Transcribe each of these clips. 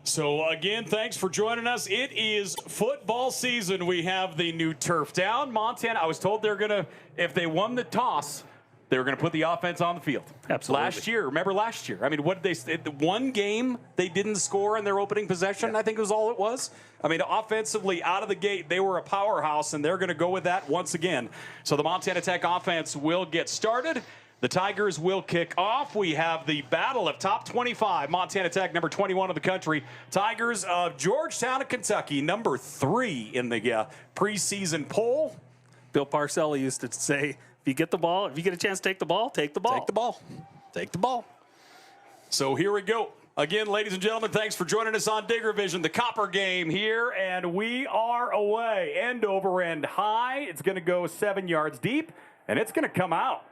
So again, thanks for joining us. It is football season. We have the new turf down. Montana, I was told they're going to, if they won the toss, they were going to put the offense on the field. Absolutely. Last year, remember last year? I mean, what did they, one game they didn't score in their opening possession, Yeah. I think was all it was. I mean, offensively, out of the gate, they were a powerhouse, and they're going to go with that once again. So the Montana Tech offense will get started. The Tigers will kick off. We have the battle of top 25. Montana Tech, number 21 of the country. Tigers of Georgetown of Kentucky, number 3 in the preseason poll. Bill Parcelli used to say, if you get the ball, if you get a chance to take the ball, take the ball. Take the ball. Take the ball. So here we go. Again, ladies and gentlemen, thanks for joining us on Digger Vision, the Copper game here, and we are away. End over end high. It's going to go 7 yards deep, and it's going to come out.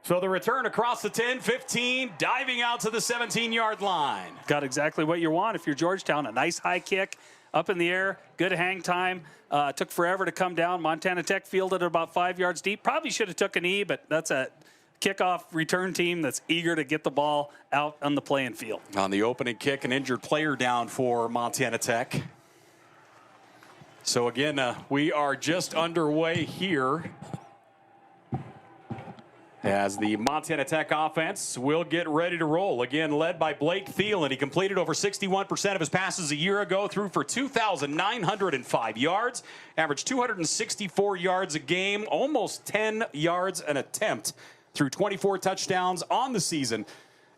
So the return across the 10, 15, diving out to the 17-yard line. Got exactly what you want if you're Georgetown. A nice high kick up in the air, good hang time. Took forever to come down. Montana Tech fielded it about 5 yards deep. Probably should have took a knee, but that's a kickoff return team that's eager to get the ball out on the playing field. On the opening kick, an injured player down for Montana Tech. So again, we are just underway here as the Montana Tech offense will get ready to roll. Again, led by Blake Thelen. He completed over 61% of his passes a year ago, threw for 2,905 yards, averaged 264 yards a game, almost 10 yards an attempt, through 24 touchdowns on the season.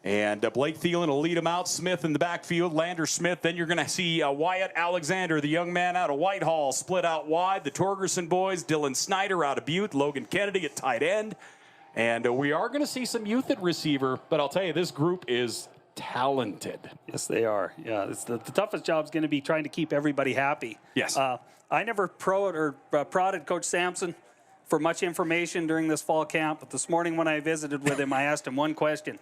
And Blake Thelen will lead him out. Smith in the backfield, Lander Smith. Then you're going to see Wyatt Alexander, the young man out of Whitehall, split out wide. The Torgerson boys, Dillon Snyder out of Butte, Logan Kennedy at tight end. And we are going to see some youth at receiver, but I'll tell you, this group is talented. Yes, they are. Yeah, it's the toughest job is going to be trying to keep everybody happy. Yes. I never prodded Coach Sampson for much information during this fall camp, but this morning when I visited with him, I asked him one question.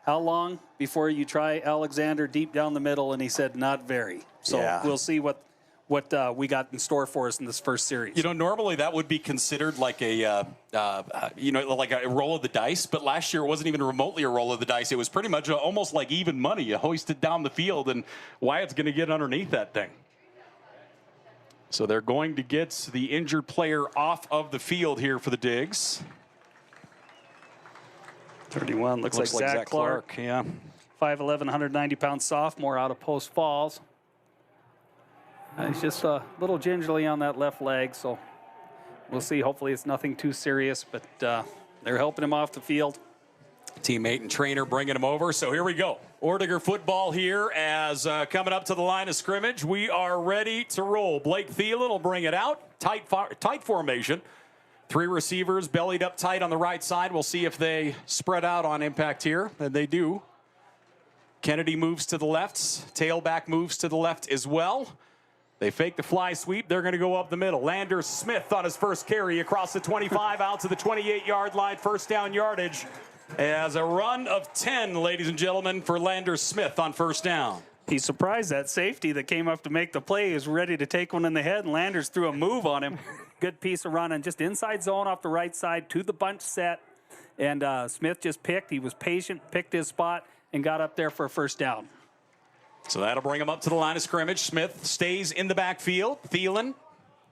How long before you try Alexander deep down the middle? And he said, not very. So yeah. We'll see what we got in store for us in this first series. You know, normally that would be considered like a, like a roll of the dice. But last year it wasn't even remotely a roll of the dice. It was pretty much almost like even money. You hoist it down the field, and Wyatt's going to get underneath that thing. So they're going to get the injured player off of the field here for the Digs. 31 looks like Zach Clark. Yeah. 5'11", 190-pound sophomore out of Post Falls. He's just a little gingerly on that left leg, so we'll see. Hopefully it's nothing too serious, but they're helping him off the field. Teammate and trainer bringing him over. So here we go. Ordiger football here as coming up to the line of scrimmage. We are ready to roll. Blake Thelen will bring it out. Tight formation. 3 receivers bellied up tight on the right side. We'll see if they spread out on impact here, and they do. Kennedy moves to the left. Tailback moves to the left as well. They fake the fly sweep. They're going to go up the middle. Lander Smith on his first carry across the 25 out to the 28-yard line. First down yardage as a run of 10, ladies and gentlemen, for Lander Smith on first down. He's surprised that safety that came up to make the play is ready to take one in the head, and Landers threw a move on him. Good piece of running, just inside zone off the right side to the bunch set. And Smith just picked. He was patient, picked his spot, and got up there for a first down. So that'll bring him up to the line of scrimmage. Smith stays in the backfield. Thielen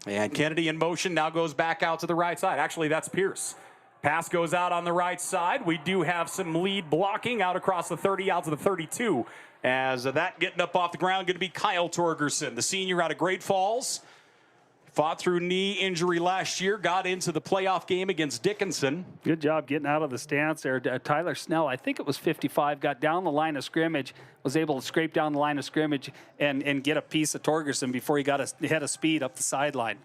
and Kennedy in motion, now goes back out to the right side. Actually, that's Pierce. Pass goes out on the right side. We do have some lead blocking out across the 30, out to the 32. As that getting up off the ground, going to be Kyle Torgerson, the senior out of Great Falls. Fought through knee injury last year, got into the playoff game against Dickinson. Good job getting out of the stance there. Tyler Snell, I think it was 55, got down the line of scrimmage, was able to scrape down the line of scrimmage and get a piece of Torgerson before he got a head of speed up the sideline.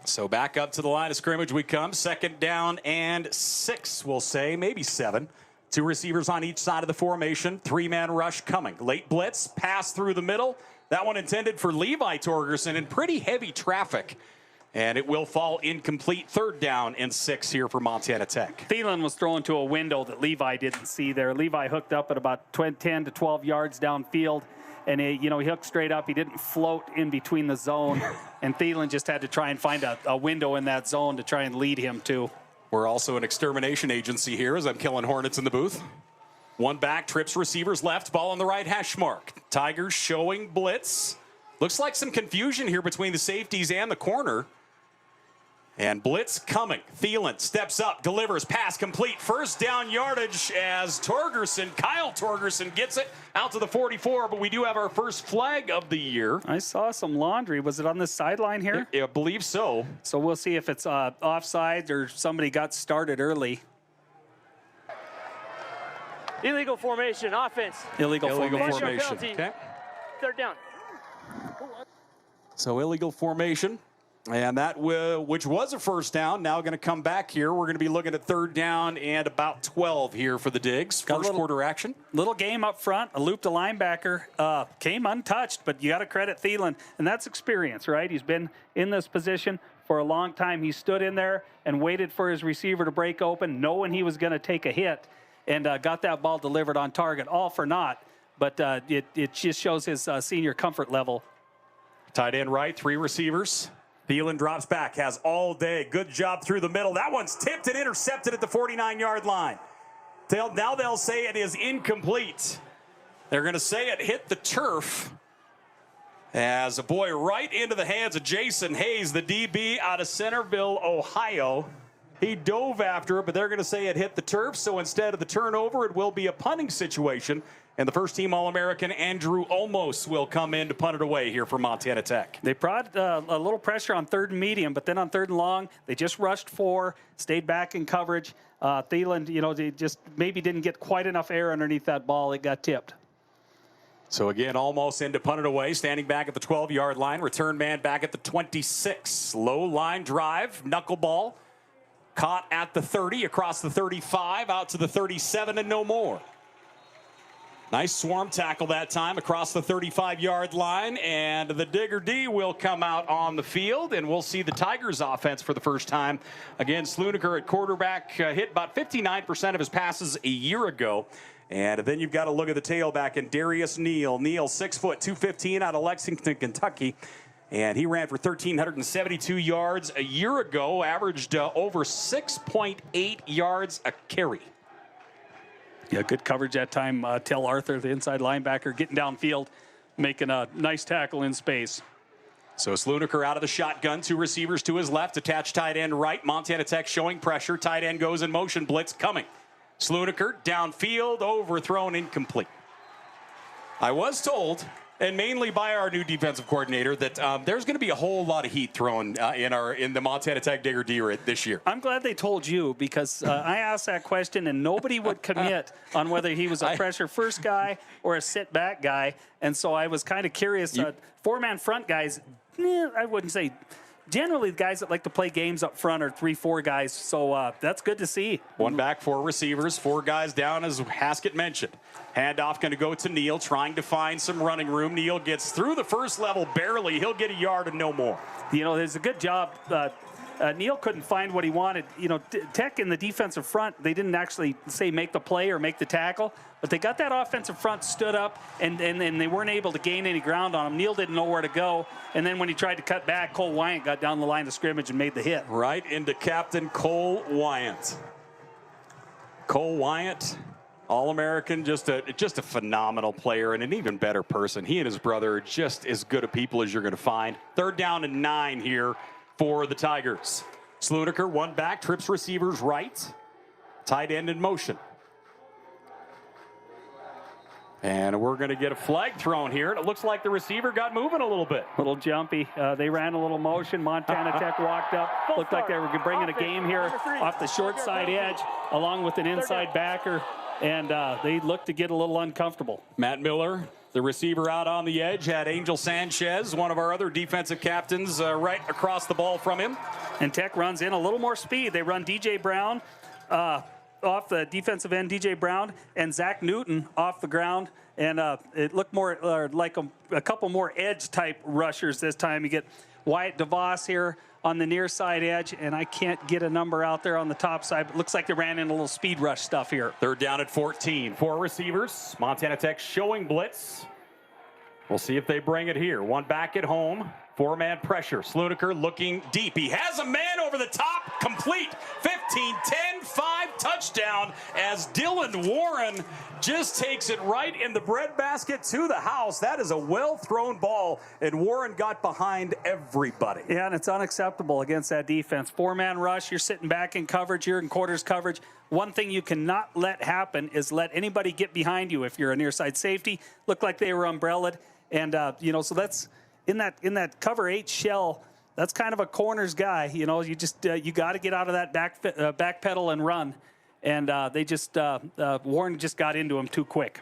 So back up to the line of scrimmage we come. Second down and 6, we'll say, maybe 7. 2 receivers on each side of the formation. 3-man rush coming. Late blitz, pass through the middle. That one intended for Levi Torgerson in pretty heavy traffic. And it will fall incomplete. 3rd down and 6 here for Montana Tech. Thielen was thrown to a window that Levi didn't see there. Levi hooked up at about 10 to 12 yards downfield. And he hooked straight up. He didn't float in between the zone. And Thielen just had to try and find a window in that zone to try and lead him to. We're also an extermination agency here as I'm killing hornets in the booth. One back, trips receivers left, ball on the right hash mark. Tigers showing blitz. Looks like some confusion here between the safeties and the corner. And blitz coming. Thelen steps up, delivers, pass complete. First down yardage as Kyle Torgerson gets it out to the 44, but we do have our first flag of the year. I saw some laundry. Was it on the sideline here? I believe so. So we'll see if it's offside or somebody got started early. Illegal formation, offense. Illegal formation. Penalty. Okay. Third down. So illegal formation. And that, which was a first down, now going to come back here. We're going to be looking at third down and about 12 here for the Digs. First quarter action. Little game up front. A loop to linebacker came untouched, but you got to credit Thelen. And that's experience, right? He's been in this position for a long time. He stood in there and waited for his receiver to break open, knowing he was going to take a hit, and got that ball delivered on target. All for naught, but it just shows his senior comfort level. Tight end right, 3 receivers. Thielen drops back, has all day. Good job through the middle. That one's tipped and intercepted at the 49-yard line. Now they'll say it is incomplete. They're going to say it hit the turf. As a boy right into the hands of Jason Hayes, the DB out of Centerville, Ohio. He dove after it, but they're going to say it hit the turf. So instead of the turnover, it will be a punting situation. And the first-team All-American Andrew Olmos will come in to punt it away here for Montana Tech. They brought a little pressure on third and medium, but then on third and long, they just rushed 4, stayed back in coverage. Thielen, they just maybe didn't get quite enough air underneath that ball. It got tipped. So again, almost in to punt it away, standing back at the 12-yard line. Return man back at the 26. Low line drive, knuckleball. Caught at the 30, across the 35, out to the 37, and no more. Nice swarm tackle that time across the 35-yard line, and the Digger D will come out on the field, and we'll see the Tigers offense for the first time. Again, Slunaker at quarterback hit about 59% of his passes a year ago. And then you've got to look at the tailback and Darius Neal. Neal, 6 foot, 215 out of Lexington, Kentucky. And he ran for 1,372 yards a year ago, averaged over 6.8 yards a carry. Yeah, good coverage that time. Tell Arthur, the inside linebacker, getting downfield, making a nice tackle in space. So Slunaker out of the shotgun, 2 receivers to his left, attached tight end right. Montana Tech showing pressure. Tight end goes in motion, blitz coming. Slunaker downfield, overthrown, incomplete. I was told, and mainly by our new defensive coordinator, that there's going to be a whole lot of heat thrown in the Montana Tech Digger D this year. I'm glad they told you, because I asked that question and nobody would commit on whether he was a pressure first guy or a sit back guy, and so I was kind of curious. 4-man front guys, I wouldn't say. Generally, the guys that like to play games up front are 3-4 guys, so that's good to see. 1 back, 4 receivers, 4 guys down, as Haskett mentioned. Handoff going to go to Neal, trying to find some running room. Neal gets through the first level barely. He'll get a yard and no more. There's a good job. Neal couldn't find what he wanted. Tech in the defensive front, they didn't actually say make the play or make the tackle, but they got that offensive front stood up, and they weren't able to gain any ground on him. Neal didn't know where to go, and then when he tried to cut back, Cole Wyant got down the line of scrimmage and made the hit. Right into Captain Cole Wyant. Cole Wyant, All-American, just a phenomenal player and an even better person. He and his brother are just as good a people as you're going to find. 3rd down and 9 here for the Tigers. Slunaker, 1 back, trips receivers right. Tight end in motion. And we're going to get a flag thrown here. And it looks like the receiver got moving a little bit. A little jumpy. They ran a little motion. Montana Tech walked up. Looked like they were bringing a game here off the short side edge, along with an inside backer. And they looked to get a little uncomfortable. Matt Miller, the receiver out on the edge, had Angel Sanchez, one of our other defensive captains, right across the ball from him. And Tech runs in a little more speed. They run DJ Brown off the defensive end, DJ Brown, and Zach Newton off the ground. And it looked more like a couple more edge-type rushers this time. You get Wyatt DeVos here on the near side edge, and I can't get a number out there on the top side, but looks like they ran in a little speed rush stuff here. 3rd down at 14. 4 receivers. Montana Tech showing blitz. We'll see if they bring it here. 1 back at home. 4-man pressure. Slunaker looking deep. He has a man over the top. Complete. 50. 10-5 touchdown as Dillon Warren just takes it right in the breadbasket to the house. That is a well-thrown ball, and Warren got behind everybody. Yeah, and it's unacceptable against that defense. Four-man rush, you're sitting back in coverage, you're in quarters coverage. One thing you cannot let happen is let anybody get behind you if you're a near side safety. Looked like they were umbrellaed, and so that's in that cover 8 shell. That's kind of a corners guy. You got to get out of that back pedal and run. And Warren just got into him too quick.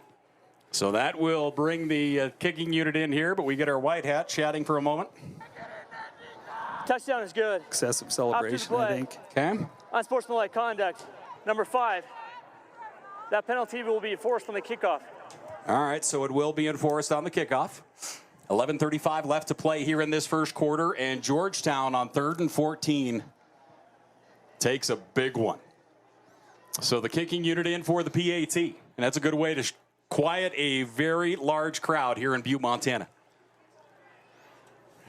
So that will bring the kicking unit in here, but we get our white hat chatting for a moment. Touchdown is good. Excessive celebration, I think. Okay. Unsportsmanlike conduct. Number 5. That penalty will be enforced on the kickoff. All right, so it will be enforced on the kickoff. 11:35 left to play here in this first quarter, and Georgetown on 3rd and 14 takes a big one. So the kicking unit in for the PAT, and that's a good way to quiet a very large crowd here in Butte, Montana.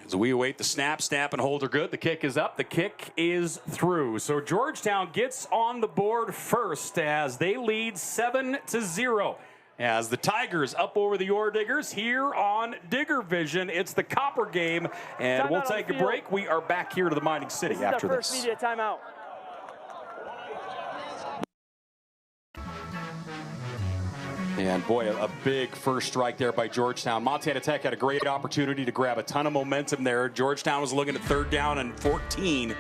As we await the snap and hold are good. The kick is up. The kick is through. So Georgetown gets on the board first as they lead 7-0. As the Tigers up over the Ore Diggers here on Digger Vision. It's the Copper game, and we'll take a break. We are back here to the Mining City after this. First media timeout. And boy, a big first strike there by Georgetown. Montana Tech had a great opportunity to grab a ton of momentum there. Georgetown was looking at 3rd down and 14.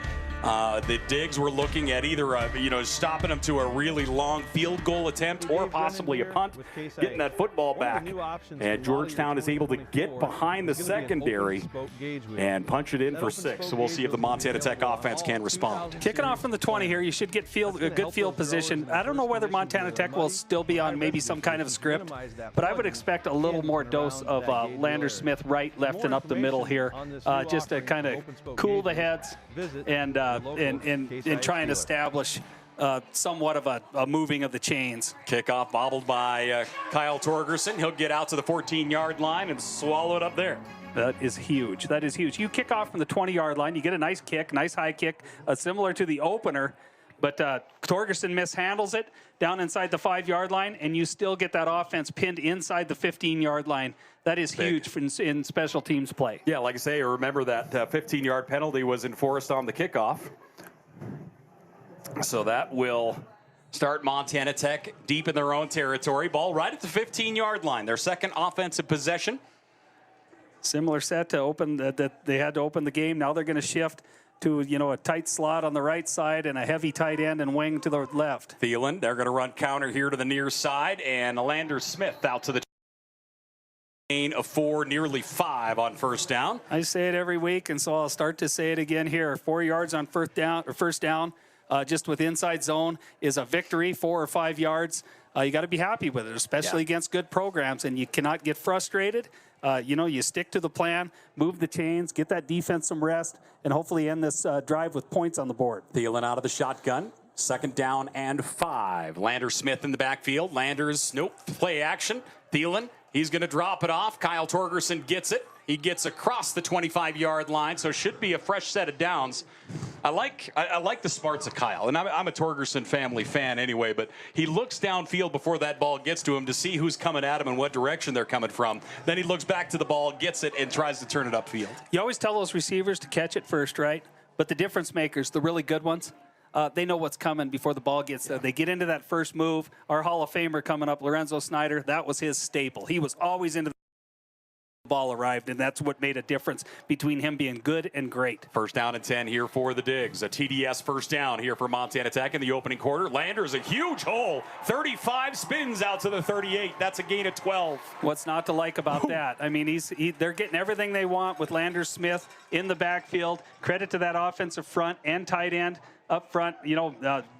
The Digs were looking at either, stopping them to a really long field goal attempt or possibly a punt, getting that football back. And Georgetown is able to get behind the secondary and punch it in for 6. So we'll see if the Montana Tech offense can respond. Kicking off from the 20 here, you should get a good field position. I don't know whether Montana Tech will still be on maybe some kind of script, but I would expect a little more dose of Lander Smith right, left, and up the middle here, just to kind of cool the heads and try and establish somewhat of a moving of the chains. Kickoff bobbled by Kyle Torgerson. He'll get out to the 14-yard line and swallow it up there. That is huge. That is huge. You kick off from the 20-yard line. You get a nice kick, nice high kick, similar to the opener. But Torgerson mishandles it down inside the 5-yard line, and you still get that offense pinned inside the 15-yard line. That is huge in special teams play. Yeah, like I say, remember that 15-yard penalty was enforced on the kickoff. So that will start Montana Tech deep in their own territory. Ball right at the 15-yard line. Their second offensive possession. Similar set to open that they had to open the game. Now they're going to shift to a tight slot on the right side and a heavy tight end and wing to the left. Thelen, they're going to run counter here to the near side, and Lander Smith out to the gain of 4, nearly 5 on first down. I say it every week, and so I'll start to say it again here. 4 yards on first down, just with inside zone is a victory. 4 or 5 yards, you got to be happy with it, especially against good programs, and you cannot get frustrated. You stick to the plan, move the chains, get that defense some rest, and hopefully end this drive with points on the board. Thelen out of the shotgun. 2nd down and 5. Lander Smith in the backfield. Landers, play action. Thelen, he's going to drop it off. Kyle Torgerson gets it. He gets across the 25-yard line, so should be a fresh set of downs. I like the smarts of Kyle, and I'm a Torgerson family fan anyway, but he looks downfield before that ball gets to him to see who's coming at him and what direction they're coming from. Then he looks back to the ball, gets it, and tries to turn it upfield. You always tell those receivers to catch it first, right? But the difference makers, the really good ones, they know what's coming before the ball gets there. They get into that first move. Our Hall of Famer coming up, Lorenzo Snyder, that was his staple. He was always into the ball arrived, and that's what made a difference between him being good and great. 1st down and 10 here for the Digs. A TDS 1st down here for Montana Tech in the opening quarter. Lander's a huge hole. 35 spins out to the 38. That's a gain of 12. What's not to like about that? I mean, they're getting everything they want with Lander Smith in the backfield. Credit to that offensive front and tight end up front,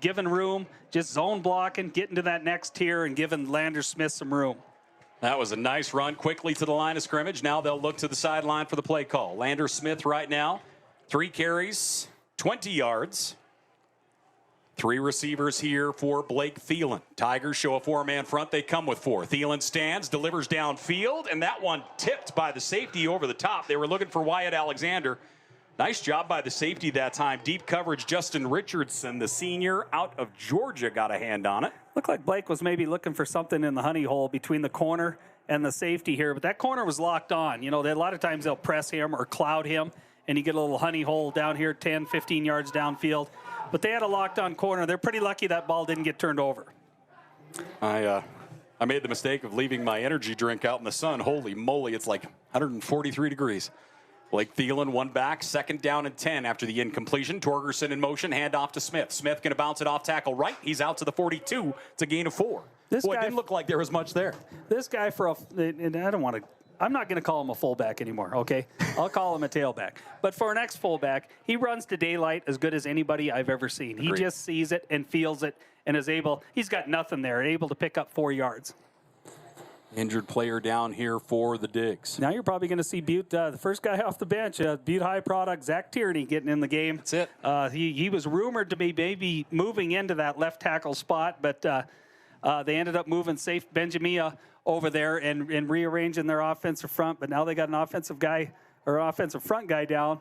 giving room, just zone blocking, getting to that next tier and giving Lander Smith some room. That was a nice run quickly to the line of scrimmage. Now they'll look to the sideline for the play call. Lander Smith right now, 3 carries, 20 yards. 3 receivers here for Blake Thelen. Tigers show a 4-man front. They come with 4. Thelen stands, delivers downfield, and that one tipped by the safety over the top. They were looking for Wyatt Alexander. Nice job by the safety that time. Deep coverage, Justin Richardson, the senior out of Georgia, got a hand on it. Looked like Blake was maybe looking for something in the honey hole between the corner and the safety here, but that corner was locked on. You know, a lot of times they'll press him or cloud him, and you get a little honey hole down here 10, 15 yards downfield. But they had a locked on corner. They're pretty lucky that ball didn't get turned over. I made the mistake of leaving my energy drink out in the sun. Holy moly, it's like 143 degrees. Blake Thelen, one back, 2nd down and 10 after the incompletion. Torgerson in motion, handoff to Smith. Smith going to bounce it off tackle right. He's out to the 42. It's a gain of 4. Boy, it didn't look like there was much there. This guy and I'm not going to call him a fullback anymore, okay? I'll call him a tailback. But for an ex-fullback, he runs to daylight as good as anybody I've ever seen. He just sees it and feels it and is able, he's got nothing there, able to pick up 4 yards. Injured player down here for the Digs. Now you're probably going to see Butte, the first guy off the bench, Butte High product, Zach Tierney, getting in the game. That's it. He was rumored to be maybe moving into that left tackle spot, but they ended up moving safe Benjamia over there and rearranging their offensive front. But now they got an offensive front guy down.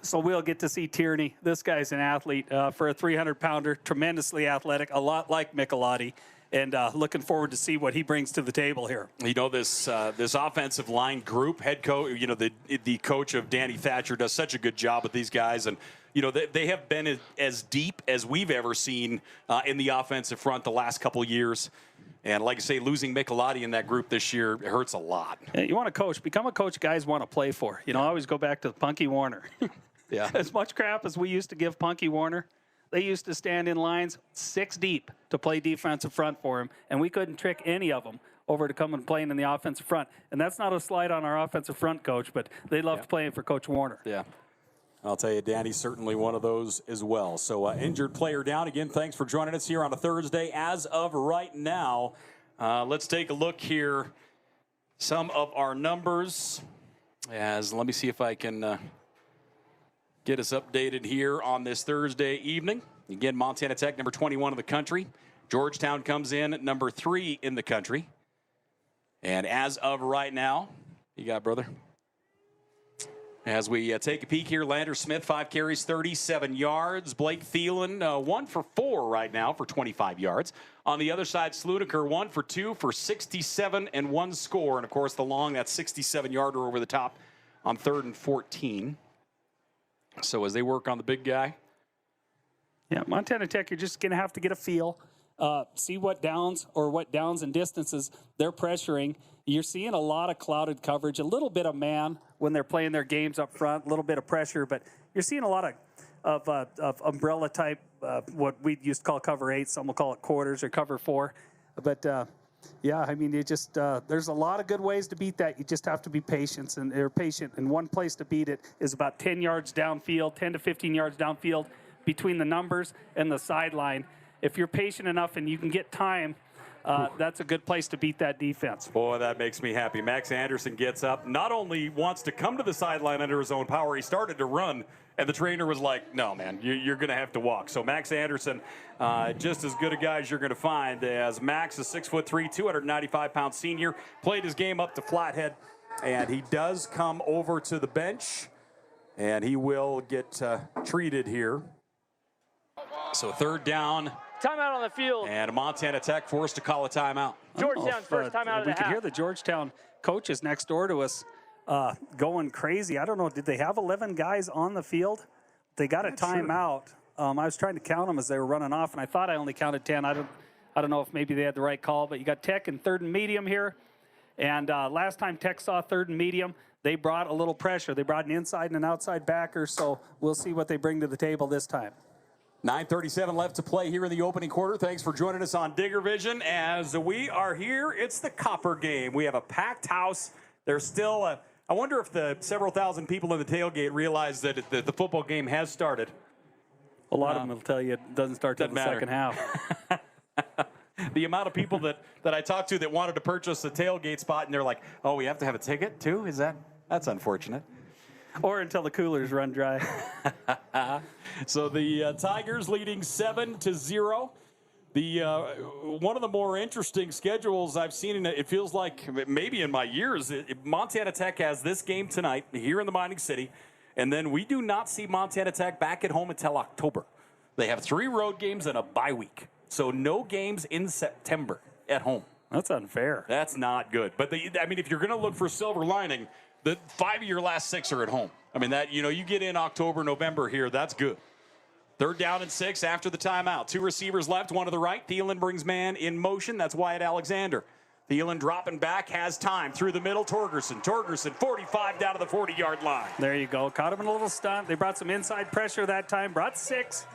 So we'll get to see Tierney. This guy's an athlete for a 300-pounder, tremendously athletic, a lot like Michelotti. And looking forward to see what he brings to the table here. You know, this offensive line group, head coach, you know, the coach of Danny Thatcher does such a good job with these guys. And, you know, they have been as deep as we've ever seen in the offensive front the last couple years. And like I say, losing Michelotti in that group this year hurts a lot. Yeah, you want to coach, become a coach guys want to play for. You know, I always go back to Punky Warner. Yeah. As much crap as we used to give Punky Warner, they used to stand in lines 6 deep to play defensive front for him, and we couldn't trick any of them over to come and playing in the offensive front. And that's not a slight on our offensive front coach, but they loved playing for Coach Warner. Yeah. I'll tell you, Danny's certainly one of those as well. So injured player down. Again, thanks for joining us here on a Thursday. As of right now, let's take a look here. Some of our numbers. Let me see if I can get us updated here on this Thursday evening. Again, Montana Tech, number 21 in the country. Georgetown comes in at number 3 in the country. And as of right now, you got, brother? As we take a peek here, Lander Smith, 5 carries, 37 yards. Blake Thelen, 1 for 4 right now for 25 yards. On the other side, Slunaker, 1 for 2 for 67 and 1 score. And, of course, the long, that 67-yarder over the top on 3rd and 14. So as they work on the big guy. Yeah, Montana Tech, you're just going to have to get a feel, see what downs and distances they're pressuring. You're seeing a lot of clouded coverage, a little bit of man when they're playing their games up front, a little bit of pressure, but you're seeing a lot of umbrella type, what we used to call cover 8, some will call it quarters or cover 4. But yeah, I mean, there's a lot of good ways to beat that. You just have to be patient, and one place to beat it is about 10 yards downfield, 10 to 15 yards downfield between the numbers and the sideline. If you're patient enough and you can get time, that's a good place to beat that defense. Boy, that makes me happy. Max Anderson gets up, not only wants to come to the sideline under his own power, he started to run, and the trainer was like, no, man, you're going to have to walk. So Max Anderson, just as good a guy as you're going to find, as Max, a 6'3", 295-pound senior, played his game up to Flathead, and he does come over to the bench, and he will get treated here. So 3rd down. Timeout on the field. And Montana Tech forced to call a timeout. Georgetown's first timeout of the half. We could hear the Georgetown coaches next door to us going crazy. I don't know, did they have 11 guys on the field? They got a timeout. I was trying to count them as they were running off, and I thought I only counted 10. I don't know if maybe they had the right call, but you got Tech in 3rd and medium here. And last time Tech saw 3rd and medium, they brought a little pressure. They brought an inside and an outside backer, so we'll see what they bring to the table this time. 9:37 left to play here in the opening quarter. Thanks for joining us on Digger Vision. As we are here, it's the Copper game. We have a packed house. There's still I wonder if the several thousand people in the tailgate realize that the football game has started. A lot of them will tell you it doesn't start till the second half. The amount of people that I talked to that wanted to purchase a tailgate spot, and they're like, oh, we have to have a ticket too? That's unfortunate. Or until the coolers run dry. So the Tigers leading 7-0. One of the more interesting schedules I've seen, it feels like maybe in my years, Montana Tech has this game tonight here in the Mining City. And then we do not see Montana Tech back at home until October. They have 3 road games and a bye week. So no games in September at home. That's unfair. That's not good. But, if you're going to look for silver lining, the 5 of your last 6 are at home. I mean, that, you get in October, November here, that's good. 3rd down and 6 after the timeout. 2 receivers left, one to the right. Thelen brings man in motion. That's Wyatt Alexander. Thelen dropping back, has time through the middle. Torgerson, 45 down to the 40-yard line. There you go. Caught him in a little stunt. They brought some inside pressure that time. Brought 6.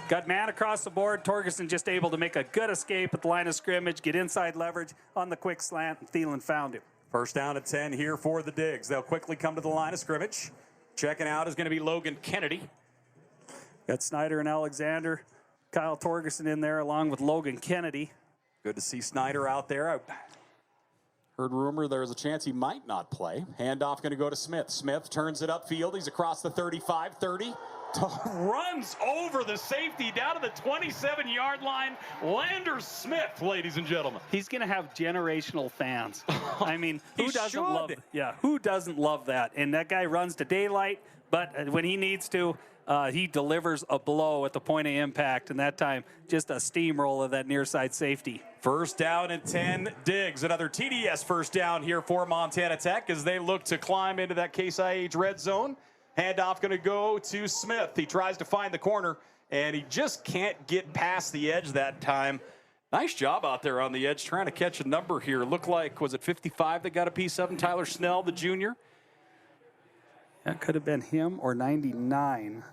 Got man across the board. Torgerson just able to make a good escape at the line of scrimmage, get inside leverage on the quick slant, and Thelen found him. 1st down and 10 here for the Digs. They'll quickly come to the line of scrimmage. Checking out is going to be Logan Kennedy. Got Snyder and Alexander. Kyle Torgerson in there along with Logan Kennedy. Good to see Snyder out there. I heard rumor there's a chance he might not play. Handoff going to go to Smith. Smith turns it upfield. He's across the 35, 30. Runs over the safety down to the 27-yard line. Landers Smith, ladies and gentlemen. He's going to have generational fans. I mean, who doesn't should. love? Yeah, who doesn't love that? And that guy runs to daylight, but when he needs to, he delivers a blow at the point of impact. And that time, just a steamroll of that near side safety. 1st down and 10, Diggs. Another TDS 1st down here for Montana Tech as they look to climb into that Case IH red zone. Handoff going to go to Smith. He tries to find the corner, and he just can't get past the edge that time. Nice job out there on the edge trying to catch a number here. Looked like, was it 55 that got a piece of him? Tyler Snell, the junior. That could have been him or 99.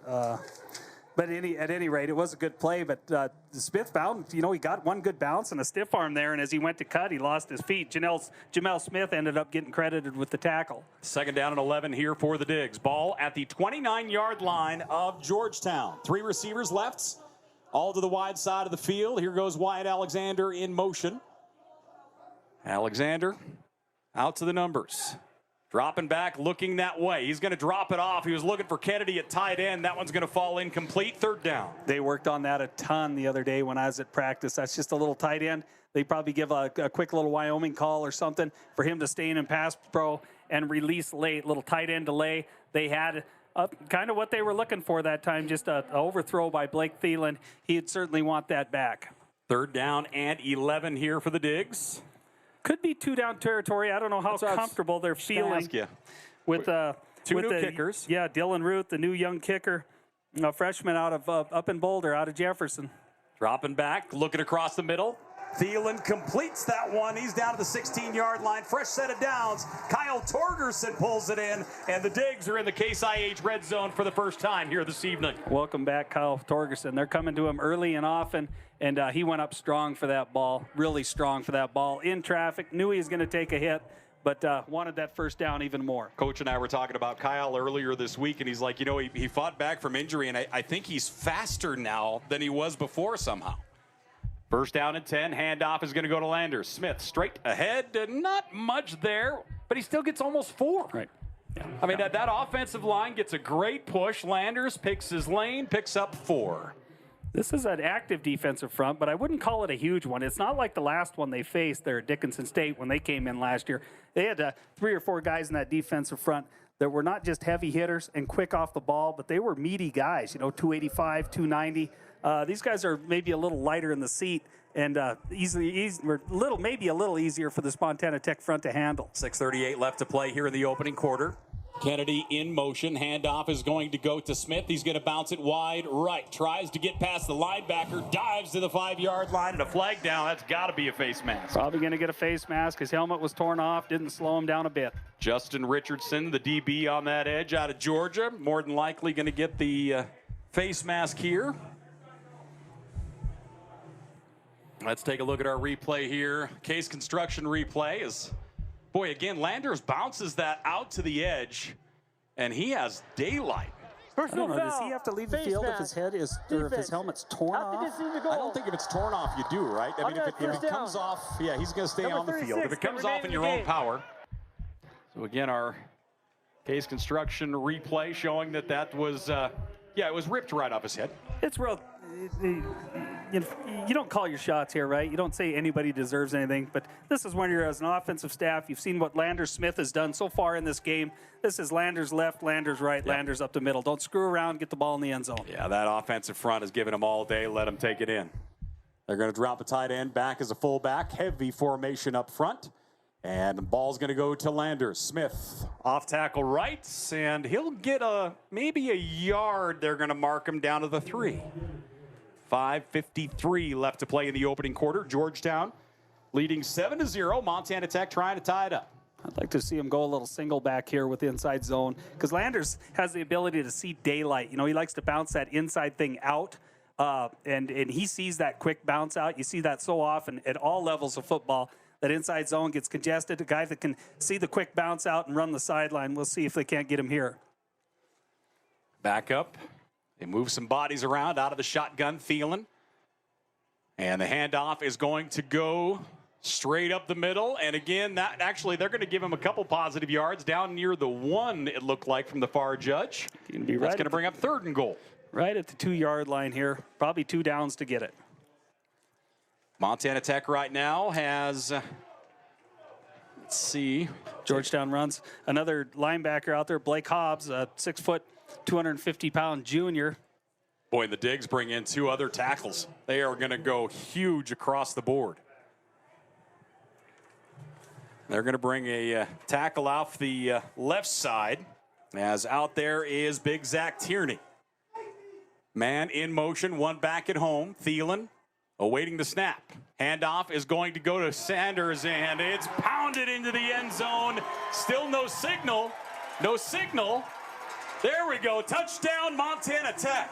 But at any rate, it was a good play. But Smith bound, he got one good bounce and a stiff arm there. And as he went to cut, he lost his feet. Jamel Smith ended up getting credited with the tackle. 2nd down and 11 here for the Digs. Ball at the 29-yard line of Georgetown. 3 receivers left, all to the wide side of the field. Here goes Wyatt Alexander in motion. Alexander out to the numbers. Dropping back, looking that way. He's going to drop it off. He was looking for Kennedy at tight end. That one's going to fall incomplete. 3rd down. They worked on that a ton the other day when I was at practice. That's just a little tight end. They probably give a quick little Wyoming call or something for him to stay in and pass pro and release late. Little tight end delay. They had kind of what they were looking for that time, just an overthrow by Blake Thelen. He'd certainly want that back. 3rd down and 11 here for the Digs. Could be 2-down territory. I don't know how comfortable they're feeling with two new kickers. Yeah, Dillon Ruth, the new young kicker, a freshman out of up in Boulder, out of Jefferson. Dropping back, looking across the middle. Thelen completes that one. He's down to the 16-yard line. Fresh set of downs. Kyle Torgerson pulls it in, and the Digs are in the Case IH red zone for the first time here this evening. Welcome back, Kyle Torgerson. They're coming to him early and often, and he went up strong for that ball, really strong for that ball. In traffic, knew he was going to take a hit, but wanted that 1st down even more. Coach and I were talking about Kyle earlier this week, and he's like, he fought back from injury, and I think he's faster now than he was before somehow. 1st down and 10. Handoff is going to go to Landers. Smith straight ahead. Not much there, but he still gets almost 4. Right. Yeah. I mean, that offensive line gets a great push. Landers picks his lane, picks up 4. This is an active defensive front, but I wouldn't call it a huge one. It's not like the last one they faced there at Dickinson State when they came in last year. They had 3 or 4 guys in that defensive front that were not just heavy hitters and quick off the ball, but they were meaty guys, 285, 290. These guys are maybe a little lighter in the seat and maybe a little easier for this Montana Tech front to handle. 6:38 left to play here in the opening quarter. Kennedy in motion. Handoff is going to go to Smith. He's going to bounce it wide right. Tries to get past the linebacker. Dives to the 5-yard line and a flag down. That's got to be a face mask. Probably going to get a face mask. His helmet was torn off. Didn't slow him down a bit. Justin Richardson, the DB on that edge out of Georgia. More than likely going to get the face mask here. Let's take a look at our replay here. Case construction replay is... Boy, again, Landers bounces that out to the edge, and he has daylight. I don't know, does he have to leave the field if his head is, or if his helmet's torn off? I don't think if it's torn off, you do, right? I mean, if it comes off, yeah, he's going to stay on the field. If it comes off in your own power. So, again, our case construction replay showing that was, it was ripped right off his head. It's real. you don't call your shots here, right? You don't say anybody deserves anything, but this is when you're as an offensive staff, you've seen what Landers Smith has done so far in this game. This is Landers left, Landers right, Landers up the middle. Don't screw around, get the ball in the end zone. Yeah, that offensive front has given them all day. Let them take it in. They're going to drop a tight end back as a fullback. Heavy formation up front. And the ball's going to go to Landers. Smith off tackle right, and he'll get maybe a yard. They're going to mark him down to the 3. 5:53 left to play in the opening quarter. Georgetown leading 7-0. Montana Tech trying to tie it up. I'd like to see him go a little single back here with the inside zone because Landers has the ability to see daylight. You know, he likes to bounce that inside thing out, and he sees that quick bounce out. You see that so often at all levels of football. That inside zone gets congested. A guy that can see the quick bounce out and run the sideline. We'll see if they can't get him here. Back up. They move some bodies around out of the shotgun, Thelen. And the handoff is going to go straight up the middle. And again, they're going to give him a couple positive yards down near the 1, it looked like, from the far judge. That's going to bring up 3rd and goal. Right at the 2-yard line here. Probably 2 downs to get it. Montana Tech right now has, let's see. Georgetown runs another linebacker out there, Blake Hobbs, a 6-foot, 250-pound junior. Boy, and the Digs bring in 2 other tackles. They are going to go huge across the board. They're going to bring a tackle off the left side, as out there is big Zach Tierney. Man in motion, 1 back at home. Thelen awaiting the snap. Handoff is going to go to Sanders, and it's pounded into the end zone. Still no signal. No signal. There we go. Touchdown, Montana Tech.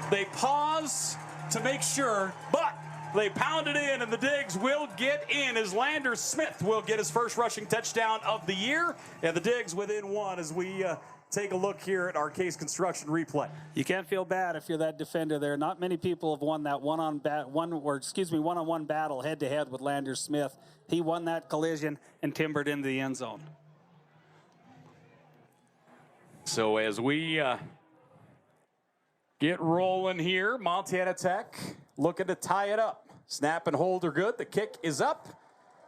They pause to make sure, but they pound it in, and the Digs will get in as Landers Smith will get his first rushing touchdown of the year. And the Digs within 1 as we take a look here at our Case Construction replay. You can't feel bad if you're that defender there. Not many people have won that one-on-one battle head-to-head with Landers Smith. He won that collision and timbered into the end zone. So as we get rolling here, Montana Tech looking to tie it up. Snap and hold are good. The kick is up,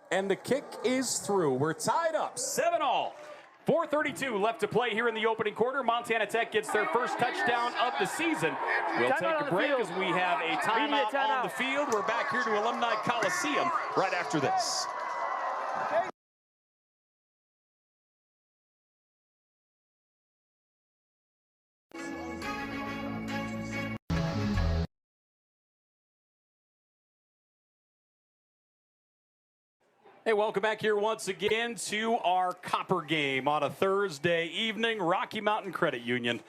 and the kick is through. We're tied up, 7-all. 4:32 left to play here in the opening quarter. Montana Tech gets their first touchdown of the season. We'll take a break as we have a timeout on the field. We're back here to Alumni Coliseum right after this. Hey, welcome back here once again to our Copper game on a Thursday evening. Rocky Mountain Credit Union,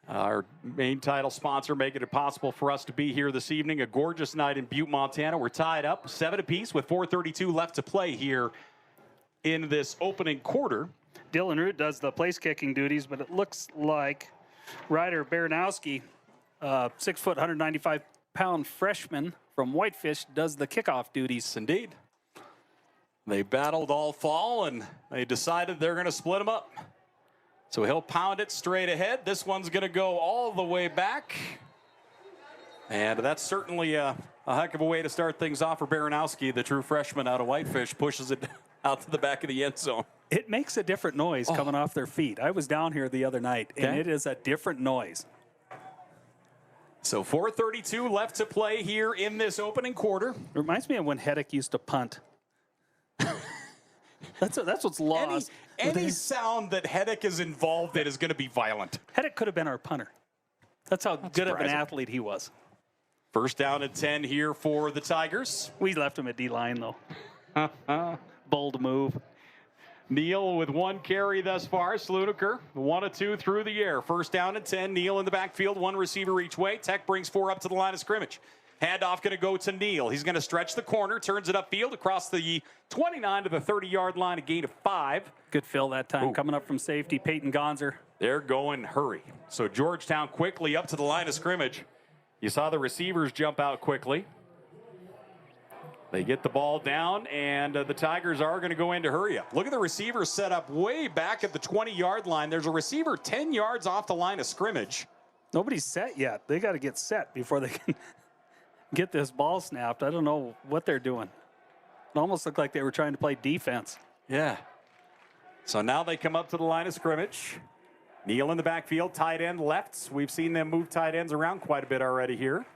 our main title sponsor, making it possible for us to be here this evening. A gorgeous night in Butte, Montana. We're tied up 7 apiece with 4:32 left to play here in this opening quarter. Dillon Root does the place kicking duties, but it looks like Ryder Baranowski, 6 foot, 195-pound freshman from Whitefish, does the kickoff duties. Indeed. They battled all fall, and they decided they're going to split them up. So he'll pound it straight ahead. This one's going to go all the way back. And that's certainly a heck of a way to start things off for Baranowski, the true freshman out of Whitefish, pushes it out to the back of the end zone. It makes a different noise coming off their feet. I was down here the other night, and it is a different noise. So 4:32 left to play here in this opening quarter. It reminds me of when Heddick used to punt. That's what's lost. Any sound that Heddick is involved in is going to be violent. Heddick could have been our punter. That's how good of an athlete he was. First down and 10 here for the Tigers. We left him at D-line, though. Bold move. Neal with 1 carry thus far. Slunaker, 1 of 2 through the air. First down and 10. Neal in the backfield, 1 receiver each way. Tech brings 4 up to the line of scrimmage. Handoff going to go to Neal. He's going to stretch the corner, turns it upfield across the 29 to the 30-yard line, a gain of 5. Good fill that time. Coming up from safety, Peyton Gonzer. They're going hurry. So Georgetown quickly up to the line of scrimmage. You saw the receivers jump out quickly. They get the ball down, and the Tigers are going to go into hurry up. Look at the receivers set up way back at the 20-yard line. There's a receiver 10 yards off the line of scrimmage. Nobody's set yet. They got to get set before they can get this ball snapped. I don't know what they're doing. It almost looked like they were trying to play defense. Yeah. So now they come up to the line of scrimmage. Neal in the backfield, tight end left. We've seen them move tight ends around quite a bit already here.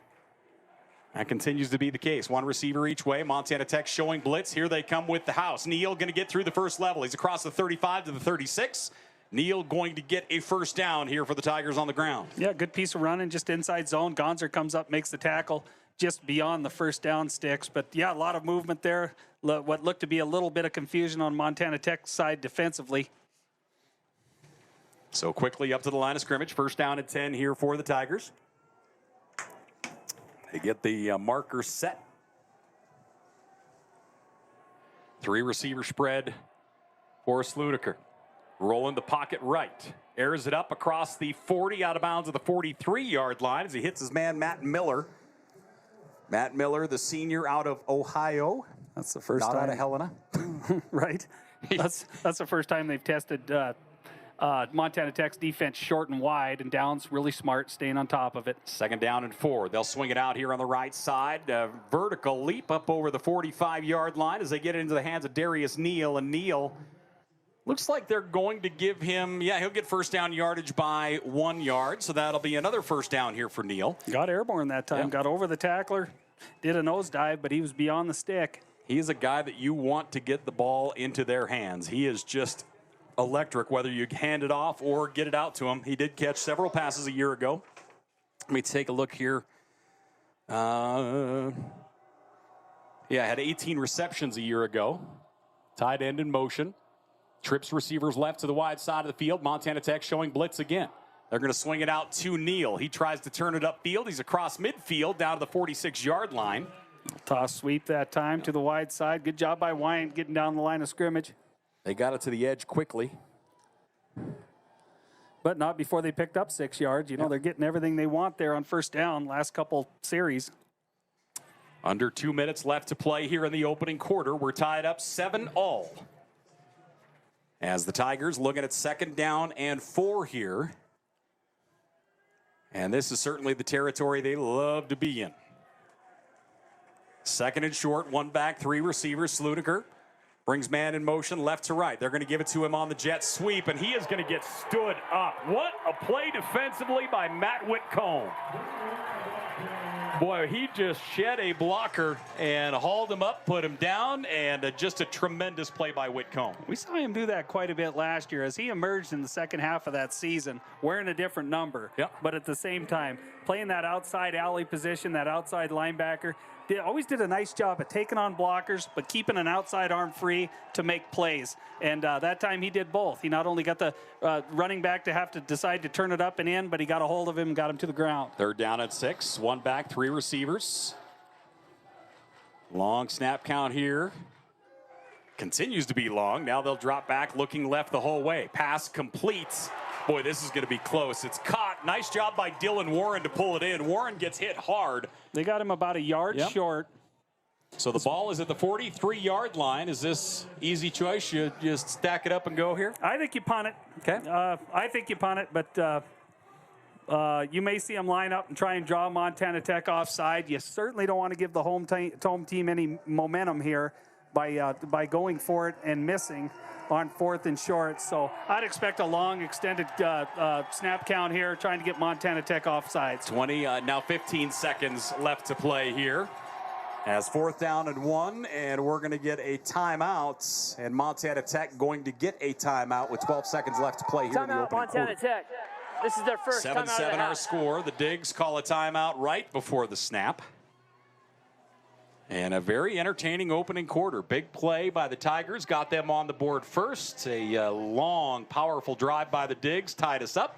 That continues to be the case. One receiver each way. Montana Tech showing blitz. Here they come with the house. Neal going to get through the first level. He's across the 35 to the 36. Neal going to get a first down here for the Tigers on the ground. Yeah, good piece of running, just inside zone. Gonzer comes up, makes the tackle just beyond the first down sticks. But, yeah, a lot of movement there. What looked to be a little bit of confusion on Montana Tech's side defensively. So quickly up to the line of scrimmage. First down at 10 here for the Tigers. They get the marker set. 3 receiver spread for Slunaker. Rolling the pocket right. Airs it up across the 40 out of bounds of the 43-yard line as he hits his man Matt Miller. Matt Miller, the senior out of Ohio. That's the first Not time. out of Helena. Right. That's the first time they've tested Montana Tech's defense short and wide, and Downs really smart, staying on top of it. 2nd down and 4. They'll swing it out here on the right side. Vertical leap up over the 45-yard line as they get it into the hands of Darius Neal. And Neal looks like they're going to give him, he'll get first down yardage by 1 yard. So that'll be another first down here for Neal. Got airborne that time. Yep. Got over the tackler. Did a nosedive, but he was beyond the stick. He is a guy that you want to get the ball into their hands. He is just electric, whether you hand it off or get it out to him. He did catch several passes a year ago. Let me take a look here. Had 18 receptions a year ago. Tight end in motion. Trips receivers left to the wide side of the field. Montana Tech showing blitz again. They're going to swing it out to Neal. He tries to turn it upfield. He's across midfield down to the 46-yard line. Toss sweep that time to the wide side. Good job by Wyant getting down the line of scrimmage. They got it to the edge quickly. But not before they picked up 6 yards. You know, they're getting everything they want there on first down last couple series. Under 2 minutes left to play here in the opening quarter. We're tied up 7-all. As the Tigers looking at 2nd down and 4 here. And this is certainly the territory they love to be in. 2nd and short, 1 back, 3 receivers. Slunaker brings man in motion left to right. They're going to give it to him on the jet sweep, and he is going to get stood up. What a play defensively by Matt Whitcomb. Boy, he just shed a blocker and hauled him up, put him down, and just a tremendous play by Whitcomb. We saw him do that quite a bit last year as he emerged in the second half of that season, wearing a different number. Yep. But at the same time, playing that outside alley position, that outside linebacker, always did a nice job at taking on blockers, but keeping an outside arm free to make plays. And that time he did both. He not only got the running back to have to decide to turn it up and in, but he got a hold of him and got him to the ground. 3rd down at 6, 1 back, 3 receivers. Long snap count here. Continues to be long. Now they'll drop back, looking left the whole way. Pass complete. Boy, this is going to be close. It's caught. Nice job by Dillon Warren to pull it in. Warren gets hit hard. They got him about a yard short. So the ball is at the 43-yard line. Is this easy choice? You just stack it up and go here? I think you punt it. Okay. I think you punt it, but you may see them line up and try and draw Montana Tech offside. You certainly don't want to give the home team any momentum here by going for it and missing on 4th and short. So I'd expect a long extended snap count here, trying to get Montana Tech offsides. 15 seconds left to play here. As 4th down and 1, and we're going to get a timeout, and Montana Tech going to get a timeout with 12 seconds left to play here in the opening Montana quarter. Tech. This is their first timeout of the 7-7 our half. score. The Digs call a timeout right before the snap. And a very entertaining opening quarter. Big play by the Tigers. Got them on the board first. A long, powerful drive by the Digs. Tied us up.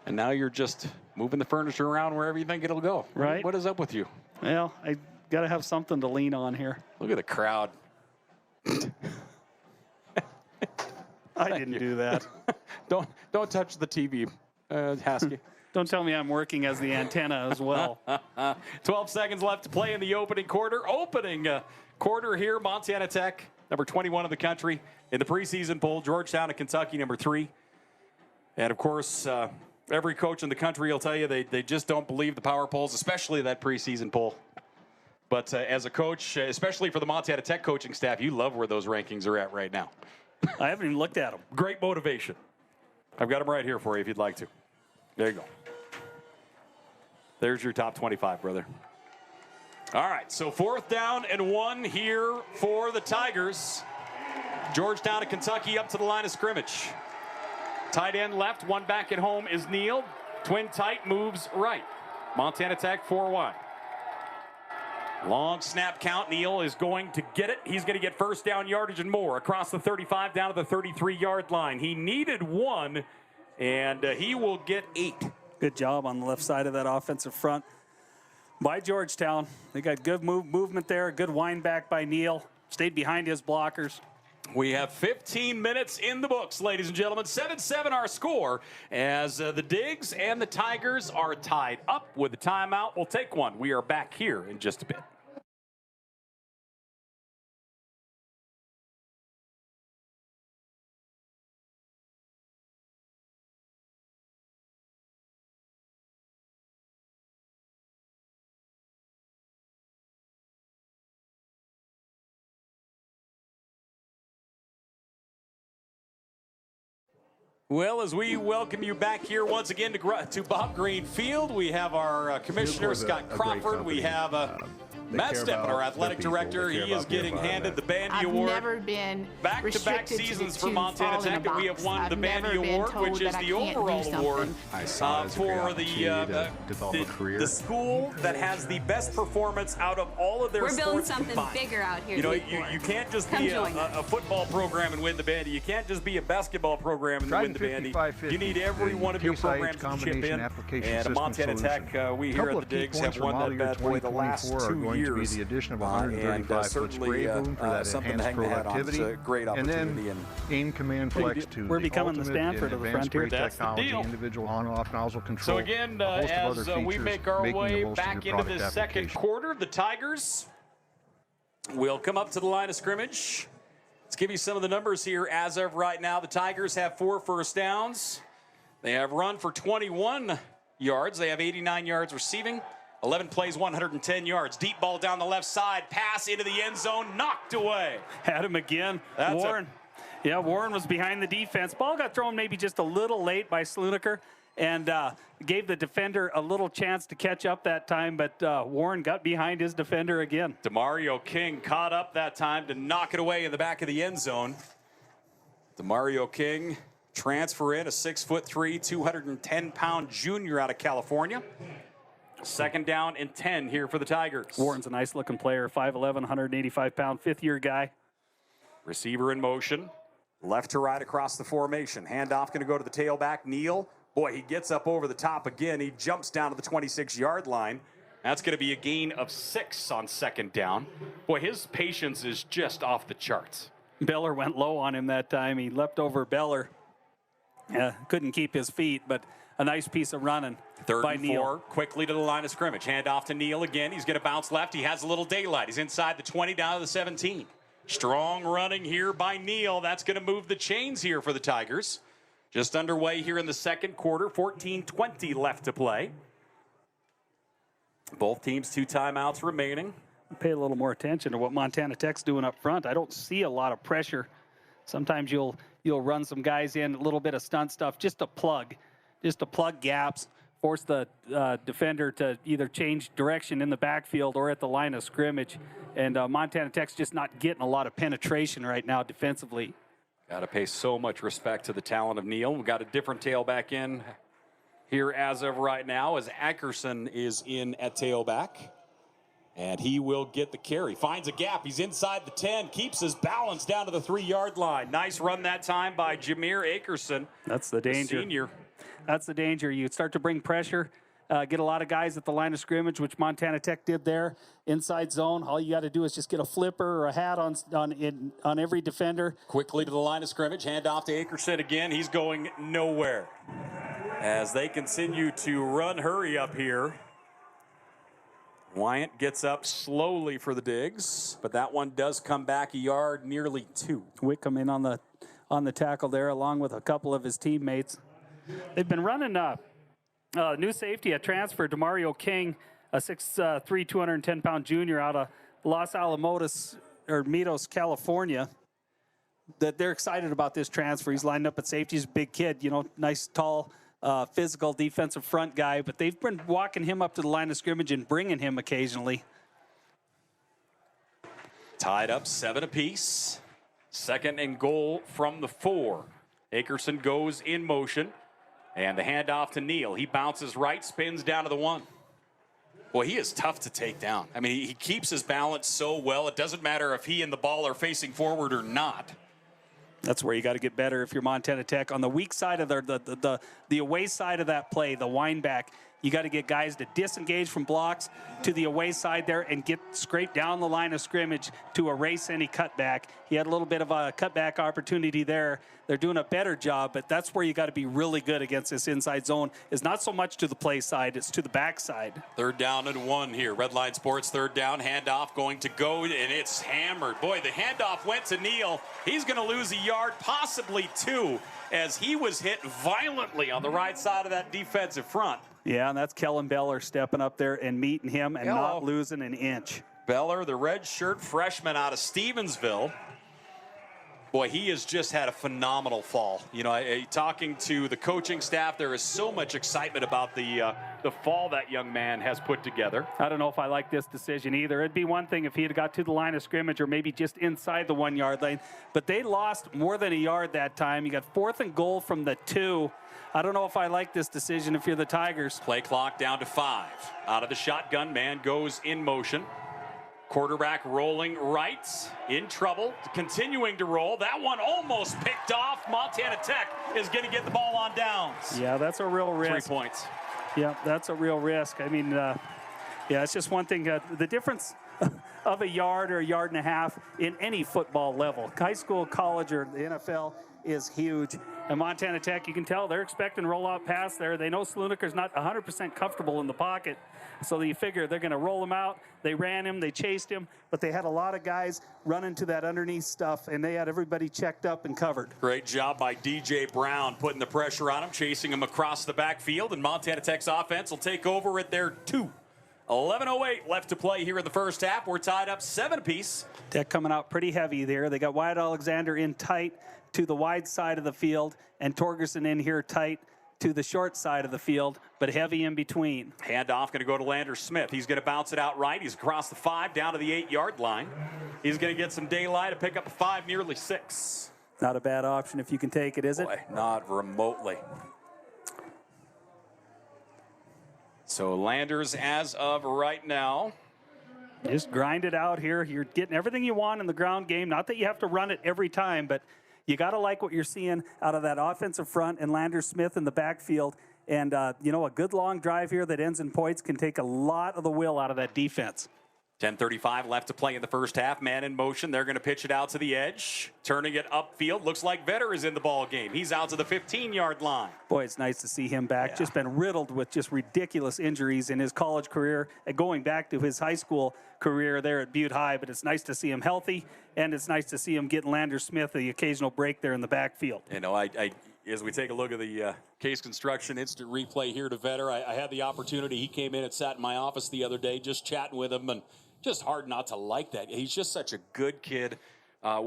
And now you're just moving the furniture around wherever you think it'll go. Right. What is up with you? Well, I got to have something to lean on here. Look at the crowd. I didn't do that. Don't touch the TV, Haskey. Don't tell me I'm working as the antenna as well. 12 seconds left to play in the opening quarter. Opening quarter here, Montana Tech, number 21 in the country. In the preseason poll, Georgetown of Kentucky, number 3. And, of course, Every coach in the country will tell you they just don't believe the power polls, especially that preseason poll. But as a coach, especially for the Montana Tech coaching staff, you love where those rankings are at right now. I haven't even looked at them. Great motivation. I've got them right here for you if you'd like to. There you go. There's your top 25, brother. All right, so 4th down and 1 here for the Tigers. Georgetown of Kentucky up to the line of scrimmage. Tight end left, one back at home is Neal. Twin tight moves right. Montana Tech 4 wide. Long snap count. Neal is going to get it. He's going to get first down yardage and more across the 35 down to the 33-yard line. He needed 1, and he will get 8. Good job on the left side of that offensive front by Georgetown. They got good movement there, good wind back by Neal. Stayed behind his blockers. We have 15 minutes in the books, ladies and gentlemen. 7-7 our score as the Digs and the Tigers are tied up with a timeout. We'll take one. We are back here in just a bit. Well, as we welcome you back here once again to Bob Green Field, we have our Commissioner, Scott Crawford. We have Matt Steppen, our athletic director. He is getting handed the Bandy Award. I've never been back-to-back seasons for Montana Tech that we have won the Bandy Award, which is the overall award for the school that has the best performance out of all of their sports. We're building something combined. Bigger out here. You know, you can't just be a football program and win the Bandy. You can't just be a basketball program and win the Bandy. You need every one of your programs to chip in. And Montana Tech, we here at the Digs have won that bad boy the last 2 years. Be the addition of a 135-foot spray boom for that enhanced productivity, and then aim command flex to we're becoming the Stanford of the frontier. That's the deal. Individual on-off nozzle control. So again, as we make our way back into the second quarter, the Tigers will come up to the line of scrimmage. Let's give you some of the numbers here. As of right now, the Tigers have 4 first downs. They have run for 21 yards. They have 89 yards receiving. 11 plays, 110 yards. Deep ball down the left side. Pass into the end zone. Knocked away. Had him again. That's Warren. Yeah, Warren was behind the defense. Ball got thrown maybe just a little late by Slunaker and gave the defender a little chance to catch up that time, but Warren got behind his defender again. DeMario King caught up that time to knock it away in the back of the end zone. DeMario King, transfer in, a 6'3", 210-pound junior out of California. Second down and 10 here for the Tigers. Warren's a nice-looking player, 5'11", 185-pound, fifth-year guy. Receiver in motion. Left to right across the formation. Handoff going to go to the tailback, Neal. Boy, he gets up over the top again. He jumps down to the 26-yard line. That's going to be a gain of 6 on second down. Boy, his patience is just off the charts. Beller went low on him that time. He leapt over Beller. Couldn't keep his feet, but a nice piece of running. Third by and Neal. 4, quickly to the line of scrimmage. Hand off to Neal again. He's going to bounce left. He has a little daylight. He's inside the 20, down to the 17. Strong running here by Neal. That's going to move the chains here for the Tigers. Just underway here in the second quarter. 14:20 left to play. Both teams 2 timeouts remaining. Pay a little more attention to what Montana Tech's doing up front. I don't see a lot of pressure. Sometimes you'll run some guys in, a little bit of stunt stuff, just to plug gaps. Force the defender to either change direction in the backfield or at the line of scrimmage. And Montana Tech's just not getting a lot of penetration right now defensively. Got to pay so much respect to the talent of Neal. We've got a different tailback in here as of right now as Ackerson is in at tailback. And he will get the carry. Finds a gap. He's inside the 10. Keeps his balance down to the 3-yard line. Nice run that time by Jameer Ackerson. That's the danger. The senior. That's the danger. You start to bring pressure, get a lot of guys at the line of scrimmage, which Montana Tech did there. Inside zone, all you got to do is just get a flipper or a hat on every defender. Quickly to the line of scrimmage. Hand off to Ackerson again. He's going nowhere. As they continue to run hurry up here. Wyant gets up slowly for the Digs, but that one does come back a yard, nearly 2. Wickham in on the tackle there, along with a couple of his teammates. They've been running New safety, a transfer, DeMario King, a 6'3", 210-pound junior out of Los Alamos, or Mitos, California. That they're excited about this transfer. He's lined up at safety. He's a big kid, you know, nice, tall, physical defensive front guy. But they've been walking him up to the line of scrimmage and bringing him occasionally. Tied up 7 apiece. 2nd and goal from the 4. Akerson goes in motion. And the handoff to Neal. He bounces right, spins down to the 1. Boy, he is tough to take down. I mean, he keeps his balance so well. It doesn't matter if he and the ball are facing forward or not. That's where you got to get better if you're Montana Tech. On the weak side of the away side of that play, the wind back, you got to get guys to disengage from blocks to the away side there and get scraped down the line of scrimmage to erase any cutback. He had a little bit of a cutback opportunity there. They're doing a better job, but that's where you got to be really good against this inside zone. It's not so much to the play side, it's to the back side. 3rd down and 1 here. Redline Sports 3rd down, handoff going to go, and it's hammered. Boy, the handoff went to Neal. He's going to lose a yard, possibly 2, as he was hit violently on the right side of that defensive front. Yeah, and that's Kellen Beller stepping up there and meeting him and not losing an inch. Beller, the red shirt freshman out of Stevensville. Boy, he has just had a phenomenal fall. You know, talking to the coaching staff, there is so much excitement about the fall that young man has put together. I don't know if I like this decision either. It'd be one thing if he had got to the line of scrimmage or maybe just inside the 1 yard line, but they lost more than a yard that time. You got 4th and goal from the 2. I don't know if I like this decision if you're the Tigers. Play clock down to 5. Out of the shotgun, man goes in motion. Quarterback rolling right, in trouble, continuing to roll. That one almost picked off. Montana Tech is going to get the ball on downs. Yeah, that's a real risk. 3 points. Yeah, that's a real risk. I mean, yeah, it's just one thing. The difference of a yard or a yard and a half in any football level, high school, college, or the NFL, is huge. And Montana Tech, you can tell they're expecting rollout pass there. They know Slunaker's not 100% comfortable in the pocket, so you figure they're going to roll him out. They ran him, they chased him, but they had a lot of guys running to that underneath stuff, and they had everybody checked up and covered. Great job by DJ Brown putting the pressure on him, chasing him across the backfield, and Montana Tech's offense will take over at their 2. 11:08 left to play here in the first half. We're tied up 7 apiece. Tech coming out pretty heavy there. They got Wyatt Alexander in tight to the wide side of the field, and Torgerson in here tight to the short side of the field, but heavy in between. Handoff going to go to Lander Smith. He's going to bounce it out right. He's across the 5 down to the 8-yard line. He's going to get some daylight to pick up a 5, nearly 6. Not a bad option if you can take it, is it? Boy, not remotely. So Landers, as of right now, just grind it out here. You're getting everything you want in the ground game. Not that you have to run it every time, but you got to like what you're seeing out of that offensive front and Lander Smith in the backfield. And, you know, a good long drive here that ends in points can take a lot of the will out of that defense. 10:35 left to play in the first half. Man in motion. They're going to pitch it out to the edge. Turning it upfield. Looks like Vetter is in the ball game. He's out to the 15-yard line. Boy, it's nice to see him back. Yeah. Just been riddled with just ridiculous injuries in his college career and going back to his high school career there at Butte High. But it's nice to see him healthy, and it's nice to see him getting Lander Smith the occasional break there in the backfield. You know, as we take a look at the Case Construction instant replay here to Vetter, I had the opportunity. He came in and sat in my office the other day just chatting with him, and just hard not to like that. He's just such a good kid.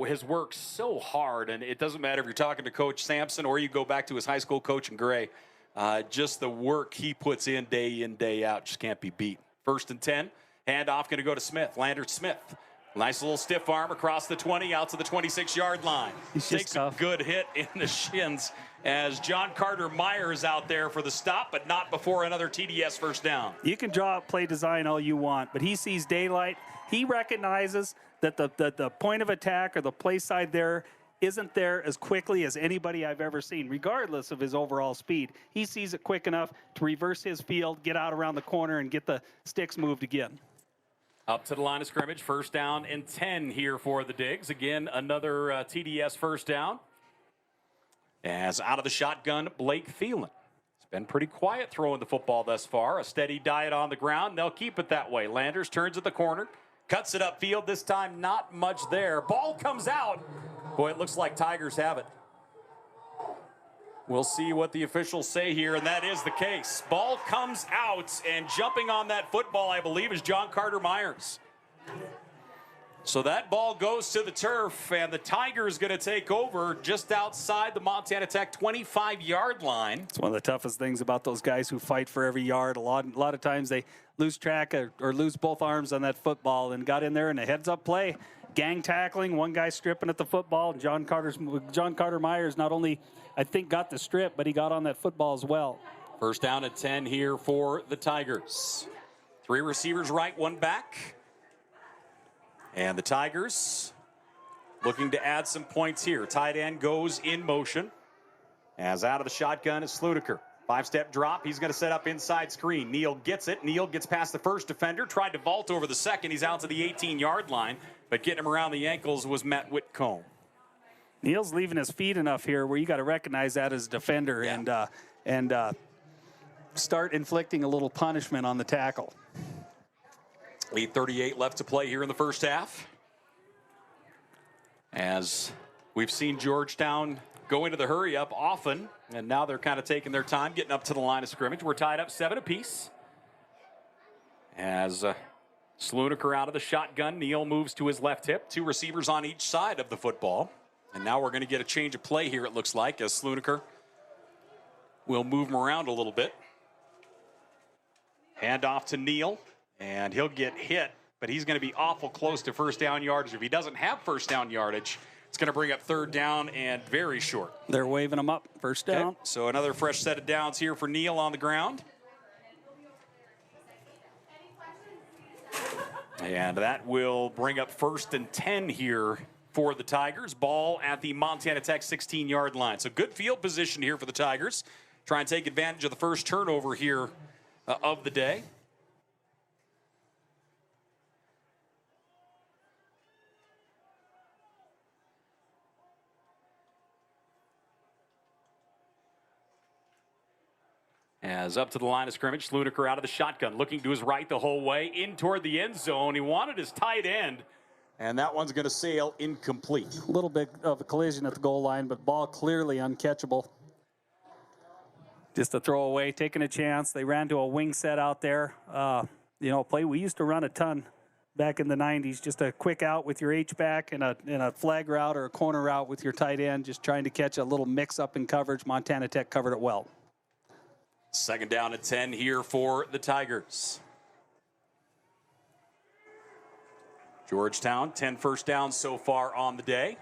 His work's so hard, and it doesn't matter if you're talking to Coach Sampson or you go back to his high school coach in Gray. Just the work he puts in, day out, just can't be beat. 1st and 10, handoff going to go to Smith. Lander Smith. Nice little stiff arm across the 20, out to the 26-yard line. Takes a good hit in the shins as John Carter Myers out there for the stop, but not before another TDS first down. You can draw up play design all you want, but he sees daylight. He recognizes that the point of attack or the play side there isn't there as quickly as anybody I've ever seen, regardless of his overall speed. He sees it quick enough to reverse his field, get out around the corner, and get the sticks moved again. Up to the line of scrimmage, 1st down and 10 here for the Digs. Again, another TDS first down. As out of the shotgun, Blake Thelen. It's been pretty quiet throwing the football thus far. A steady diet on the ground. They'll keep it that way. Landers turns at the corner, cuts it upfield. This time, not much there. Ball comes out. Boy, it looks like Tigers have it. We'll see what the officials say here, and that is the case. Ball comes out, and jumping on that football, I believe, is John Carter Myers. So that ball goes to the turf, and the Tigers going to take over just outside the Montana Tech 25-yard line. It's one of the toughest things about those guys who fight for every yard. A lot of times they lose track or lose both arms on that football, and got in there in a heads-up play. Gang tackling, one guy stripping at the football. And John Carter Myers not only, I think, got the strip, but he got on that football as well. First down at 10 here for the Tigers. 3 receivers right, 1 back. And the Tigers looking to add some points here. Tight end goes in motion. As out of the shotgun is Slunaker. 5-step drop. He's going to set up inside screen. Neal gets it. Neal gets past the first defender. Tried to vault over the second. He's out to the 18-yard line. But getting him around the ankles was Matt Whitcomb. Neal's leaving his feet enough here where you got to recognize that as a defender, and start inflicting a little punishment on the tackle. 8:38 left to play here in the first half. As we've seen Georgetown go into the hurry up often, and now they're kind of taking their time getting up to the line of scrimmage. We're tied up 7 apiece. As Slunaker out of the shotgun, Neal moves to his left hip. 2 receivers on each side of the football. And now we're going to get a change of play here, it looks like, as Slunaker will move him around a little bit. Hand off to Neal, and he'll get hit, but he's going to be awful close to first down yardage. If he doesn't have first down yardage, it's going to bring up 3rd down and very short. They're waving him up, first down. Okay, so another fresh set of downs here for Neal on the ground. And that will bring up 1st and 10 here for the Tigers. Ball at the Montana Tech 16-yard line. So good field position here for the Tigers. Try and take advantage of the first turnover here of the day. As up to the line of scrimmage, Slunaker out of the shotgun, looking to his right the whole way, in toward the end zone. He wanted his tight end, and that one's going to sail incomplete. A little bit of a collision at the goal line, but ball clearly uncatchable. Just a throwaway, taking a chance. They ran to a wing set out there. Play we used to run a ton back in the 90s. Just a quick out with your H-back and a flag route or a corner route with your tight end, just trying to catch a little mix-up in coverage. Montana Tech covered it well. 2nd down at 10 here for the Tigers. Georgetown, 10 first downs so far on the day.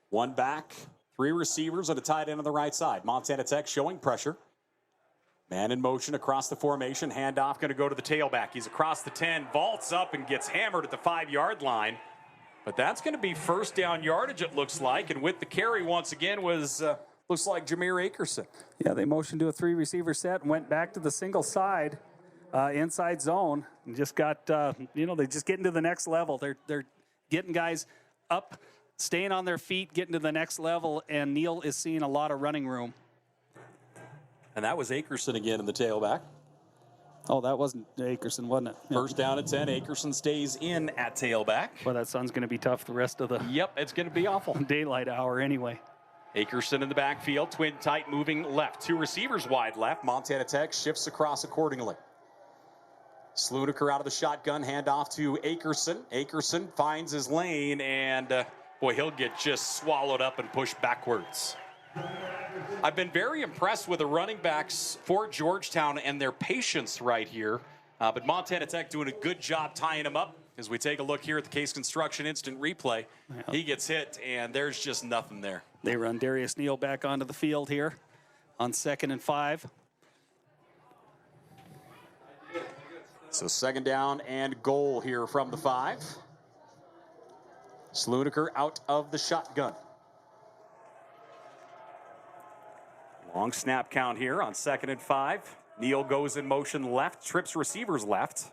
1 back, 3 receivers, and a tight end on the right side. Montana Tech showing pressure. Man in motion across the formation. Handoff going to go to the tailback. He's across the 10, vaults up and gets hammered at the 5-yard line. But that's going to be first down yardage, it looks like. And with the carry once again was... looks like Jameer Akerson. Yeah, they motioned to a 3-receiver set and went back to the single side inside zone and just got, they just getting to the next level. They're getting guys up, staying on their feet, getting to the next level, and Neal is seeing a lot of running room. And that was Akerson again in the tailback. Oh, that wasn't Akerson, wasn't it? Yeah. First down at 10. Akerson stays in at tailback. Well, that sun's going to be tough the rest of the Yep, it's going to be awful. daylight hour anyway. Akerson in the backfield, twin tight moving left. 2 receivers wide left. Montana Tech shifts across accordingly. Slunaker out of the shotgun, handoff to Akerson. Akerson finds his lane, and he'll get just swallowed up and pushed backwards. I've been very impressed with the running backs for Georgetown and their patience right here. But Montana Tech doing a good job tying him up. As we take a look here at the Case Construction instant replay, he gets hit, and there's just nothing there. They run Darius Neal back onto the field here on 2nd and 5. So 2nd down and goal here from the 5. Slunaker out of the shotgun. Long snap count here on 2nd and 5. Neal goes in motion left, trips receivers left.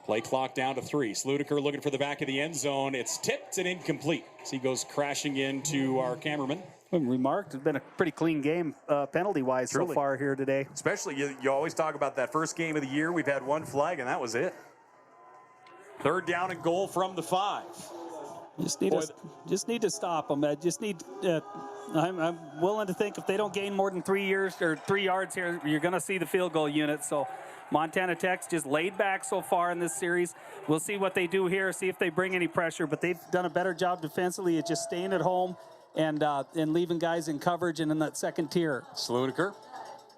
Play clock down to 3. Slunaker looking for the back of the end zone. It's tipped and incomplete. As he goes crashing into our cameraman. Remarked, it's been a pretty clean game penalty-wise so far here today. Especially, you always talk about that first game of the year. We've had 1 flag, and that was it. 3rd down and goal from the 5. Just need to stop them. I'm willing to think if they don't gain more than 3 yards here, you're going to see the field goal unit. So Montana Tech's just laid back so far in this series. We'll see what they do here, see if they bring any pressure, but they've done a better job defensively at just staying at home and leaving guys in coverage and in that second tier. Slunaker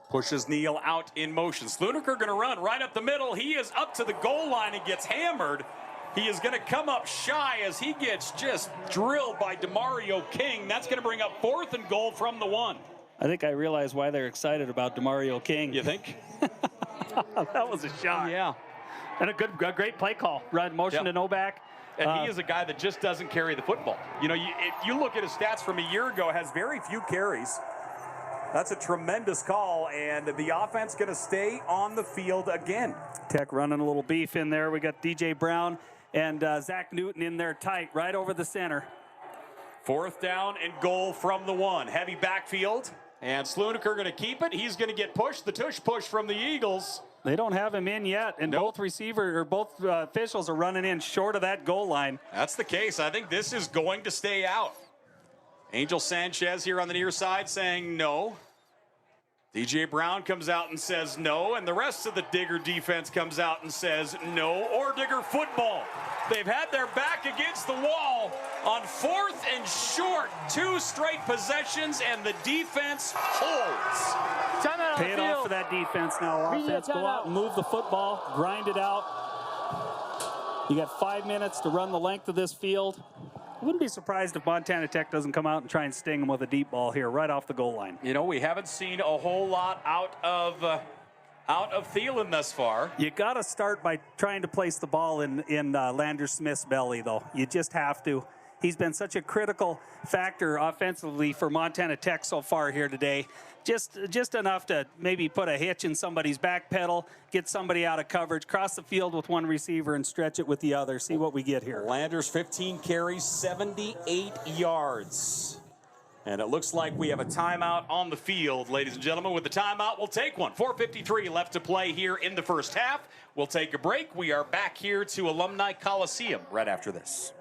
pushes Neal out in motion. Slunaker going to run right up the middle. He is up to the goal line and gets hammered. He is going to come up shy as he gets just drilled by DeMario King. That's going to bring up 4th and goal from the 1. I think I realize why they're excited about DeMario King. You think? That was a shot. Yeah. And a great play call. Run motion to no back. And he is a guy that just doesn't carry the football. You know, if you look at his stats from a year ago, has very few carries. That's a tremendous call, and the offense going to stay on the field again. Tech running a little beef in there. We got DJ Brown and Zach Newton in there tight, right over the center. 4th down and goal from the 1. Heavy backfield, and Slunaker going to keep it. He's going to get pushed. The tush push from the Eagles. They don't have him in yet, and both officials are running in short of that goal line. That's the case. I think this is going to stay out. Angel Sanchez here on the near side saying no. DJ Brown comes out and says no, and the rest of the Digger defense comes out and says no, or Digger football. They've had their back against the wall on 4th and short. 2 straight possessions, and the defense holds. Pay it off for that defense now. Offense, go out and move the football, grind it out. You got 5 minutes to run the length of this field. I wouldn't be surprised if Montana Tech doesn't come out and try and sting them with a deep ball here right off the goal line. You know, we haven't seen a whole lot out of Thelen thus far. You got to start by trying to place the ball in Landers Smith's belly, though. You just have to. He's been such a critical factor offensively for Montana Tech so far here today. Just enough to maybe put a hitch in somebody's back pedal, get somebody out of coverage, cross the field with one receiver and stretch it with the other. See what we get here. Landers 15 carries, 78 yards. And it looks like we have a timeout on the field, ladies and gentlemen. With the timeout, we'll take one. 4:53 left to play here in the first half. We'll take a break. We are back here to Alumni Coliseum right after this.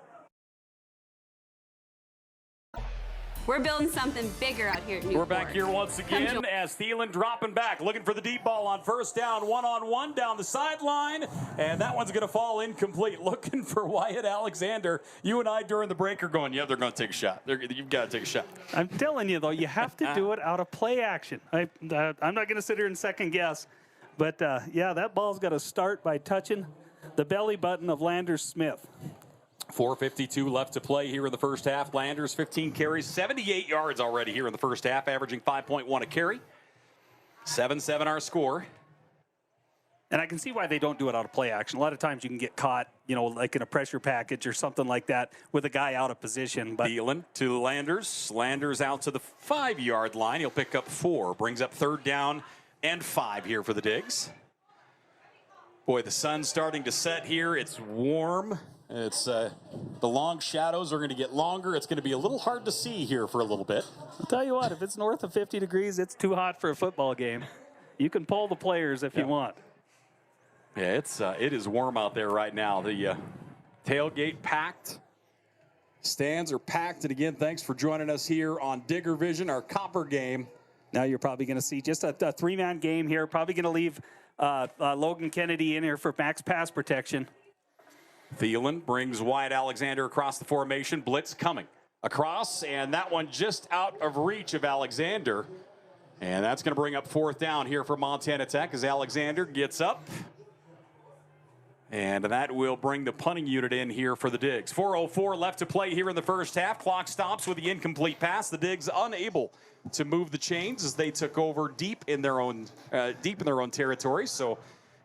We're building something bigger out here at Newport. We're back here once again as Thelen dropping back, looking for the deep ball on 1st down, one-on-one down the sideline, and that one's going to fall incomplete. Looking for Wyatt Alexander. You and I during the break are going, yeah, they're going to take a shot. You've got to take a shot. I'm telling you, though, you have to do it out of play action. I'm not going to sit here and second guess, but, yeah, that ball's got to start by touching the belly button of Landers Smith. 4:52 left to play here in the first half. Landers 15 carries, 78 yards already here in the first half, averaging 5.1 a carry. 7-7 our score. And I can see why they don't do it out of play action. A lot of times you can get caught, you know, like in a pressure package or something like that with a guy out of position. But Dillon to Landers. Landers out to the 5-yard line. He'll pick up 4. Brings up 3rd down and 5 here for the Digs. Boy, the sun's starting to set here. It's warm. It's the long shadows are going to get longer. It's going to be a little hard to see here for a little bit. I'll tell you what, if it's north of 50 degrees, it's too hot for a football game. You can pull the players if you want. Yeah, it is warm out there right now. The tailgate packed. Stands are packed. And again, thanks for joining us here on Digger Vision, our Copper game. Now you're probably going to see just a 3-man game here. Probably going to leave Logan Kennedy in here for max pass protection. Thelen brings Wyatt Alexander across the formation. Blitz coming across, and that one just out of reach of Alexander. And that's going to bring up 4th down here for Montana Tech as Alexander gets up. And that will bring the punting unit in here for the Digs. 4:04 left to play here in the first half. Clock stops with the incomplete pass. The Digs unable to move the chains as they took over deep in their own territory. So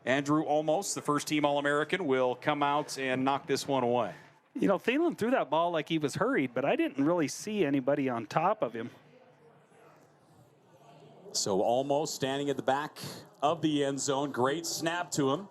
Andrew Olmos, the first-team All-American, will come out and knock this one away. You know, Thelen threw that ball like he was hurried, but I didn't really see anybody on top of him. So Olmos standing at the back of the end zone. Great snap to him.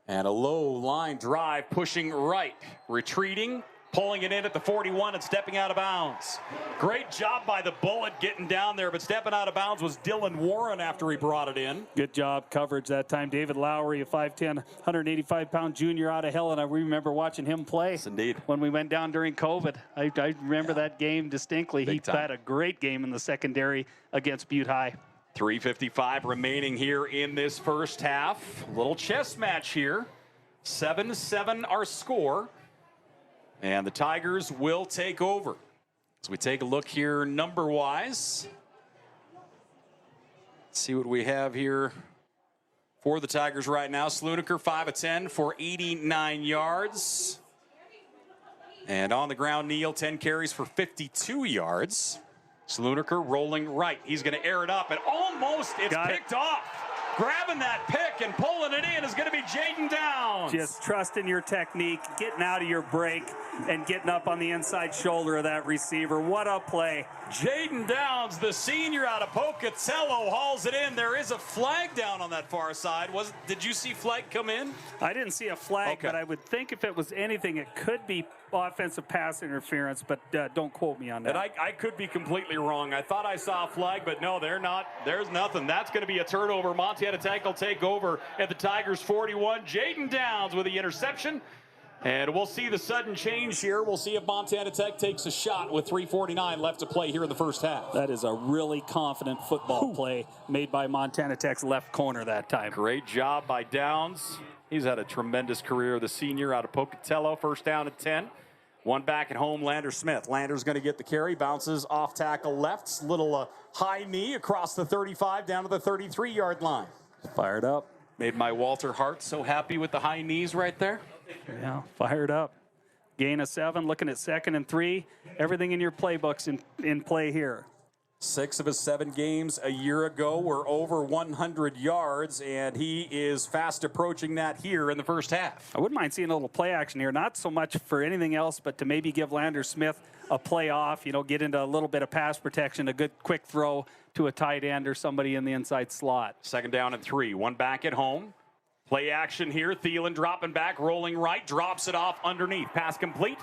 And a low line drive pushing right. Retreating Pulling it in at the 41 and stepping out of bounds. Great job by the Bullet getting down there, but stepping out of bounds was Dillon Warren after he brought it in. Good job coverage that time. David Lowry, a 5'10", 185-pound junior out of Helen. I remember watching him play. Yes, indeed. When we went down during COVID. I remember that game distinctly. He had a great game in the secondary against Butte High. 3:55 remaining here in this first half. Little chess match here. 7-7 our score. And the Tigers will take over. As we take a look here number-wise. Let's see what we have here for the Tigers right now. Slunaker, 5 of 10 for 89 yards. And on the ground, Neal, 10 carries for 52 yards. Slunaker rolling right. He's going to air it up, and almost it's picked off. Grabbing that pick and pulling it in is going to be Jaden Downs. Just trusting your technique, getting out of your break, and getting up on the inside shoulder of that receiver. What a play. Jaden Downs, the senior out of Pocatello, hauls it in. There is a flag down on that far side. Did you see flag come in? I didn't see a flag, but I would think if it was anything, it could be offensive pass interference, but don't quote me on that. And I could be completely wrong. I thought I saw a flag, but no, they're not. There's nothing. That's going to be a turnover. Montana Tech will take over at the Tigers 41. Jaden Downs with the interception. And we'll see the sudden change here. We'll see if Montana Tech takes a shot with 3:49 left to play here in the first half. That is a really confident football play made by Montana Tech's left corner that time. Great job by Downs. He's had a tremendous career, the senior out of Pocatello. First down at 10. One back at home, Lander Smith. Lander's going to get the carry, bounces off tackle left. Little high knee across the 35 down to the 33-yard line. Fired up. Made my Walter Hart so happy with the high knees right there. Yeah, fired up. Gain of 7, looking at 2nd and 3. Everything in your playbook's in play here. 6 of his 7 games a year ago were over 100 yards, and he is fast approaching that here in the first half. I wouldn't mind seeing a little play action here, not so much for anything else, but to maybe give Lander Smith a play off, get into a little bit of pass protection, a good quick throw to a tight end or somebody in the inside slot. 2nd down and 3, one back at home. Play action here. Thelen dropping back, rolling right, drops it off underneath. Pass complete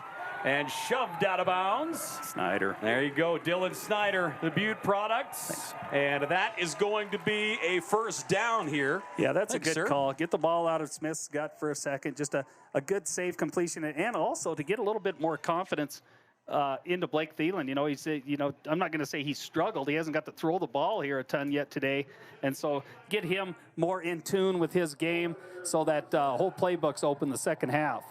and shoved out of bounds. Snyder. There you go, Dylan Snyder, the Butte product. Thanks. And that is going to be a first down here. Yeah, that's a good call. Get the ball out of Smith's gut for a second. Just a good safe completion, and also to get a little bit more confidence into Blake Thelen. I'm not going to say he struggled. He hasn't got to throw the ball here a ton yet today. And so get him more in tune with his game so that whole playbook's open the second half.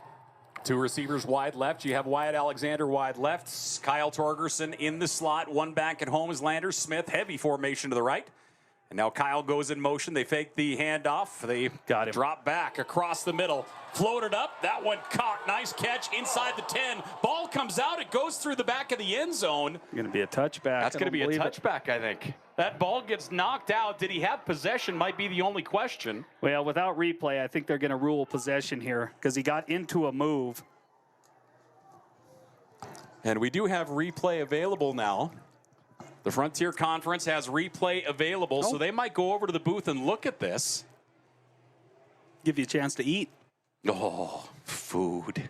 2 receivers wide left. You have Wyatt Alexander wide left. Kyle Torgerson in the slot. One back at home is Lander Smith. Heavy formation to the right. And now Kyle goes in motion. They fake the handoff. They got him. Drop back across the middle. Floated up. That one caught. Nice catch inside the 10. Ball comes out. It goes through the back of the end zone. Going to be a touchback. That's going to be a touchback, I think. That ball gets knocked out. Did he have possession might be the only question. Well, without replay, I think they're going to rule possession here because he got into a move. And we do have replay available now. The Frontier Conference has replay available, so they might go over to the booth and look at this. Give you a chance to eat. Oh, food.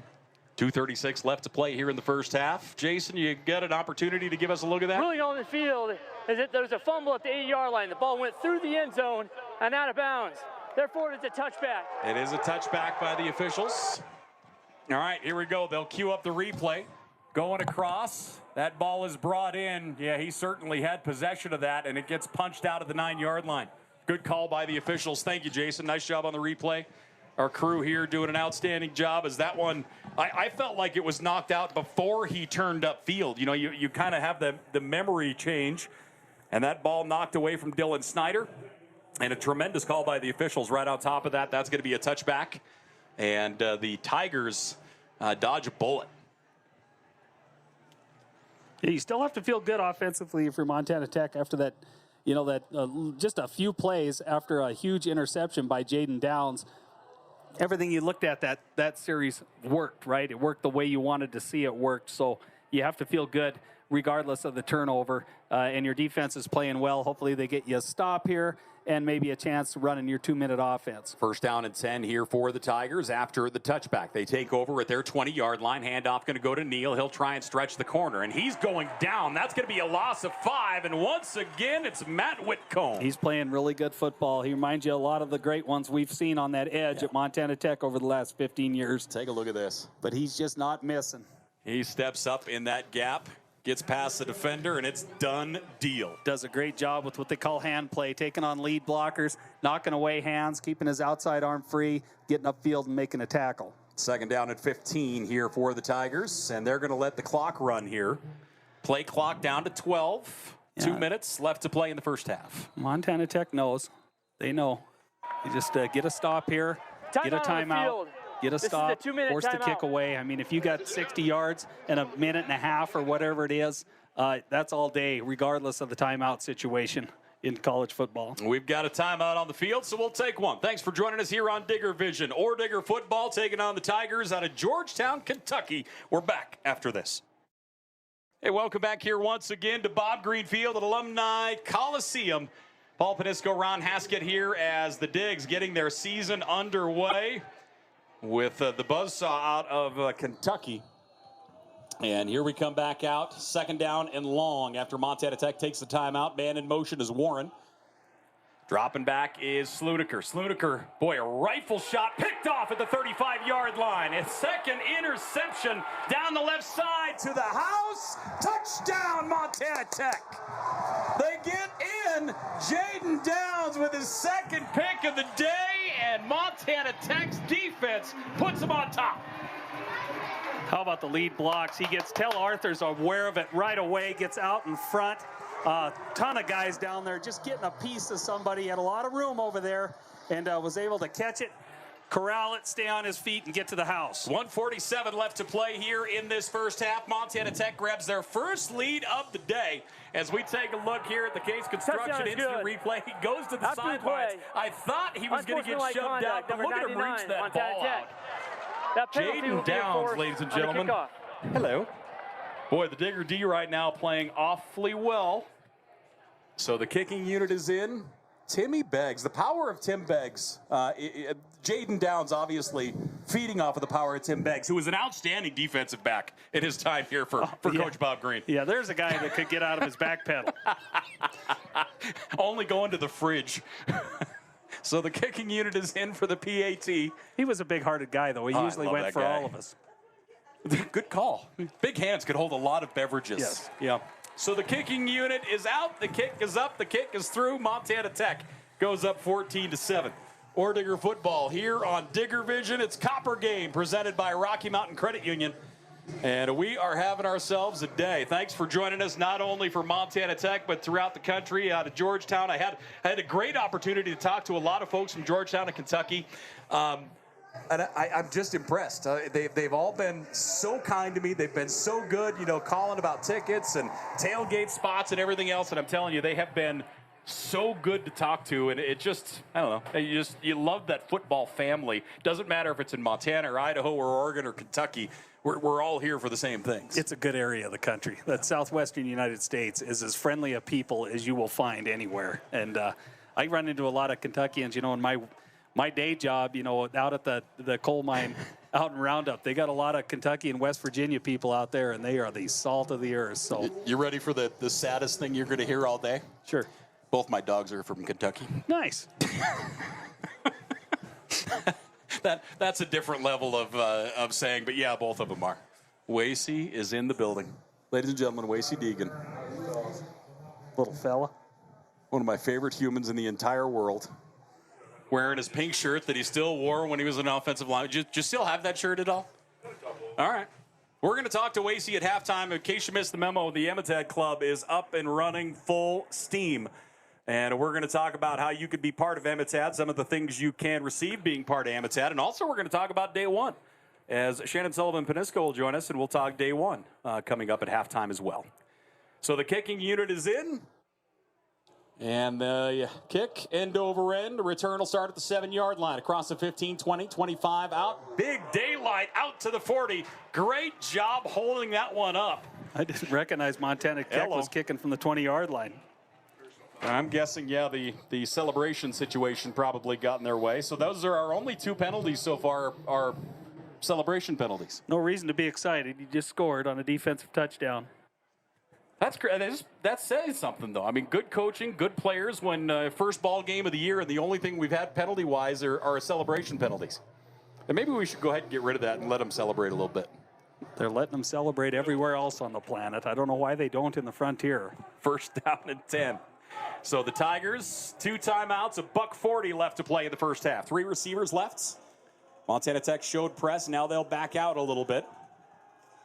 2:36 left to play here in the first half. Jason, you got an opportunity to give us a look at that? Ruling on the field is that there was a fumble at the 8-yard line. The ball went through the end zone and out of bounds. Therefore, it's a touchback. It is a touchback by the officials. All right, here we go. They'll cue up the replay. Going across. That ball is brought in. Yeah, he certainly had possession of that, and it gets punched out of the 9-yard line. Good call by the officials. Thank you, Jason. Nice job on the replay. Our crew here doing an outstanding job. As that one, I felt like it was knocked out before he turned upfield. You kind of have the memory change, and that ball knocked away from Dillon Snyder. And a tremendous call by the officials right on top of that. That's going to be a touchback. And the Tigers dodge a bullet. You still have to feel good offensively for Montana Tech after that, just a few plays after a huge interception by Jaden Downs. Everything you looked at that series worked, right? It worked the way you wanted to see it worked. So you have to feel good regardless of the turnover, and your defense is playing well. Hopefully they get you a stop here and maybe a chance to run in your 2-minute offense. First down and 10 here for the Tigers after the touchback. They take over at their 20-yard line. Handoff going to go to Neal. He'll try and stretch the corner, and he's going down. That's going to be a loss of 5, and once again, it's Matt Whitcomb. He's playing really good football. He reminds you a lot of the great ones we've seen on that edge at Montana Tech over the last 15 years. Take a look at this. But he's just not missing. He steps up in that gap, gets past the defender, and it's done deal. Does a great job with what they call hand play, taking on lead blockers, knocking away hands, keeping his outside arm free, getting upfield and making a tackle. Second down at 15 here for the Tigers, and they're going to let the clock run here. Play clock down to 12. 2 minutes left to play in the first half. Montana Tech knows. They know. You just get a stop here, get a timeout. Get a stop, force the kick away. I mean, if you got 60 yards in a minute and a half or whatever it is, that's all day, regardless of the timeout situation in college football. We've got a timeout on the field, so we'll take one. Thanks for joining us here on Digger Vision. Or Digger Football taking on the Tigers out of Georgetown, Kentucky. We're back after this. Hey, welcome back here once again to Bob Green Field at Alumni Coliseum. Paul Panisco, Ron Haskett here as the Digs getting their season underway with the buzzsaw out of Kentucky. And here we come back out. Second down and long after Montana Tech takes the timeout. Man in motion is Warren. Dropping back is Slunaker. Slunaker, boy, a rifle shot picked off at the 35-yard line. A second interception down the left side to the house. Touchdown, Montana Tech. They get in. Jaden Downs with his second pick of the day, and Montana Tech's defense puts him on top. How about the lead blocks? He gets, Tel Arthur's aware of it right away, gets out in front. Ton of guys down there just getting a piece of somebody. Had a lot of room over there and was able to catch it, corral it, stay on his feet, and get to the house. 1:47 left to play here in this first half. Montana Tech grabs their first lead of the day. As we take a look here at the Case Construction instant replay, he goes to the sidelines. I thought he was going to get shoved out, but look at him reach that ball out. Jaden Downs, ladies and gentlemen. Hello. Boy, the Digger D right now playing awfully well. So the kicking unit is in. Timmy Beggs, the power of Tim Beggs. Jaden Downs obviously feeding off of the power of Tim Beggs, who is an outstanding defensive back in his time here for Coach Bob Green. Yeah, there's a guy that could get out of his back pedal. Only going to the fridge. So the kicking unit is in for the PAT. He was a big-hearted guy, though. He usually went for all of us. Good call. Big hands could hold a lot of beverages. Yes. Yeah. So the kicking unit is out. The kick is up. The kick is through. Montana Tech goes up 14-7. Or Digger Football here on Digger Vision. It's Copper Game presented by Rocky Mountain Credit Union. And we are having ourselves a day. Thanks for joining us, not only for Montana Tech, but throughout the country, out of Georgetown. I had a great opportunity to talk to a lot of folks from Georgetown and Kentucky. And I'm just impressed. They've all been so kind to me. They've been so good, you know, calling about tickets and tailgate spots and everything else. And I'm telling you, they have been so good to talk to. And it just, I don't know, you love that football family. Doesn't matter if it's in Montana or Idaho or Oregon or Kentucky. We're all here for the same things. It's a good area of the country. That southwestern United States is as friendly a people as you will find anywhere. And I run into a lot of Kentuckians, you know, in my day job, you know, out at the coal mine out in Roundup. They got a lot of Kentucky and West Virginia people out there, and they are the salt of the earth. So you ready for the saddest thing you're going to hear all day? Sure. Both my dogs are from Kentucky. Nice. That's a different level of saying, but yeah, both of them are. Wasey is in the building. Ladies and gentlemen, Wasey Deegan. Little fella. One of my favorite humans in the entire world. Wearing his pink shirt that he still wore when he was an offensive lineman. Do you still have that shirt at all? All right. We're going to talk to Wasey at halftime. In case you missed the memo, the Emetad Club is up and running full steam. And we're going to talk about how you could be part of Emetad, some of the things you can receive being part of Emetad. And also we're going to talk about day one, as Shannon Sullivan-Panisco will join us, and we'll talk day one coming up at halftime as well. So the kicking unit is in. And the kick, end over end. The return will start at the 7-yard line. Across the 15, 20, 25 out. Big daylight out to the 40. Great job holding that one up. I didn't recognize Montana Tech was kicking from the 20-yard line. I'm guessing, yeah, the celebration situation probably got in their way. So those are our only 2 penalties so far, are celebration penalties. No reason to be excited. You just scored on a defensive touchdown. That's great. That says something, though. I mean, good coaching, good players when first ball game of the year, and the only thing we've had penalty-wise are celebration penalties. And maybe we should go ahead and get rid of that and let them celebrate a little bit. They're letting them celebrate everywhere else on the planet. I don't know why they don't in the Frontier. First down and 10. So the Tigers, 2 timeouts, $1:40 left to play in the first half. 3 receivers left. Montana Tech showed press. Now they'll back out a little bit.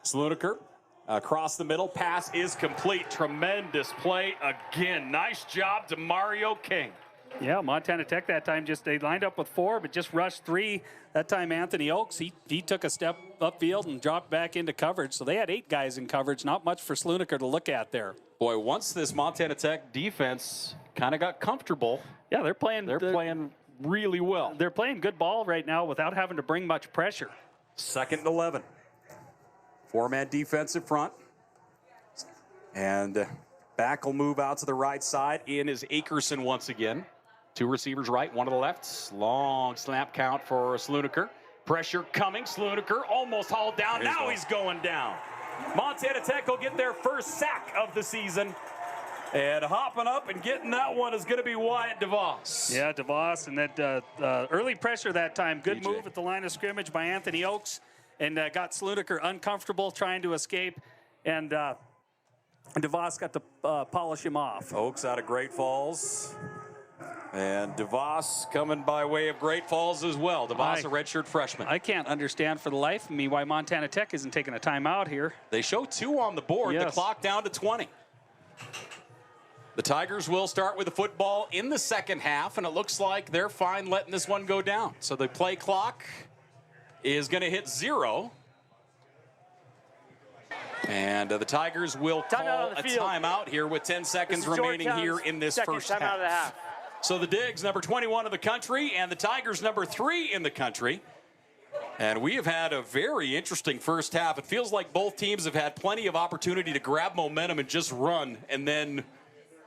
Slunaker across the middle. Pass is complete. Tremendous play again. Nice job to Mario King. Yeah, Montana Tech that time they lined up with 4, but just rushed 3. That time Anthony Oakes, he took a step upfield and dropped back into coverage. So they had 8 guys in coverage. Not much for Slunaker to look at there. Boy, once this Montana Tech defense kind of got comfortable. Yeah, they're playing really well. They're playing good ball right now without having to bring much pressure. 2nd and 11. 4-man defensive front. And back will move out to the right side. In is Akerson once again. 2 receivers right, 1 to the left. Long snap count for Slunaker. Pressure coming. Slunaker almost hauled down. Now he's going down. Montana Tech will get their first sack of the season. And hopping up and getting that one is going to be Wyatt DeVos. Yeah, DeVos, and that early pressure that time. Good move at the line of scrimmage by Anthony Oakes, and got Slunaker uncomfortable trying to escape. And DeVos got to polish him off. Oakes out of Great Falls. And DeVos coming by way of Great Falls as well. DeVos, a redshirt freshman. I can't understand for the life of me why Montana Tech isn't taking a timeout here. They show 2 on the board. Yes. The clock down to 20. The Tigers will start with the football in the second half, and it looks like they're fine letting this one go down. So the play clock is going to hit 0. And the Tigers will call a timeout here with 10 seconds remaining here in this first half. So the Digs, number 21 in the country, and the Tigers, number 3 in the country. And we have had a very interesting first half. It feels like both teams have had plenty of opportunity to grab momentum and just run, and then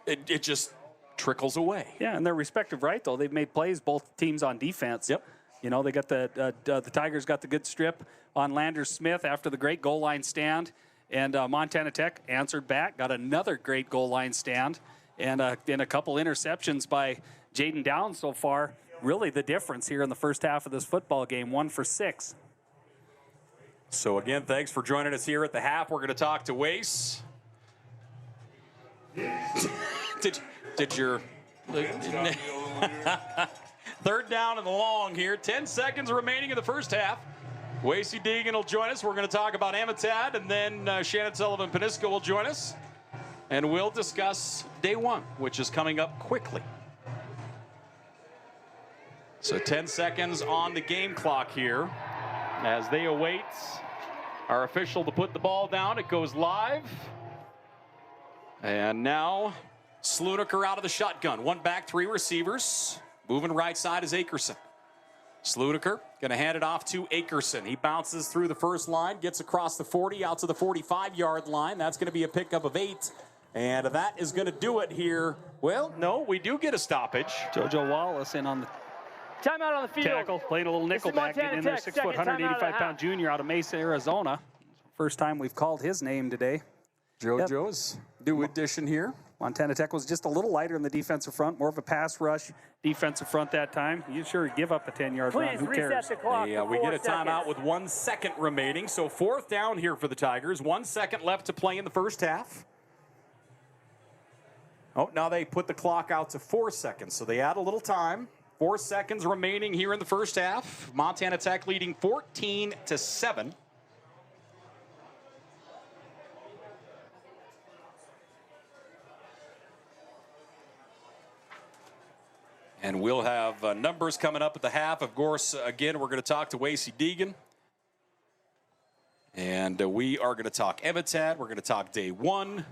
it just trickles away. Yeah, and their respective right, though. They've made plays, both teams on defense. Yep. You know, they got the Tigers got the good strip on Landers Smith after the great goal line stand. And Montana Tech answered back, got another great goal line stand. And a couple interceptions by Jaden Downs so far. Really the difference here in the first half of this football game, 1 for 6. So again, thanks for joining us here at the half. We're going to talk to Wace. Did your third down and long here. 10 seconds remaining in the first half. Wace Deegan will join us. We're going to talk about Amitad, and then Shannon Sullivan-Peniska will join us. And we'll discuss day 1, which is coming up quickly. So 10 seconds on the game clock here as they await our official to put the ball down. It goes live. And now Slunaker out of the shotgun. 1 back, 3 receivers. Moving right side is Akerson. Slunaker going to hand it off to Akerson. He bounces through the first line, gets across the 40, out to the 45-yard line. That's going to be a pickup of 8. And that is going to do it here. Well, no, we do get a stoppage. JoJo Wallace in on the timeout on the field. Tackle, playing a little nickelback, getting in there, 6 foot, 185-pound junior out of Mesa, Arizona. First time we've called his name today. JoJo's new addition here. Montana Tech was just a little lighter in the defensive front, more of a pass rush defensive front that time. You sure give up a 10-yard run. Who cares? The clock. Yeah, we get a timeout with 1 second remaining. So 4th down here for the Tigers. 1 second left to play in the first half. Oh, now they put the clock out to 4 seconds, so they add a little time. 4 seconds remaining here in the first half. Montana Tech leading 14-7. And we'll have numbers coming up at the half. Of course, again, we're going to talk to Wace Deegan. And we are going to talk Evatad. We're going to talk day 1.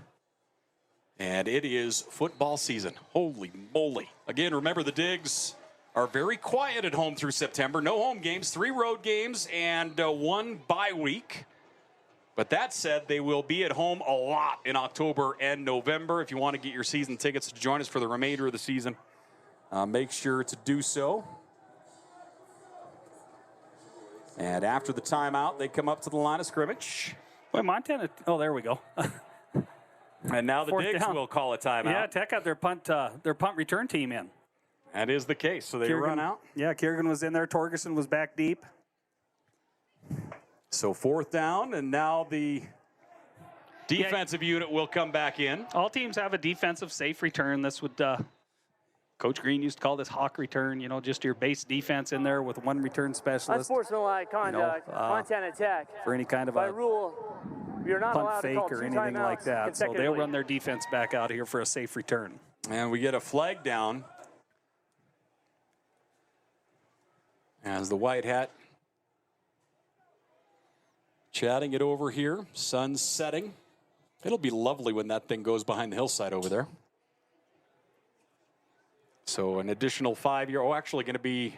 And it is football season. Holy moly. Again, remember the Digs are very quiet at home through September. No home games, 3 road games, and 1 bye week. But that said, they will be at home a lot in October and November. If you want to get your season tickets to join us for the remainder of the season, make sure to do so. And after the timeout, they come up to the line of scrimmage. Boy, Montana, oh, there we go. And now the Digs will call a timeout. Yeah, Tech got their punt return team in. That is the case, so they run out. Yeah, Gehrig was in there. Torgerson was back deep. So 4th down, and now the defensive unit will come back in. All teams have a defensive safe return. This would, Coach Green used to call this hawk return, you know, just your base defense in there with one return specialist. Unsportsmanlike conduct, Montana Tech. For any kind of by rule, you're not punt allowed fake to call or 2 anything timeouts like that. So they'll consecutively. run their defense back out here for a safe return. And we get a flag down as the white hat chatting it over here. Sun's setting. It'll be lovely when that thing goes behind the hillside over there. So an additional 5-year, actually going to be,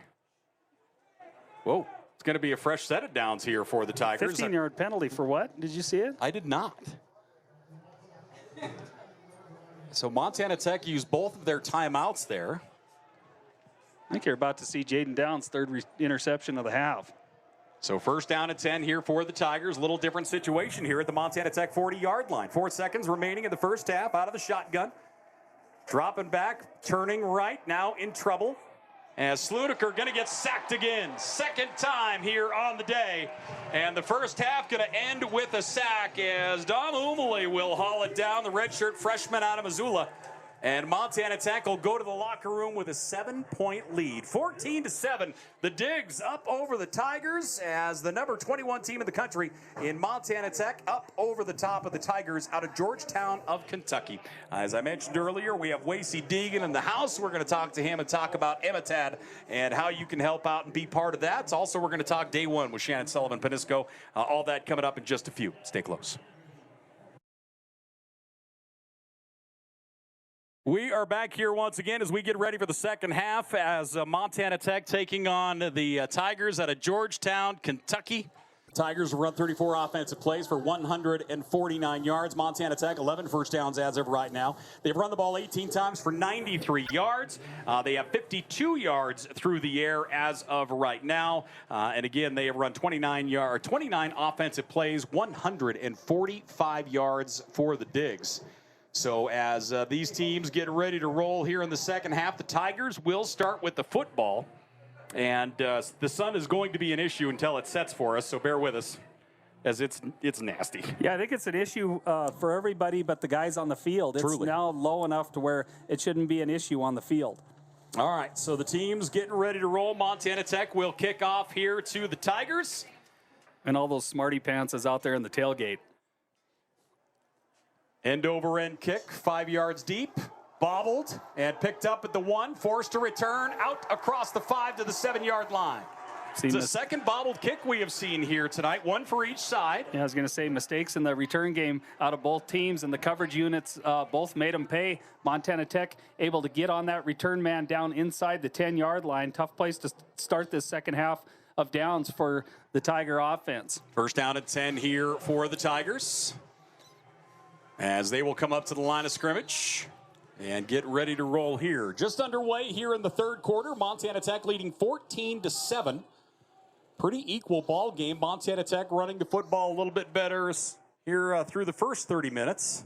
it's going to be a fresh set of downs here for the Tigers. 15-yard penalty for what? Did you see it? I did not. So Montana Tech used both of their timeouts there. I think you're about to see Jaden Downs' third interception of the half. So 1st down and 10 here for the Tigers. A little different situation here at the Montana Tech 40-yard line. 4 seconds remaining in the first half out of the shotgun. Dropping back, turning right, now in trouble. As Slunaker going to get sacked again. 2nd time here on the day. And the first half going to end with a sack as Dom Umali will haul it down, the redshirt freshman out of Missoula. And Montana Tech will go to the locker room with a 7-point lead. 14-7, the Digs up over the Tigers as the number 21 team in the country in Montana Tech up over the top of the Tigers out of Georgetown of Kentucky. As I mentioned earlier, we have Wasey Deegan in the house. We're going to talk to him and talk about Emetad and how you can help out and be part of that. Also, we're going to talk day one with Shannon Sullivan-Panisco. All that coming up in just a few. Stay close. We are back here once again as we get ready for the second half as Montana Tech taking on the Tigers out of Georgetown, Kentucky. Tigers run 34 offensive plays for 149 yards. Montana Tech, 11 first downs as of right now. They've run the ball 18 times for 93 yards. They have 52 yards through the air as of right now. And again, they have run 29 offensive plays, 145 yards for the Digs. So as these teams get ready to roll here in the second half, the Tigers will start with the football. And the sun is going to be an issue until it sets for us, so bear with us, as it's nasty. Yeah, I think it's an issue for everybody but the guys on the field. It's Truly. now low enough to where it shouldn't be an issue on the field. All right, so the team's getting ready to roll. Montana Tech will kick off here to the Tigers. And all those smarty pants is out there in the tailgate. End over end kick, 5 yards deep, bobbled and picked up at the 1, forced to return out across the 5 to the 7-yard line. It's the second bobbled kick we have seen here tonight, one for each side. Yeah, I was going to say mistakes in the return game out of both teams, and the coverage units both made them pay. Montana Tech able to get on that return man down inside the 10-yard line. Tough place to start this second half of downs for the Tiger offense. 1st down and 10 here for the Tigers, as they will come up to the line of scrimmage and get ready to roll here. Just underway here in the third quarter. Montana Tech leading 14-7. Pretty equal ball game. Montana Tech running the football a little bit better here through the first 30 minutes.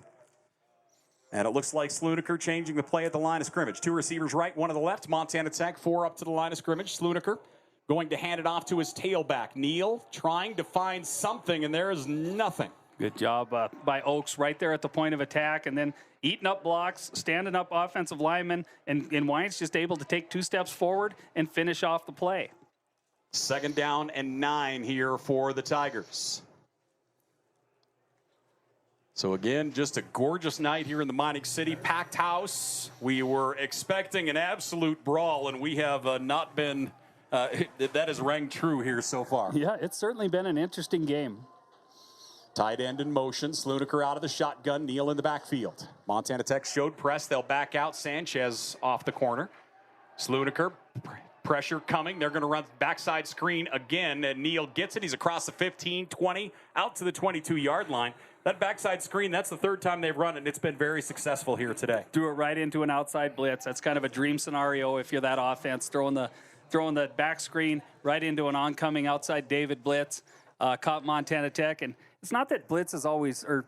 And it looks like Slunaker changing the play at the line of scrimmage. 2 receivers right, 1 to the left. Montana Tech 4 up to the line of scrimmage. Slunaker going to hand it off to his tailback. Neal trying to find something, and there is nothing. Good job by Oaks right there at the point of attack, and then eating up blocks, standing up offensive linemen, and Wyant's just able to take 2 steps forward and finish off the play. 2nd down and 9 here for the Tigers. So again, just a gorgeous night here in the mining city, packed house. We were expecting an absolute brawl, and we have not been, that has rang true here so far. Yeah, it's certainly been an interesting game. Tight end in motion, Slunaker out of the shotgun, Neal in the backfield. Montana Tech showed press, they'll back out, Sanchez off the corner. Slunaker Pressure coming. They're going to run backside screen again. And Neal gets it. He's across the 15, 20, out to the 22-yard line. That backside screen, that's the third time they've run it, and it's been very successful here today. Threw it right into an outside blitz. That's kind of a dream scenario if you're that offense, throwing the back screen right into an oncoming outside David blitz. Caught Montana Tech. And it's not that blitz is always, or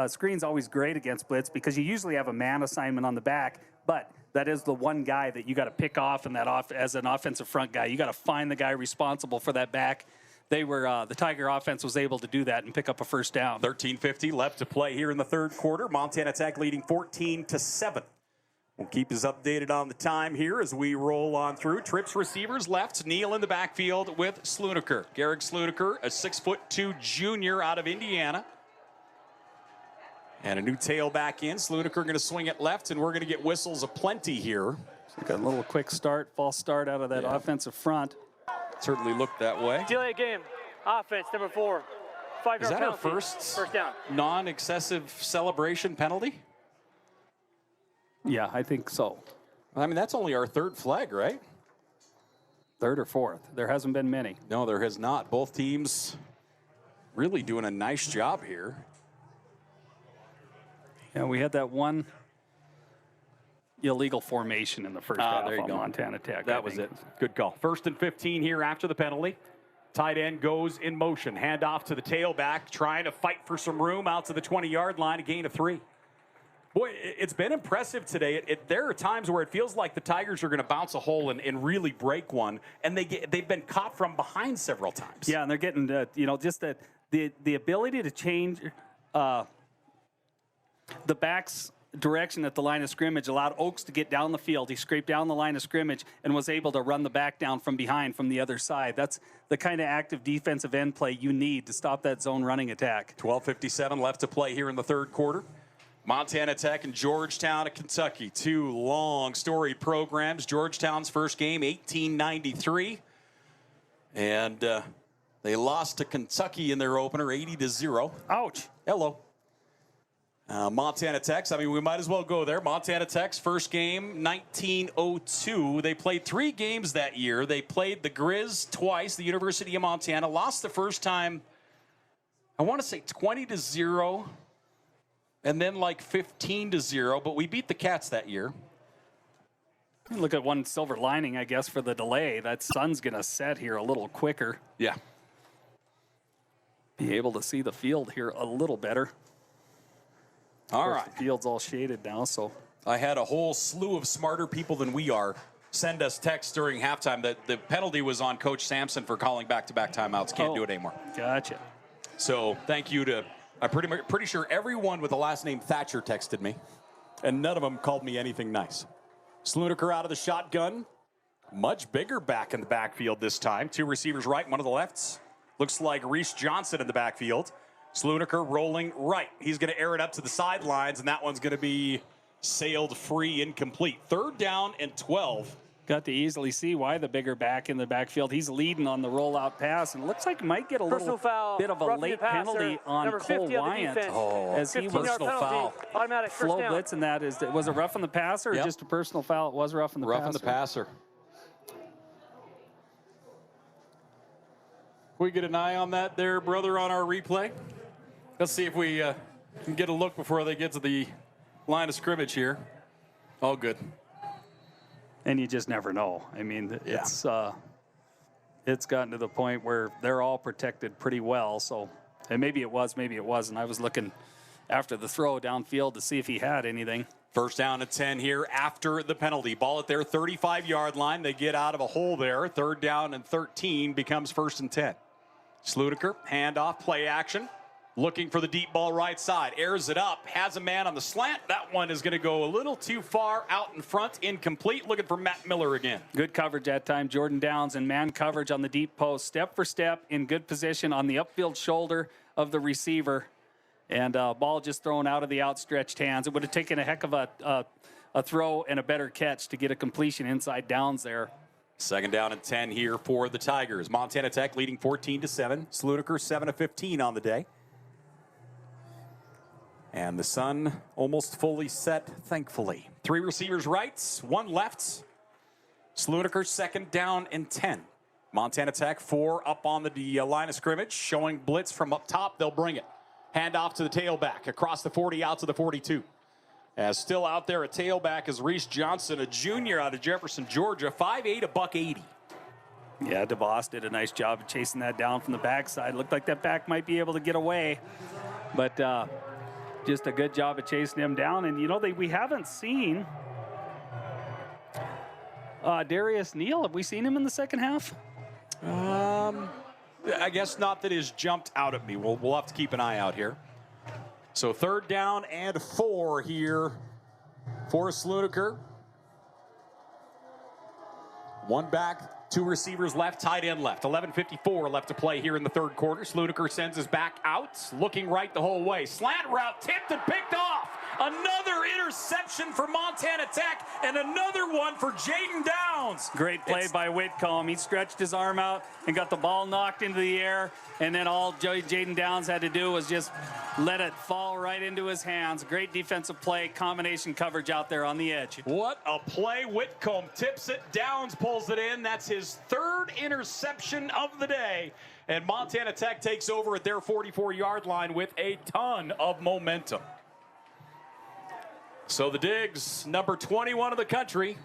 screen's always great against blitz, because you usually have a man assignment on the back, but that is the one guy that you got to pick off in that as an offensive front guy. You got to find the guy responsible for that back. They were the Tiger offense was able to do that and pick up a first down. 13:50 left to play here in the third quarter. Montana Tech leading 14-7. We'll keep us updated on the time here as we roll on through. Trips receivers left. Neal in the backfield with Slunaker. Gehrig Slunaker, a 6'2" junior out of Indiana. And a new tailback in. Slunaker going to swing it left, and we're going to get whistles aplenty here. So got a little quick start, false start out of that offensive front. Certainly looked that way. Delay game. Offense, number 4. 5-yard Is that penalty. our first down. non-excessive celebration penalty? Yeah, I think so. I mean, that's only our third flag, right? Third or fourth. There hasn't been many. No, there has not. Both teams really doing a nice job here. Yeah, we had that one illegal formation in the first half there you on go. Montana Tech. That was it. Good call. 1st and 15 here after the penalty. Tight end goes in motion. Handoff to the tailback, trying to fight for some room out to the 20-yard line, a gain of 3. Boy, it's been impressive today. There are times where it feels like the Tigers are going to bounce a hole and really break one, and they've been caught from behind several times. Yeah, and they're getting, just the ability to change the back's direction at the line of scrimmage allowed Oaks to get down the field. He scraped down the line of scrimmage and was able to run the back down from behind from the other side. That's the kind of active defensive end play you need to stop that zone running attack. 12:57 left to play here in the third quarter. Montana Tech and Georgetown of Kentucky, two long storied programs. Georgetown's first game, 1893. And they lost to Kentucky in their opener, 80-0. Ouch. Hello. Montana Tech's, I mean, we might as well go there. Montana Tech's first game, 1902. They played 3 games that year. They played the Grizz twice, the University of Montana. Lost the first time, I want to say 20-0, and then like 15-0. But we beat the Cats that year. Look at one silver lining, I guess, for the delay. That sun's going to set here a little quicker. Yeah. Be able to see the field here a little better. All right. The field's all shaded now, so. I had a whole slew of smarter people than we are send us texts during halftime that the penalty was on Coach Sampson for calling back-to-back timeouts. Can't do it anymore. Gotcha. So thank you to, I'm pretty sure everyone with the last name Thatcher texted me, and none of them called me anything nice. Slunaker out of the shotgun. Much bigger back in the backfield this time. 2 receivers right, 1 of the lefts. Looks like Reese Johnson in the backfield. Slunaker rolling right. He's going to air it up to the sidelines, and that one's going to be sailed free, incomplete. 3rd down and 12. Got to easily see why the bigger back in the backfield. He's leading on the rollout pass, and it looks like he might get a little bit of a late penalty on Cole Wyant as he was personal foul. Automatic first flow down. blitz, and that is, was it rough on the passer or just a personal foul? It was rough on the passer. Rough on the passer. We get an eye on that there, brother, on our replay. Let's see if we can get a look before they get to the line of scrimmage here. All good. And you just never know. I mean, it's gotten to the point where they're all protected pretty well. So, and maybe it was, maybe it wasn't. I was looking after the throw downfield to see if he had anything. 1st down and 10 here after the penalty. Ball at their 35-yard line. They get out of a hole there. 3rd down and 13 becomes 1st and 10. Slunaker, handoff, play action. Looking for the deep ball right side. Airs it up. Has a man on the slant. That one is going to go a little too far out in front. Incomplete. Looking for Matt Miller again. Good coverage that time. Jordan Downs and man coverage on the deep post. Step for step in good position on the upfield shoulder of the receiver. And ball just thrown out of the outstretched hands. It would have taken a heck of a throw and a better catch to get a completion inside Downs there. 2nd down and 10 here for the Tigers. Montana Tech leading 14-7. Slunaker 7 of 15 on the day. And the sun almost fully set, thankfully. 3 receivers rights, 1 lefts. Slunaker 2nd down and 10. Montana Tech 4 up on the line of scrimmage, showing blitz from up top. They'll bring it. Hand off to the tailback across the 40 out to the 42. As still out there at tailback is Reese Johnson, a junior out of Jefferson, Georgia, 5'8", $180. Yeah, DeVos did a nice job of chasing that down from the backside. Looked like that back might be able to get away, but just a good job of chasing him down. And, you know, we haven't seen Darius Neal. Have we seen him in the second half? I guess not that has jumped out at me. We'll have to keep an eye out here. So 3rd down and 4 here for Slunaker. 1 back, 2 receivers left, tight end left. 11:54 left to play here in the 3rd quarter. Slunaker sends his back out, looking right the whole way. Slant route tipped and picked off. Another interception for Montana Tech, and another one for Jaden Downs. Great play by Whitcomb. He stretched his arm out and got the ball knocked into the air, and then all Jaden Downs had to do was just let it fall right into his hands. Great defensive play, combination coverage out there on the edge. What a play. Whitcomb tips it, Downs pulls it in. That's his 3rd interception of the day, and Montana Tech takes over at their 44-yard line with a ton of momentum. So the Digs, number 21 of the country,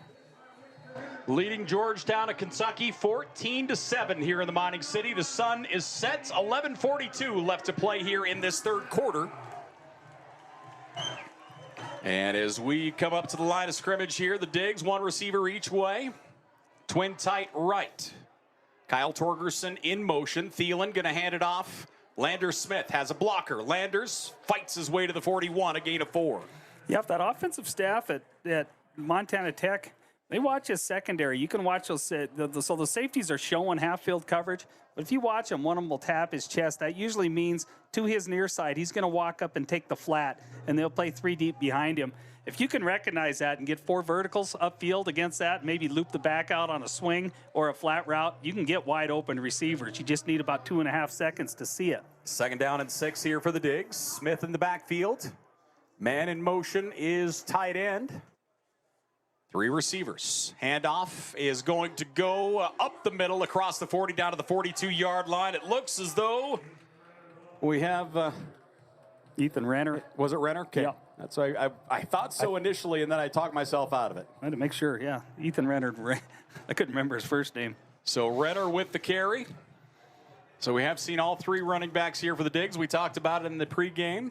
leading Georgetown of Kentucky 14-7 here in the mining city. The sun is set. 11:42 left to play here in this 3rd quarter. And as we come up to the line of scrimmage here, the Digs, 1 receiver each way. Twin tight right. Kyle Torgerson in motion. Thelen going to hand it off. Landers Smith has a blocker. Landers fights his way to the 41, a gain of 4. Yeah, that offensive staff at Montana Tech, they watch his secondary. You can watch those. So the safeties are showing half-field coverage. But if you watch him, one of them will tap his chest. That usually means to his near side, he's going to walk up and take the flat, and they'll play 3 deep behind him. If you can recognize that and get 4 verticals upfield against that, maybe loop the back out on a swing or a flat route, you can get wide open receivers. You just need about 2.5 seconds to see it. 2nd down and 6 here for the Digs. Smith in the backfield. Man in motion is tight end. 3 receivers. Handoff is going to go up the middle across the 40 down to the 42-yard line. It looks as though we have Ethan Renner. Was it Renner? Okay. Yeah. That's why I thought so initially, and then I talked myself out of it. I had to make sure, yeah. Ethan Renner. I couldn't remember his first name. So Renner with the carry. So we have seen all 3 running backs here for the Digs. We talked about it in the pregame.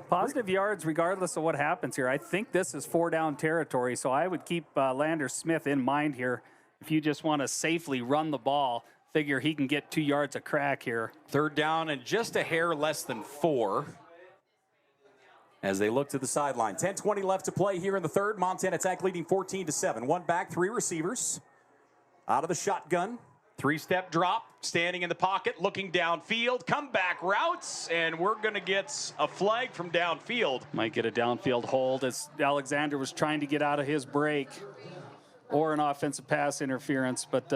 Positive yards regardless of what happens here. I think this is 4-down territory, so I would keep Landers Smith in mind here. If you just want to safely run the ball, figure he can get 2 yards a crack here. 3rd down and just a hair less than 4 as they look to the sideline. 10:20 left to play here in the 3rd. Montana Tech leading 14-7. 1 back, 3 receivers. Out of the shotgun. 3-step drop, standing in the pocket, looking downfield, comeback routes, and we're going to get a flag from downfield. Might get a downfield hold as Alexander was trying to get out of his break, or an offensive pass interference, but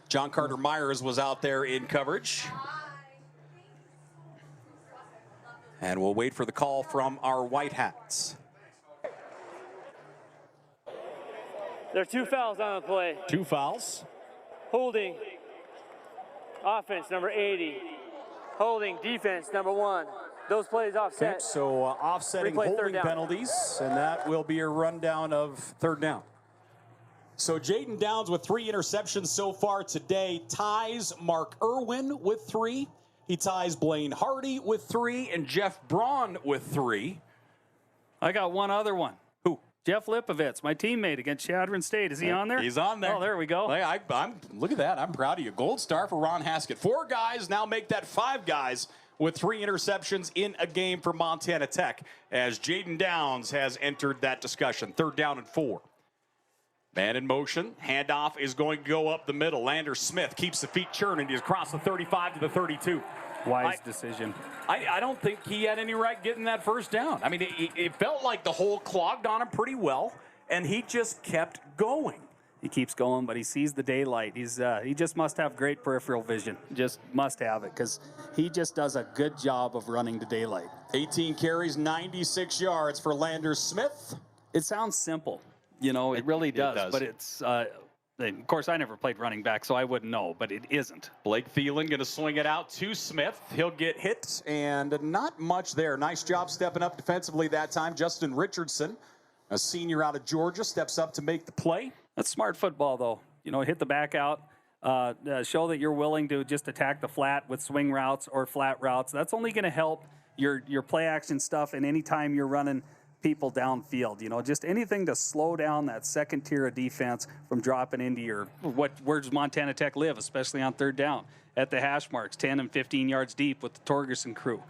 John Carter Myers was out there in coverage. And we'll wait for the call from our White Hats. There are 2 fouls on the play. 2 fouls. Holding, offense, number 80. Holding, defense, number 1. Those plays offset. Okay, so offsetting Replay, holding penalties, and that will be a rundown of 3rd down. So Jaden Downs with 3 interceptions so far today ties Mark Irwin with 3. He ties Blaine Hardy with 3 and Jeff Braun with 3. I got one other one. Who? Jeff Lipovitz, my teammate against Chadron State. Is he on there? He's on there. Oh, there we go. I'm look at that. I'm proud of you. Gold star for Ron Haskett. 4 guys now make that 5 guys with 3 interceptions in a game for Montana Tech as Jaden Downs has entered that discussion. 3rd down and 4. Man in motion. Handoff is going to go up the middle. Landers Smith keeps the feet churning. He's across the 35 to the 32. Wise decision. I don't think he had any right getting that 1st down. I mean, it felt like the hole clogged on him pretty well, and he just kept going. He keeps going, but he sees the daylight. He just must have great peripheral vision. Just must have it, because he just does a good job of running the daylight. 18 carries, 96 yards for Landers Smith. It sounds simple, You know, it really does. does. But it's, of course, I never played running back, so I wouldn't know, but it isn't. Blake Thelen going to swing it out to Smith. He'll get hit, and not much there. Nice job stepping up defensively that time. Justin Richardson, a senior out of Georgia, steps up to make the play. That's smart football, though. You know, hit the back out. Show that you're willing to just attack the flat with swing routes or flat routes. That's only going to help your play action stuff, and anytime you're running people downfield, you know, just anything to slow down that second tier of defense from dropping into your, where does Montana Tech live, especially on third down? At the hash marks, 10 and 15 yards deep with the Torgerson crew.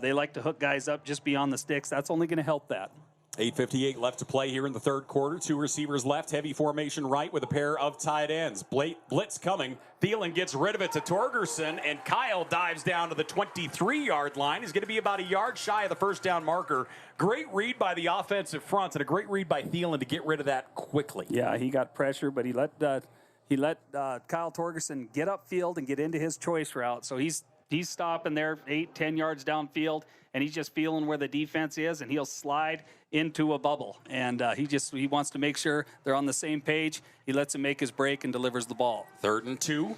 They like to hook guys up just beyond the sticks. That's only going to help that. 8:58 left to play here in the third quarter. Two receivers left. Heavy formation right with a pair of tight ends. Blitz coming. Thielen gets rid of it to Torgerson, and Kyle dives down to the 23-yard line. He's going to be about a yard shy of the first down marker. Great read by the offensive front, and a great read by Thielen to get rid of that quickly. Yeah, he got pressure, but he let Kyle Torgerson get upfield and get into his choice route. So he's stopping there 8-10 yards downfield, and he's just feeling where the defense is, and he'll slide into a bubble. And he wants to make sure they're on the same page. He lets him make his break and delivers the ball. 3rd and 2.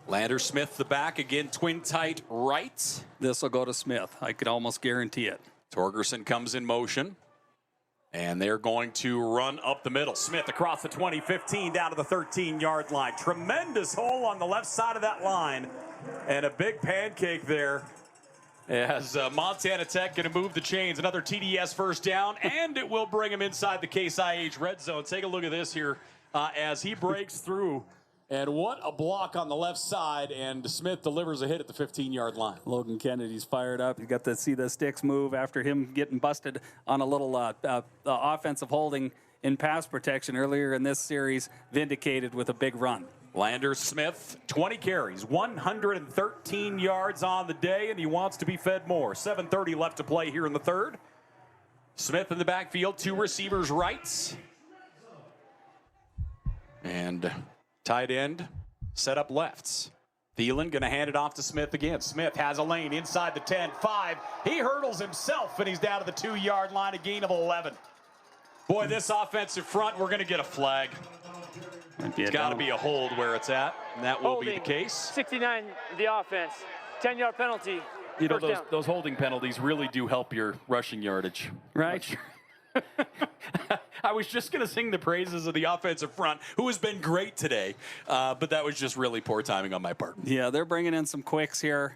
Lander Smith the back again, twin tight right. This will go to Smith. I could almost guarantee it. Torgerson comes in motion. And they're going to run up the middle. Smith across the 20-15 down to the 13-yard line. Tremendous hole on the left side of that line. And a big pancake there as Montana Tech going to move the chains. Another TDS first down, and it will bring him inside the Case IH red zone. Take a look at this here as he breaks through. And what a block on the left side, and Smith delivers a hit at the 15-yard line. Logan Kennedy's fired up. You got to see the sticks move after him getting busted on a little offensive holding in pass protection earlier in this series, vindicated with a big run. Lander Smith, 20 carries, 113 yards on the day, and he wants to be fed more. 7:30 left to play here in the third. Smith in the backfield, two receivers right. And tight end set up lefts. Thielen going to hand it off to Smith again. Smith has a lane inside the 10-5. He hurdles himself, and he's down to the 2-yard line, a gain of 11. Boy, this offensive front, we're going to get a flag. It's got to be a hold where it's at, and that will be the case. 69, the offense. 10-yard penalty. You know, those holding penalties really do help your rushing yardage. Right. I was just going to sing the praises of the offensive front, who has been great today, but that was just really poor timing on my part. Yeah, they're bringing in some quicks here,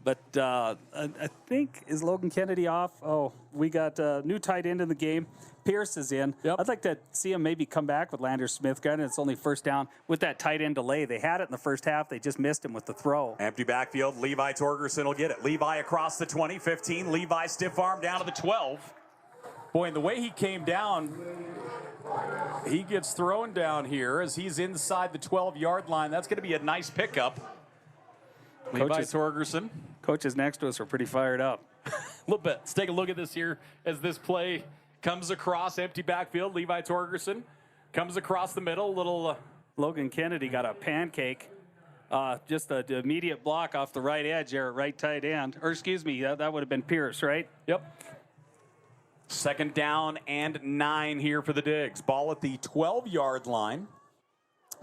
but I think, is Logan Kennedy off? Oh, we got a new tight end in the game. Pierce is in. Yep. I'd like to see him maybe come back with Lander Smith. Granted, it's only first down with that tight end delay. They had it in the first half. They just missed him with the throw. Empty backfield. Levi Torgerson will get it. Levi across the 20, 15. Levi stiff arm down to the 12. Boy, and the way he came down, he gets thrown down here as he's inside the 12-yard line. That's going to be a nice pickup. Levi Torgerson. Coaches next to us are pretty fired up. A little bit. Let's take a look at this here as this play comes across empty backfield. Levi Torgerson comes across the middle. Little Logan Kennedy got a pancake. Just an immediate block off the right edge there at right tight end. Or excuse me, that would have been Pierce, right? Yep. 2nd down and 9 here for the Digs. Ball at the 12-yard line.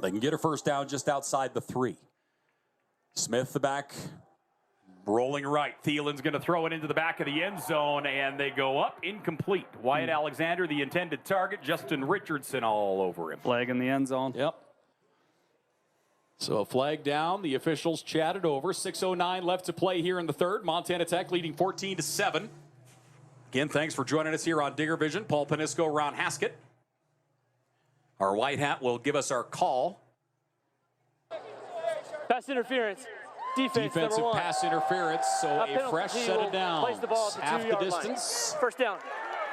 They can get a first down just outside the 3. Smith the back, rolling right. Thielen's going to throw it into the back of the end zone, and they go up incomplete. Wyatt Alexander, the intended target. Justin Richardson all over him. Flag in the end zone. Yep. So a flag down. The officials chatted over. 6:09 left to play here in the third. Montana Tech leading 14-7. Again, thanks for joining us here on Digger Vision. Paul Panisco, Ron Haskett. Our white hat will give us our call. Pass interference. Defensive pass interference, so a fresh set of downs. Place the ball at Half the 2-yard distance. line. First down.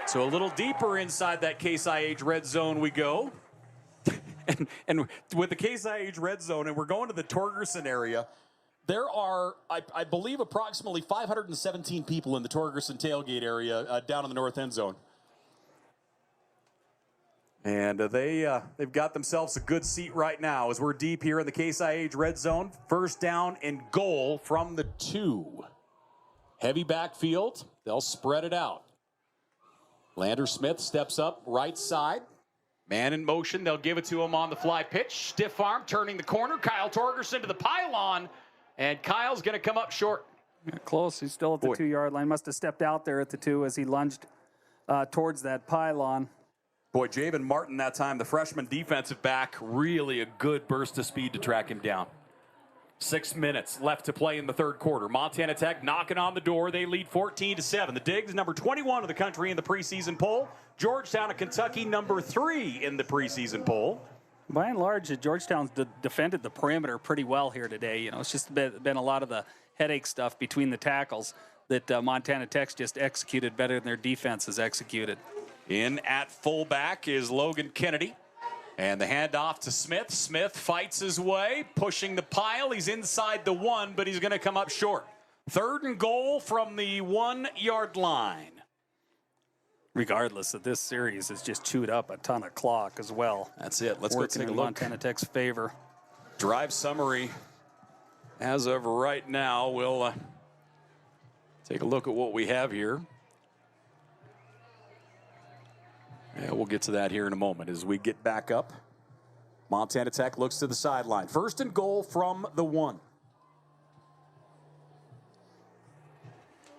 So a little deeper inside that Case IH red zone we go. and with the Case IH red zone, and we're going to the Torgerson area, there are, I believe, approximately 517 people in the Torgerson tailgate area down in the north end zone. And they've got themselves a good seat right now as we're deep here in the Case IH red zone. First down and goal from the 2. Heavy backfield. They'll spread it out. Lander Smith steps up right side. Man in motion. They'll give it to him on the fly pitch. Stiff arm, turning the corner. Kyle Torgerson to the pylon. And Kyle's going to come up short. Yeah, close. He's still at the 2-yard line. Must have stepped out there at the 2 as he lunged towards that pylon. Boy, Javen Martin that time, the freshman defensive back, really a good burst of speed to track him down. 6 minutes left to play in the third quarter. Montana Tech knocking on the door. They lead 14-7. The Digs, number 21 of the country in the preseason poll. Georgetown of Kentucky, number 3 in the preseason poll. By and large, Georgetown's defended the perimeter pretty well here today. You know, it's just been a lot of the headache stuff between the tackles that Montana Tech's just executed better than their defense has executed. In at fullback is Logan Kennedy. And the handoff to Smith. Smith fights his way, pushing the pile. He's inside the 1, but he's going to come up short. 3rd and goal from the 1-yard line. Regardless of this series, has just chewed up a ton of clock as well. That's it. Let's go take a look. Montana Tech's favor. Drive summary as of right now. We'll take a look at what we have here. Yeah, we'll get to that here in a moment as we get back up. Montana Tech looks to the sideline. 1st and goal from the 1.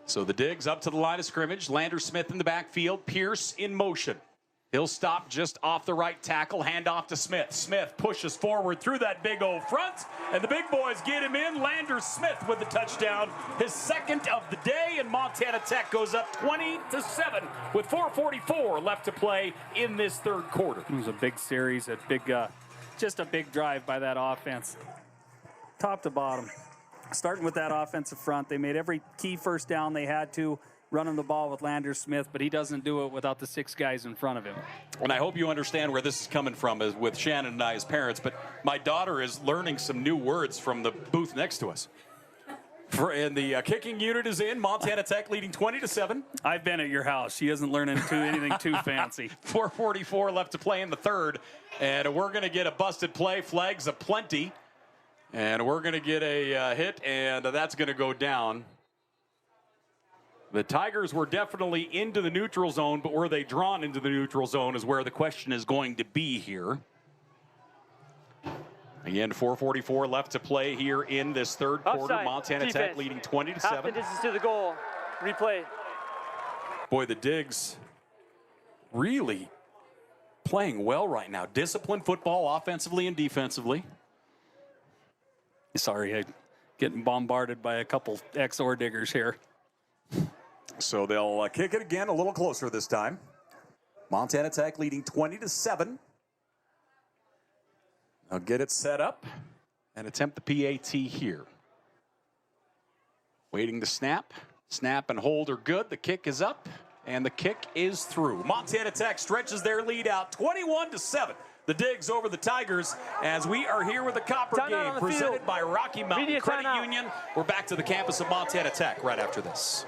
So the Digs up to the line of scrimmage. Lander Smith in the backfield. Pierce in motion. He'll stop just off the right tackle. Hand off to Smith. Smith pushes forward through that big old front. And the big boys get him in. Lander Smith with the touchdown. His 2nd of the day. And Montana Tech goes up 20-7 with 4:44 left to play in this third quarter. It was a big series. Just a big drive by that offense. Top to bottom. Starting with that offensive front. They made every key first down they had to. Running the ball with Lander Smith, but he doesn't do it without the 6 guys in front of him. And I hope you understand where this is coming from is with Shannon and I as parents, but my daughter is learning some new words from the booth next to us. And the kicking unit is in. Montana Tech leading 20-7. I've been at your house. She isn't learning anything too fancy. 4:44 left to play in the third, and we're going to get a busted play. Flags aplenty, and we're going to get a hit, and that's going to go down. The Tigers were definitely into the neutral zone, but were they drawn into the neutral zone is where the question is going to be here. Again, 4:44 left to play here in this third quarter. Offside. Montana Defense. Tech leading 20-7. Half the distance to the goal. Replay. Boy, the Digs really playing well right now. Disciplined football offensively and defensively. Sorry, I'm getting bombarded by a couple XOR diggers here. So they'll kick it again a little closer this time. Montana Tech leading 20-7. They'll get it set up and attempt the PAT here. Waiting the snap. Snap and hold are good. The kick is up and the kick is through. Montana Tech stretches their lead out 21-7. The Digs over the Tigers as we are here with the Copper Game presented by Rocky Mountain Credit Union. We're back to the campus of Montana Tech right after this.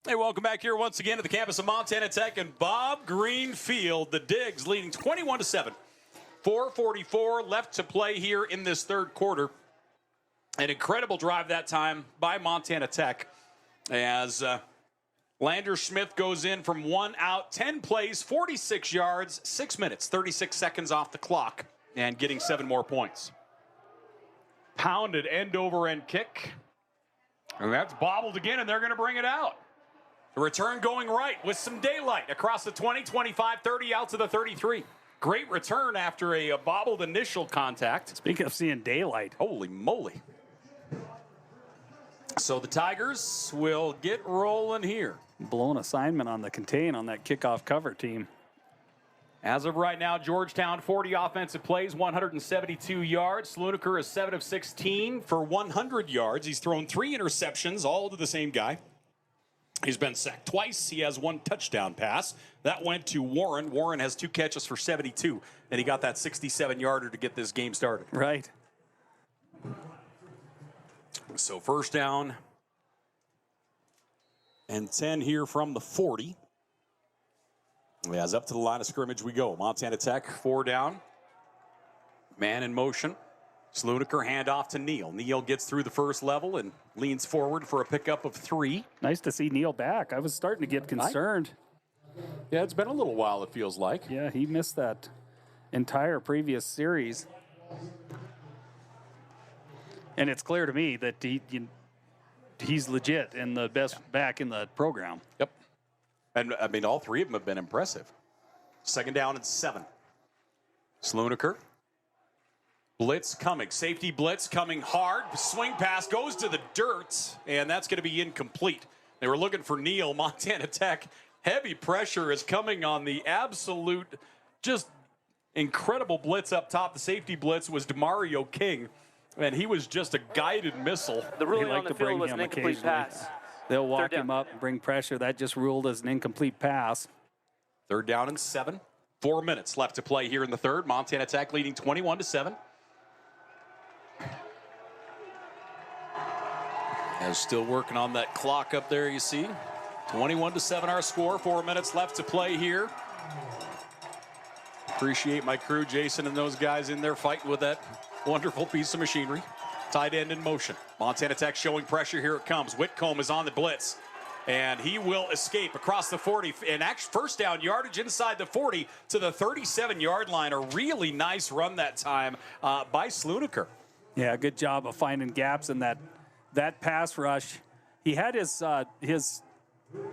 Hey, welcome back here once again to the campus of Montana Tech and Bob Green Field. The Digs leading 21-7. 4:44 left to play here in this third quarter. An incredible drive that time by Montana Tech as Lander Smith goes in from 1 out, 10 plays, 46 yards, 6 minutes, 36 seconds off the clock, and getting 7 more points. Pounded end-over-end kick. And that's bobbled again, and they're going to bring it out. The return going right with some daylight across the 20, 25, 30 out to the 33. Great return after a bobbled initial contact. Speaking of seeing daylight. Holy moly. So the Tigers will get rolling here. Blown assignment on the contain on that kickoff cover team. As of right now, Georgetown 40 offensive plays, 172 yards. Slunaker is 7 of 16 for 100 yards. He's thrown 3 interceptions, all to the same guy. He's been sacked twice. He has 1 touchdown pass. That went to Warren. Warren has 2 catches for 72, and he got that 67-yarder to get this game started. Right. So first down and 10 here from the 40. As up to the line of scrimmage we go. Montana Tech, 4 down. Man in motion. Slunaker handoff to Neal. Neal gets through the first level and leans forward for a pickup of 3. Nice to see Neal back. I was starting to get concerned. Yeah, it's been a little while, it feels like. Yeah, he missed that entire previous series. And it's clear to me that he's legit and the best back in the program. Yep. And, I mean, all three of them have been impressive. 2nd down and 7. Slunaker. Blitz coming. Safety blitz coming hard. Swing pass goes to the dirt, and that's going to be incomplete. They were looking for Neal. Montana Tech. Heavy pressure is coming on the absolute, just incredible blitz up top. The safety blitz was DeMario King, and he was just a guided missile. The ruling on the field was an incomplete pass. They'll walk him up and bring pressure. That just ruled as an incomplete pass. 3rd down and 7. 4 minutes left to play here in the third. Montana Tech leading 21-7. As still working on that clock up there, you see. 21-7 our score. 4 minutes left to play here. Appreciate my crew, Jason and those guys in there fighting with that wonderful piece of machinery. Tight end in motion. Montana Tech showing pressure. Here it comes. Whitcomb is on the blitz. And he will escape across the 40. And actually, 1st down yardage inside the 40 to the 37-yard line. A really nice run that time by Slunaker. Yeah, good job of finding gaps in that pass rush. He had his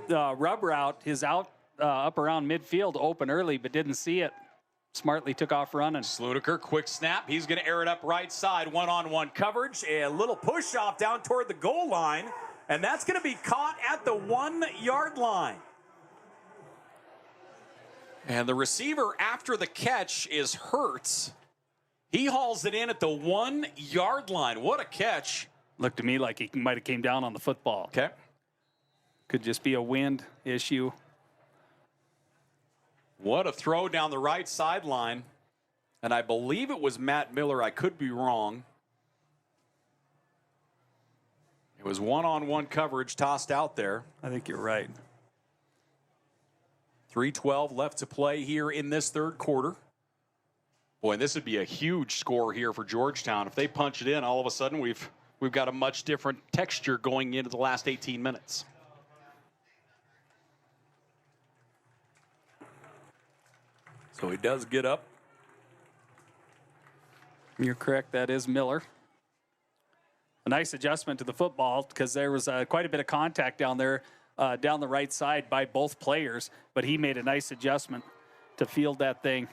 rub route, his out up around midfield open early, but didn't see it. Smartly took off running. Slunaker, quick snap. He's going to air it up right side. One-on-one coverage. A little push off down toward the goal line. And that's going to be caught at the 1-yard line. And the receiver after the catch is Hurts. He hauls it in at the 1-yard line. What a catch. Looked to me like he might have came down on the football. Okay. Could just be a wind issue. What a throw down the right sideline. And I believe it was Matt Miller. I could be wrong. It was one-on-one coverage tossed out there. I think you're right. 3:12 left to play here in this third quarter. Boy, and this would be a huge score here for Georgetown. If they punch it in, all of a sudden we've got a much different texture going into the last 18 minutes. So he does get up. You're correct. That is Miller. A nice adjustment to the football because there was quite a bit of contact down there, down the right side by both players, but he made a nice adjustment to field that thing.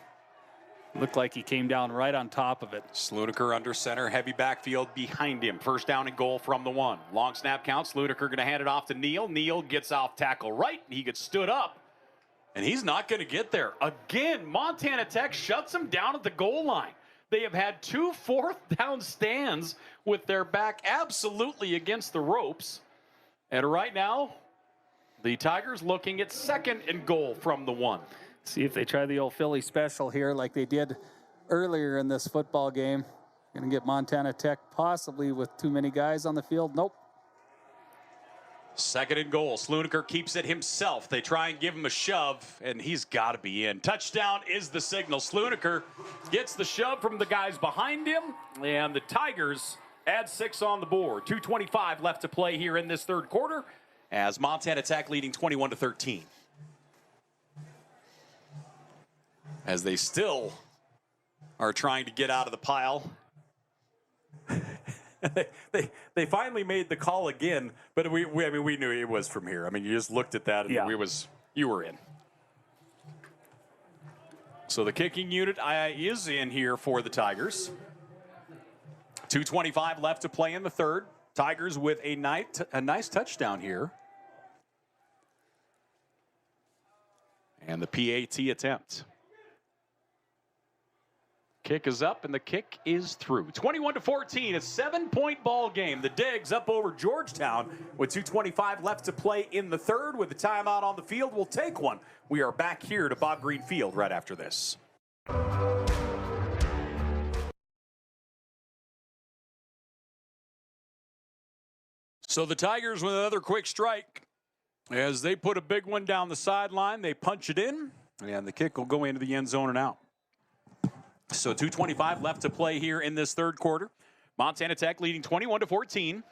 Looked like he came down right on top of it. Slunaker under center, heavy backfield behind him. 1st down and goal from the 1. Long snap count. Slunaker going to hand it off to Neal. Neal gets off tackle right. He gets stood up, and he's not going to get there. Again, Montana Tech shuts him down at the goal line. They have had 2 4th down stands with their back absolutely against the ropes. And right now, the Tigers looking at 2nd and goal from the 1. See if they try the old Philly special here like they did earlier in this football game. Going to get Montana Tech possibly with too many guys on the field. Nope. 2nd and goal. Slunaker keeps it himself. They try and give him a shove, and he's got to be in. Touchdown is the signal. Slunaker gets the shove from the guys behind him, and the Tigers add 6 on the board. 2:25 left to play here in this third quarter as Montana Tech leading 21-13. As they still are trying to get out of the pile. They finally made the call again, but we knew it was from here. I mean, you just looked at that and you were in. So the kicking unit is in here for the Tigers. 2:25 left to play in the third. Tigers with a nice touchdown here. And the PAT attempt. Kick is up, and the kick is through. 21-14, a 7-point ball game. The Digs up over Georgetown with 2:25 left to play in the third. With the timeout on the field, we'll take one. We are back here to Bob Green Field right after this. So the Tigers with another quick strike. As they put a big one down the sideline, they punch it in, and the kick will go into the end zone and out. So 2:25 left to play here in this third quarter. Montana Tech leading 21-14.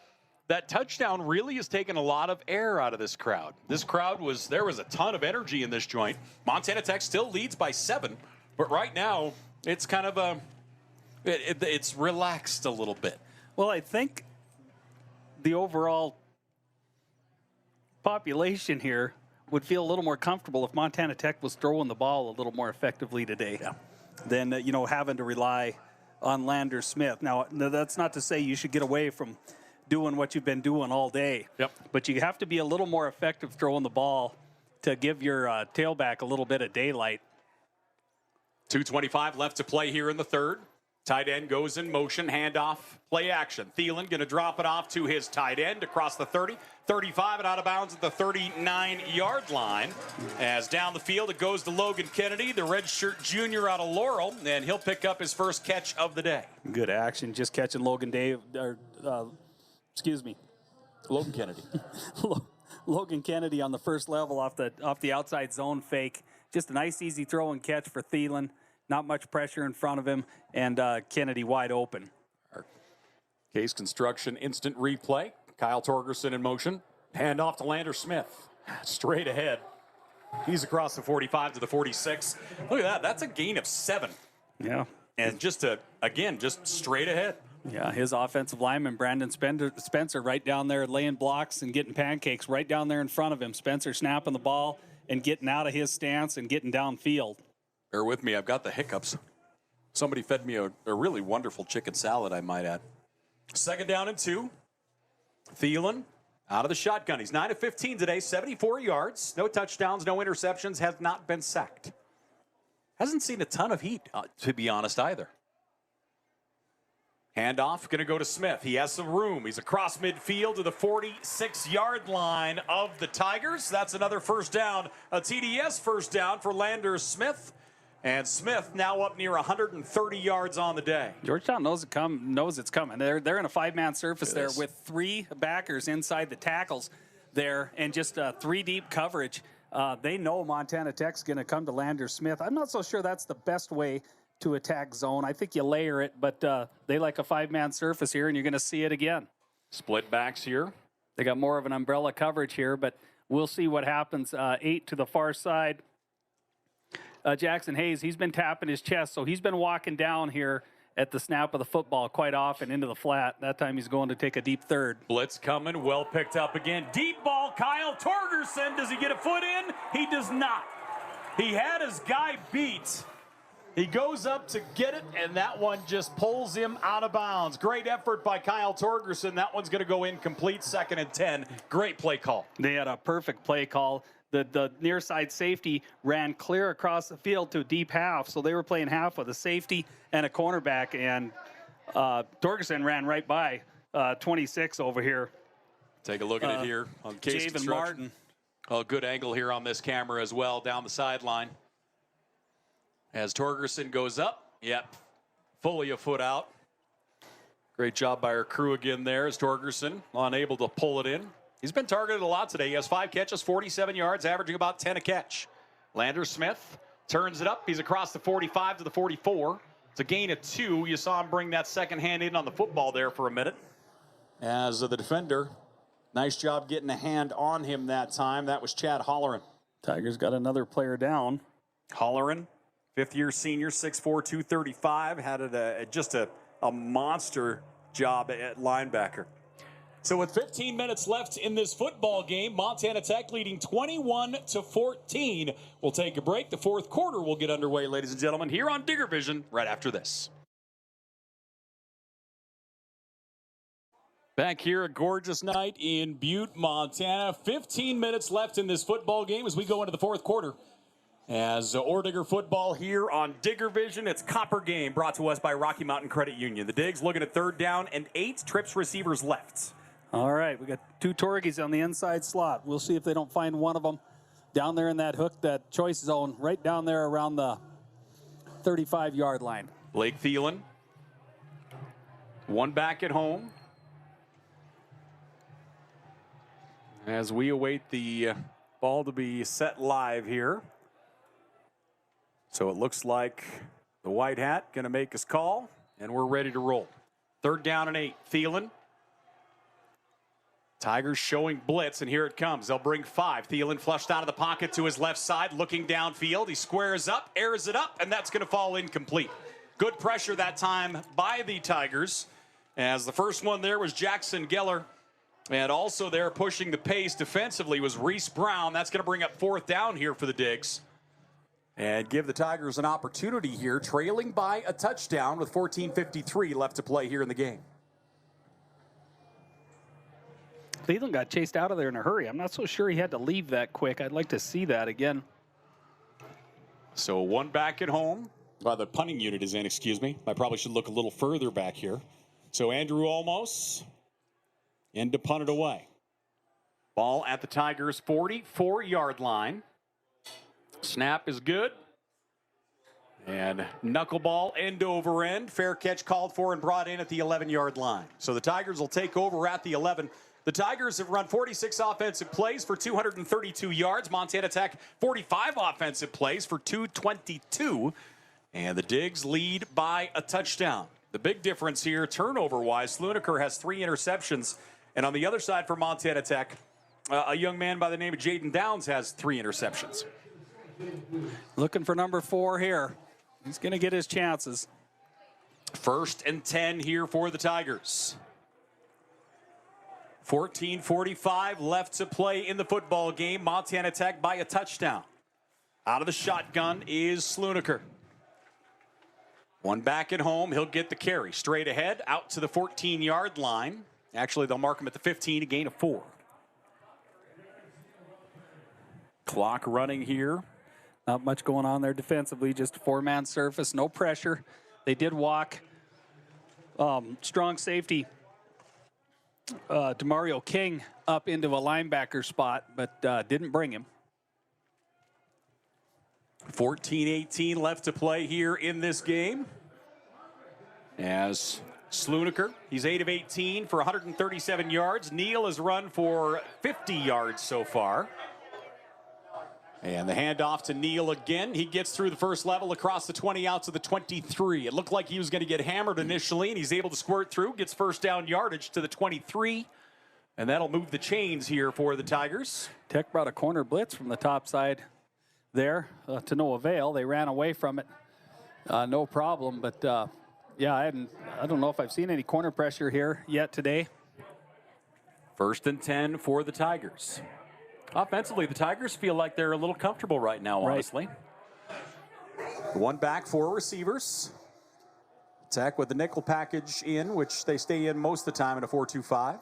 that touchdown really has taken a lot of air out of this crowd. This crowd there was a ton of energy in this joint. Montana Tech still leads by 7, but right now it's kind of it's relaxed a little bit. Well, I think the overall population here would feel a little more comfortable if Montana Tech was throwing the ball a little more effectively today than, having to rely on Lander Smith. Now, that's not to say you should get away from doing what you've been doing all day. Yep. But you have to be a little more effective throwing the ball to give your tailback a little bit of daylight. 2:25 left to play here in the third. Tight end goes in motion, handoff, play action. Thelen going to drop it off to his tight end across the 30, 35, and out of bounds at the 39-yard line. As down the field, it goes to Logan Kennedy, the redshirt junior out of Laurel, and he'll pick up his first catch of the day. Good action, just catching Logan Kennedy. Logan Kennedy on the first level off the outside zone fake. Just a nice, easy throw and catch for Thelen. Not much pressure in front of him, and Kennedy wide open. Case Construction instant replay. Kyle Torgerson in motion. Hand off to Lander Smith. Straight ahead. He's across the 45 to the 46. Look at that. That's a gain of 7. Yeah. And just straight ahead. Yeah, his offensive lineman, Brandon Spencer, right down there laying blocks and getting pancakes right down there in front of him. Spencer snapping the ball and getting out of his stance and getting downfield. Bear with me, I've got the hiccups. Somebody fed me a really wonderful chicken salad, I might add. 2nd down and 2. Thelen out of the shotgun. He's 9 of 15 today, 74 yards. No touchdowns, no interceptions, has not been sacked. Hasn't seen a ton of heat, to be honest, either. Handoff, going to go to Smith. He has some room. He's across midfield to the 46-yard line of the Tigers. That's another first down, a TDS first down for Lander Smith. And Smith now up near 130 yards on the day. Georgetown knows it's coming. They're in a 5-man surface there with 3 backers inside the tackles there and just 3 deep coverage. They know Montana Tech's going to come to Lander Smith. I'm not so sure that's the best way to attack zone. I think you layer it, but they like a 5-man surface here, and you're going to see it again. Split backs here. They got more of an umbrella coverage here, but we'll see what happens. 8 to the far side. Jackson Hayes, he's been tapping his chest, so he's been walking down here at the snap of the football quite often into the flat. That time he's going to take a deep third. Blitz coming, well picked up again. Deep ball, Kyle Torgerson. Does he get a foot in? He does not. He had his guy beat. He goes up to get it, and that one just pulls him out of bounds. Great effort by Kyle Torgerson. That one's going to go incomplete, 2nd and 10. Great play call. They had a perfect play call. The near side safety ran clear across the field to a deep half, so they were playing half with a safety and a cornerback, and Torgerson ran right by 26 over here. Take a look at it here on Case Javen Construction. Martin. Oh, good angle here on this camera as well, down the sideline. As Torgerson goes up, fully a foot out. Great job by our crew again there as Torgerson unable to pull it in. He's been targeted a lot today. He has 5 catches, 47 yards, averaging about 10 a catch. Lander Smith turns it up. He's across the 45 to the 44. It's a gain of 2. You saw him bring that second hand in on the football there for a minute. As the defender, nice job getting a hand on him that time. That was Chad Holleran. Tigers got another player down. Holleran, 5th-year senior, 6'4", 235, had just a monster job at linebacker. So with 15 minutes left in this football game, Montana Tech leading 21-14. We'll take a break. The 4th quarter will get underway, ladies and gentlemen, here on Digger Vision right after this. Back here, a gorgeous night in Butte, Montana. 15 minutes left in this football game as we go into the 4th quarter. As Digger football here on Digger Vision, it's Copper Game brought to us by Rocky Mountain Credit Union. The Digs looking at 3rd down and 8 trips receivers left. All right, we got 2 Torgies on the inside slot. We'll see if they don't find one of them down there in that hook, that choice zone, right down there around the 35-yard line. Blake Thelen, 1 back at home. As we await the ball to be set live here. So it looks like the white hat going to make his call, and we're ready to roll. 3rd down and 8. Thelen Tigers showing blitz, and here it comes. They'll bring 5. Thelen flushed out of the pocket to his left side, looking downfield. He squares up, airs it up, and that's going to fall incomplete. Good pressure that time by the Tigers, as the first one there was Jackson Geller. And also there pushing the pace defensively was Reese Brown. That's going to bring up 4th down here for the Digs. And give the Tigers an opportunity here, trailing by a touchdown with 14:53 left to play here in the game. Cleveland got chased out of there in a hurry. I'm not so sure he had to leave that quick. I'd like to see that again. So 1 back at home. Well, the punting unit is in, excuse me. I probably should look a little further back here. So Andrew Olmos in to punt it away. Ball at the Tigers' 44-yard line. Snap is good. And knuckleball end over end. Fair catch called for and brought in at the 11-yard line. So the Tigers will take over at the 11. The Tigers have run 46 offensive plays for 232 yards. Montana Tech 45 offensive plays for 222. And the Digs lead by a touchdown. The big difference here, turnover-wise, Slunaker has 3 interceptions. And on the other side for Montana Tech, a young man by the name of Jaden Downs has 3 interceptions. Looking for number 4 here. He's going to get his chances. 1st and 10 here for the Tigers. 14:45 left to play in the football game. Montana Tech by a touchdown. Out of the shotgun is Slunaker. 1 back at home. He'll get the carry. Straight ahead, out to the 14-yard line. Actually, they'll mark him at the 15, a gain of 4. Clock running here. Not much going on there defensively, just a 4-man surface, no pressure. They did walk strong safety DeMario King up into a linebacker spot, but didn't bring him. 14:18 left to play here in this game. As Slunaker, he's 8 of 18 for 137 yards. Neal has run for 50 yards so far. And the handoff to Neal again. He gets through the first level across the 20 out to the 23. It looked like he was going to get hammered initially, and he's able to squirt through, gets first down yardage to the 23. And that'll move the chains here for the Tigers. Tech brought a corner blitz from the top side there to no avail. They ran away from it, no problem. But yeah, I don't know if I've seen any corner pressure here yet today. 1st and 10 for the Tigers. Offensively, the Tigers feel like they're a little comfortable right now, honestly. 1 back, 4 receivers. Tech with the nickel package in, which they stay in most of the time in a 4-2-5.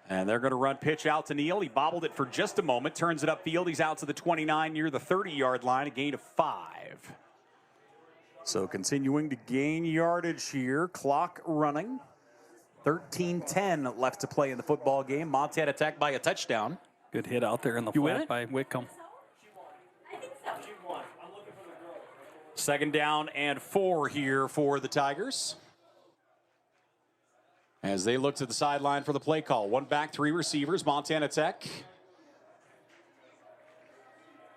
And they're going to run pitch out to Neal. He bobbled it for just a moment, turns it upfield. He's out to the 29 near the 30-yard line, a gain of 5. So continuing to gain yardage here. Clock running. 13:10 left to play in the football game. Montana Tech by a touchdown. Good hit out there in the flat by Whitcomb. 2nd down and 4 here for the Tigers. As they look to the sideline for the play call. 1 back, 3 receivers. Montana Tech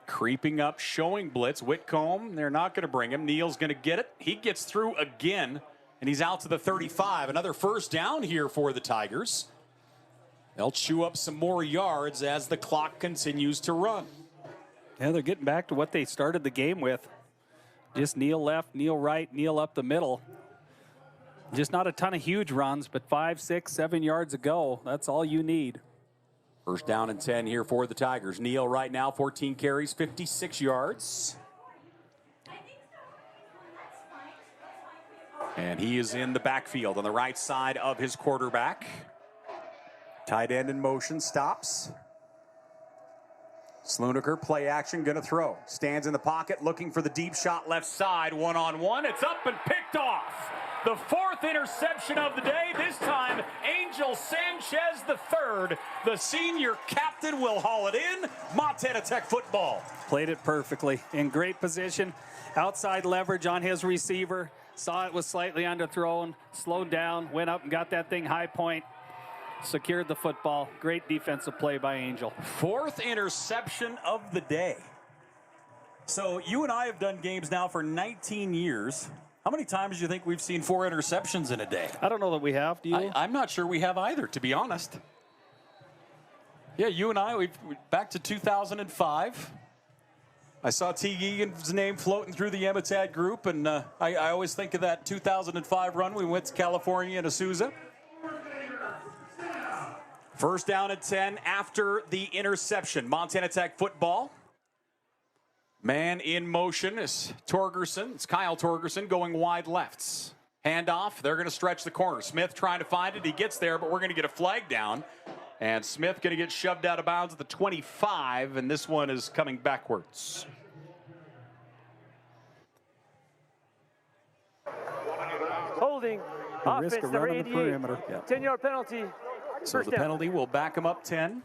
creeping up, showing blitz. Whitcomb, they're not going to bring him. Neal's going to get it. He gets through again, and he's out to the 35. Another first down here for the Tigers. They'll chew up some more yards as the clock continues to run. Yeah, they're getting back to what they started the game with. Just Neal left, Neal right, Neal up the middle. Just not a ton of huge runs, but 5, 6, 7 yards ago. That's all you need. 1st down and 10 here for the Tigers. Neal right now, 14 carries, 56 yards. And he is in the backfield on the right side of his quarterback. Tight end in motion, stops. Slunaker, play action, gonna throw. Stands in the pocket, looking for the deep shot left side, one-on-one. It's up and picked off. The 4th interception of the day. This time, Angel Sanchez III, the senior captain, will haul it in. Montana Tech football. Played it perfectly. In great position. Outside leverage on his receiver. Saw it was slightly underthrown. Slowed down. Went up and got that thing high point. Secured the football. Great defensive play by Angel. 4th interception of the day. So you and I have done games now for 19 years. How many times do you think we've seen 4 interceptions in a day? I don't know that we have. Do you? I'm not sure we have either, to be honest. Yeah, you and I, we back to 2005. I saw T. Egan's name floating through the Emitad group, and I always think of that 2005 run. We went to California and Azusa. First down at 10 after the interception. Montana Tech football. Man in motion is Torgerson. It's Kyle Torgerson going wide lefts. Handoff. They're going to stretch the corner. Smith trying to find it. He gets there, but we're going to get a flag down. And Smith going to get shoved out of bounds at the 25, and this one is coming backwards. Holding. Offense Risk of number running the 88. perimeter. Yeah. 10-yard penalty. So First the down. penalty will back him up 10.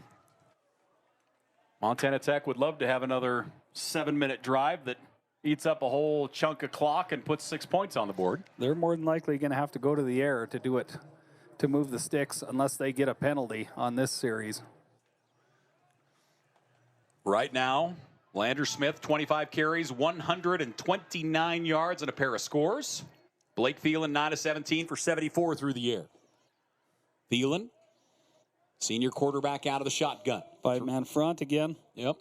Montana Tech would love to have another 7-minute drive that eats up a whole chunk of clock and puts 6 points on the board. They're more than likely going to have to go to the air to do it, to move the sticks, unless they get a penalty on this series. Right now, Lander Smith, 25 carries, 129 yards, and a pair of scores. Blake Thelen, 9 of 17 for 74 through the air. Thelen, senior quarterback out of the shotgun. 5-man front again. Yep.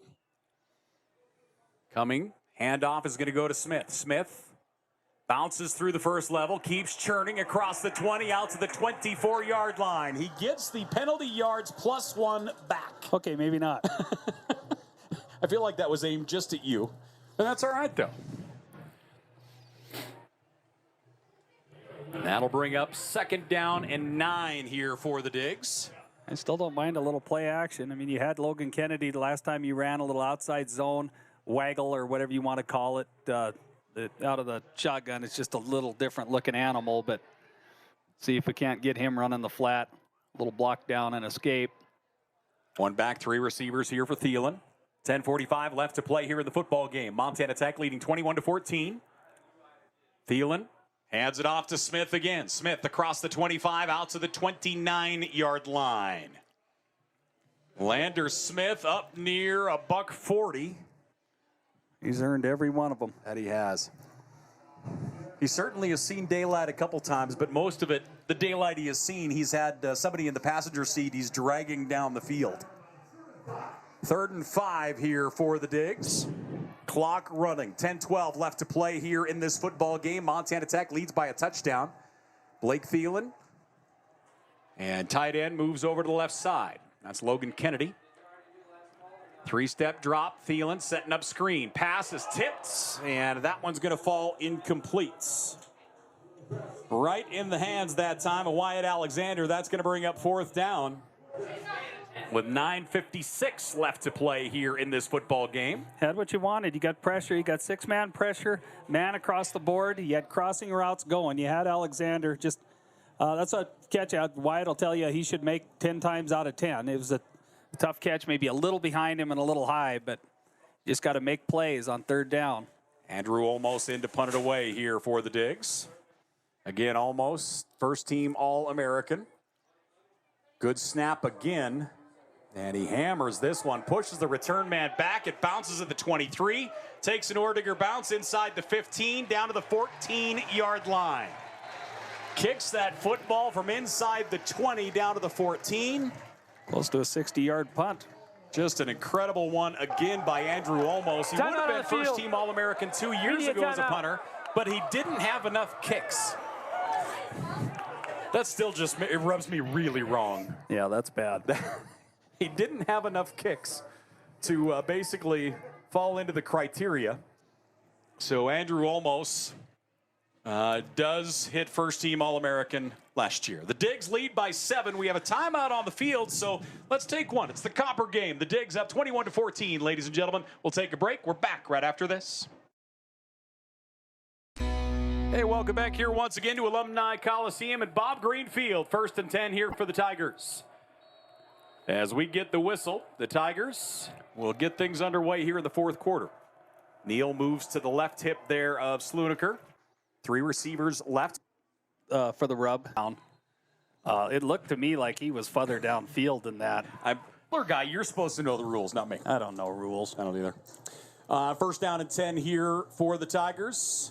Coming. Handoff is going to go to Smith. Smith bounces through the first level, keeps churning across the 20 out to the 24-yard line. He gets the penalty yards +1 back. Okay, maybe not. I feel like that was aimed just at you. And that's all right, though. That'll bring up 2nd down and 9 here for the Digs. I still don't mind a little play action. I mean, you had Logan Kennedy the last time you ran a little outside zone, waggle or whatever you want to call it, out of the shotgun. It's just a little different looking animal, but see if we can't get him running the flat, a little block down and escape. 1 back, 3 receivers here for Thelen. 10:45 left to play here in the football game. Montana Tech leading 21-14. Thelen hands it off to Smith again. Smith across the 25 out to the 29-yard line. Lander Smith up near a $140. He's earned every one of them. That he has. He certainly has seen daylight a couple times, but most of it, the daylight he has seen, he's had somebody in the passenger seat he's dragging down the field. 3rd and 5 here for the Digs. Clock running. 10-12 left to play here in this football game. Montana Tech leads by a touchdown. Blake Thelen. And tight end moves over to the left side. That's Logan Kennedy. 3-step drop. Thelen setting up screen. Pass is tipped, and that one's going to fall incomplete. Right in the hands that time of Wyatt Alexander. That's going to bring up 4th down. With 9:56 left to play here in this football game. Had what you wanted. You got pressure. You got 6-man pressure, man across the board. You had crossing routes going. You had Alexander. Just that's a catch out. Wyatt will tell you he should make 10 times out of 10. It was a tough catch, maybe a little behind him and a little high, but just got to make plays on 3rd down. Andrew almost in to punt it away here for the Digs. Again, almost first team All-American. Good snap again. And he hammers this one, pushes the return man back. It bounces at the 23, takes an Ordiger bounce inside the 15, down to the 14-yard line. Kicks that football from inside the 20 down to the 14. Close to a 60-yard punt. Just an incredible one again by Andrew Olmos. He would have been first-team All-American 2 years ago as a punter, but he didn't have enough kicks. That still just, it rubs me really wrong. Yeah, that's bad. He didn't have enough kicks to basically fall into the criteria. So Andrew Olmos does hit first-team All-American last year. The Digs lead by 7. We have a timeout on the field, so let's take one. It's the Copper game. The Digs up 21-14, ladies and gentlemen. We'll take a break. We're back right after this. Hey, welcome back here once again to Alumni Coliseum at Bob Green Field. 1st and 10 here for the Tigers. As we get the whistle, the Tigers will get things underway here in the 4th quarter. Neal moves to the left hip there of Slunaker. 3 receivers left. For the rub. It looked to me like he was further downfield than that. Poor guy, you're supposed to know the rules, not me. I don't know rules. I don't either. 1st down and 10 here for the Tigers.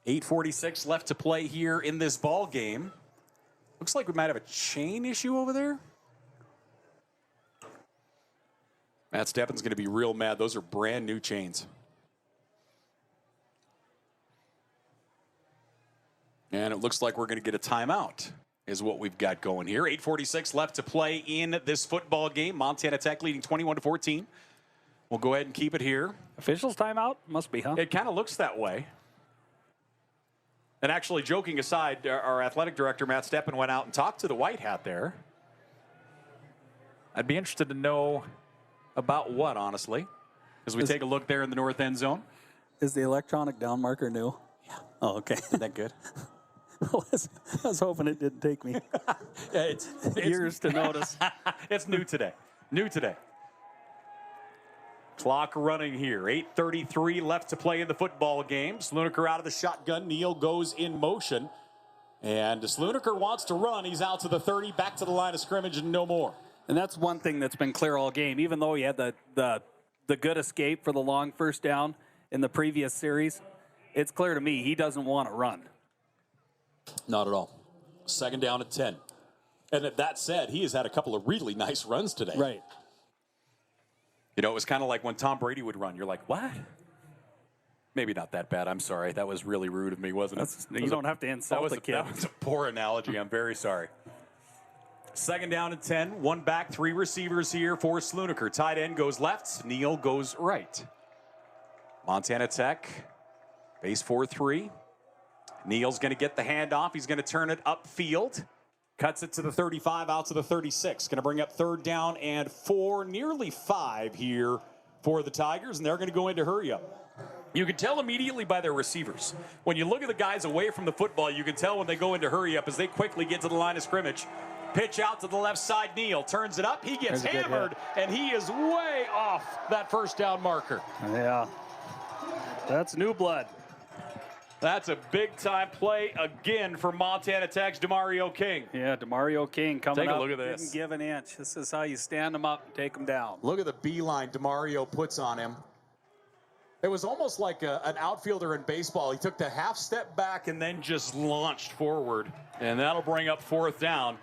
8:46 left to play here in this ball game. Looks like we might have a chain issue over there. Matt Steppen's going to be real mad. Those are brand new chains. And it looks like we're going to get a timeout is what we've got going here. 8:46 left to play in this football game. Montana Tech leading 21-14. We'll go ahead and keep it here. Officials timeout? Must be, huh? It kind of looks that way. And actually, joking aside, our athletic director, Matt Steppen, went out and talked to the white hat there. I'd be interested to know about what, honestly, as we take a look there in the north end zone. Is the electronic down marker new? Yeah. Oh, okay. Is that good? I was hoping it didn't take me it's years to notice. It's new today. New today. Clock running here. 8:33 left to play in the football game. Slunaker out of the shotgun. Neal goes in motion. And Slunaker wants to run. He's out to the 30, back to the line of scrimmage, and no more. And that's one thing that's been clear all game. Even though he had the good escape for the long first down in the previous series, it's clear to me he doesn't want to run. Not at all. Second down at 10. And that said, he has had a couple of really nice runs today. Right. You know, it was kind of like when Tom Brady would run. You're like, what? Maybe not that bad. I'm sorry. That was really rude of me, wasn't it? You don't have to insult the kid. That was a poor analogy. I'm very sorry. Second down at 10. One back, three receivers here for Slunaker. Tight end goes left. Neal goes right. Montana Tech, base 4-3. Neal's going to get the handoff. He's going to turn it upfield. Cuts it to the 35, out to the 36. Going to bring up third down and 4, nearly 5 here for the Tigers, and they're going to go into hurry up. You can tell immediately by their receivers. When you look at the guys away from the football, you can tell when they go into hurry up as they quickly get to the line of scrimmage. Pitch out to the left side. Neal turns it up. He gets hammered, and he is way off that first down marker. Yeah. That's new blood. That's a big-time play again for Montana Tech's DeMario King. Yeah, DeMario King coming up. Take a look at this. Didn't give an inch. This is how you stand them up and take them down. Look at the beeline DeMario puts on him. It was almost like an outfielder in baseball. He took the half step back and then just launched forward. And that'll bring up fourth down.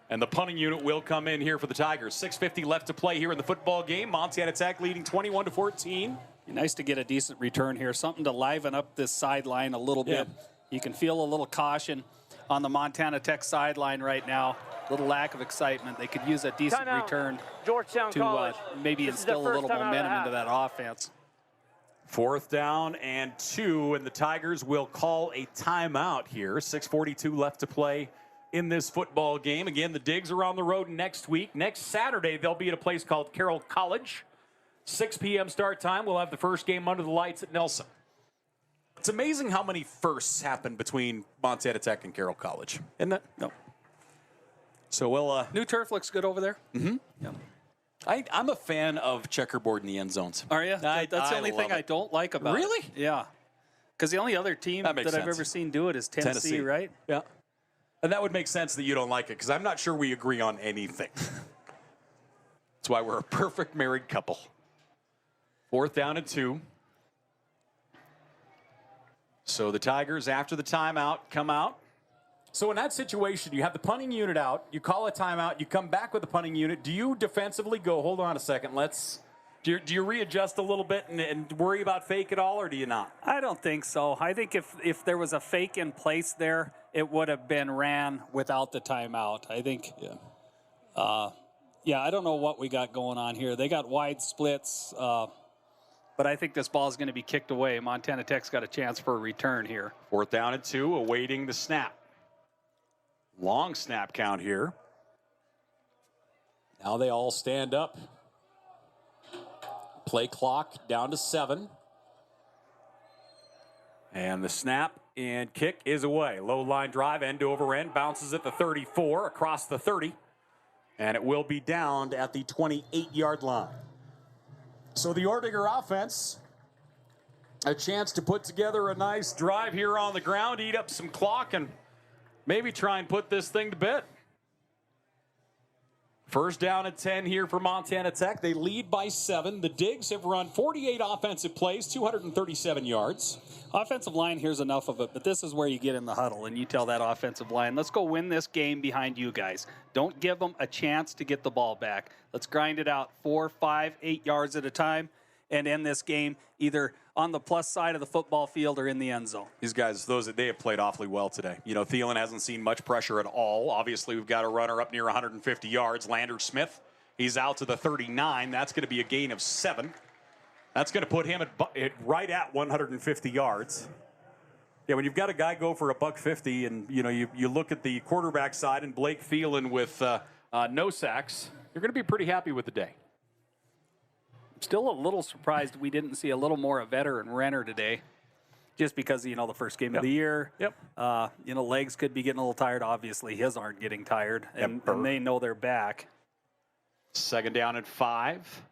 And the punting unit will come in here for the Tigers. 6:50 left to play here in the football game. Montana Tech leading 21-14. Be nice to get a decent return here, something to liven up this sideline a little bit. You can feel a little caution on the Montana Tech sideline right now. A little lack of excitement. They could use a decent return Georgetown to maybe instill a little momentum into that offense. Fourth down and 2, and the Tigers will call a timeout here. 6:42 left to play in this football game. Again, the Digs are on the road next week. Next Saturday, they'll be at a place called Carroll College. 6 p.m. start time. We'll have the first game under the lights at Nelson. It's amazing how many firsts happen between Montana Tech and Carroll College, isn't it? No. So we'll... New turf looks good over there. Mm-hmm. Yeah. I'm a fan of checkerboard in the end zones. Are you? That's the only thing I don't like about it. Really? Yeah. Because the only other team that makes I've sense. ever seen do it is Tennessee, right? Yeah. And that would make sense that you don't like it, because I'm not sure we agree on anything. That's why we're a perfect married couple. Fourth down and 2. So the Tigers, after the timeout, come out. So in that situation, you have the punting unit out. You call a timeout. You come back with the punting unit. Do you defensively go, hold on a second, do you readjust a little bit and worry about fake at all, or do you not? I don't think so. I think if there was a fake in place there, it would have been ran without the timeout. I think, I don't know what we got going on here. They got wide splits, but I think this ball is going to be kicked away. Montana Tech's got a chance for a return here. Fourth down and 2, awaiting the snap. Long snap count here. Now they all stand up. Play clock down to 7. And the snap and kick is away. Low line drive, end over end, bounces at the 34, across the 30. And it will be downed at the 28-yard line. So the Ordinger offense, a chance to put together a nice drive here on the ground, eat up some clock, and maybe try and put this thing to bed. First down at 10 here for Montana Tech. They lead by 7. The Digs have run 48 offensive plays, 237 yards. Offensive line, here's enough of it, but this is where you get in the huddle and you tell that offensive line, let's go win this game behind you guys. Don't give them a chance to get the ball back. Let's grind it out 4, 5, 8 yards at a time and end this game either on the plus side of the football field or in the end zone. These guys, they have played awfully well today. You know, Thelen hasn't seen much pressure at all. Obviously, we've got a runner up near 150 yards. Landers Smith, he's out to the 39. That's going to be a gain of 7. That's going to put him right at 150 yards. Yeah, when you've got a guy go for $150 and, you know, you look at the quarterback side and Blake Thelen with no sacks, you're going to be pretty happy with the day. Still a little surprised we didn't see a little more of veteran Renner today, just because, you know, the first game of the year. Yep. You know, legs could be getting a little tired. Obviously, his aren't getting tired, and they know they're back. Second down at 5.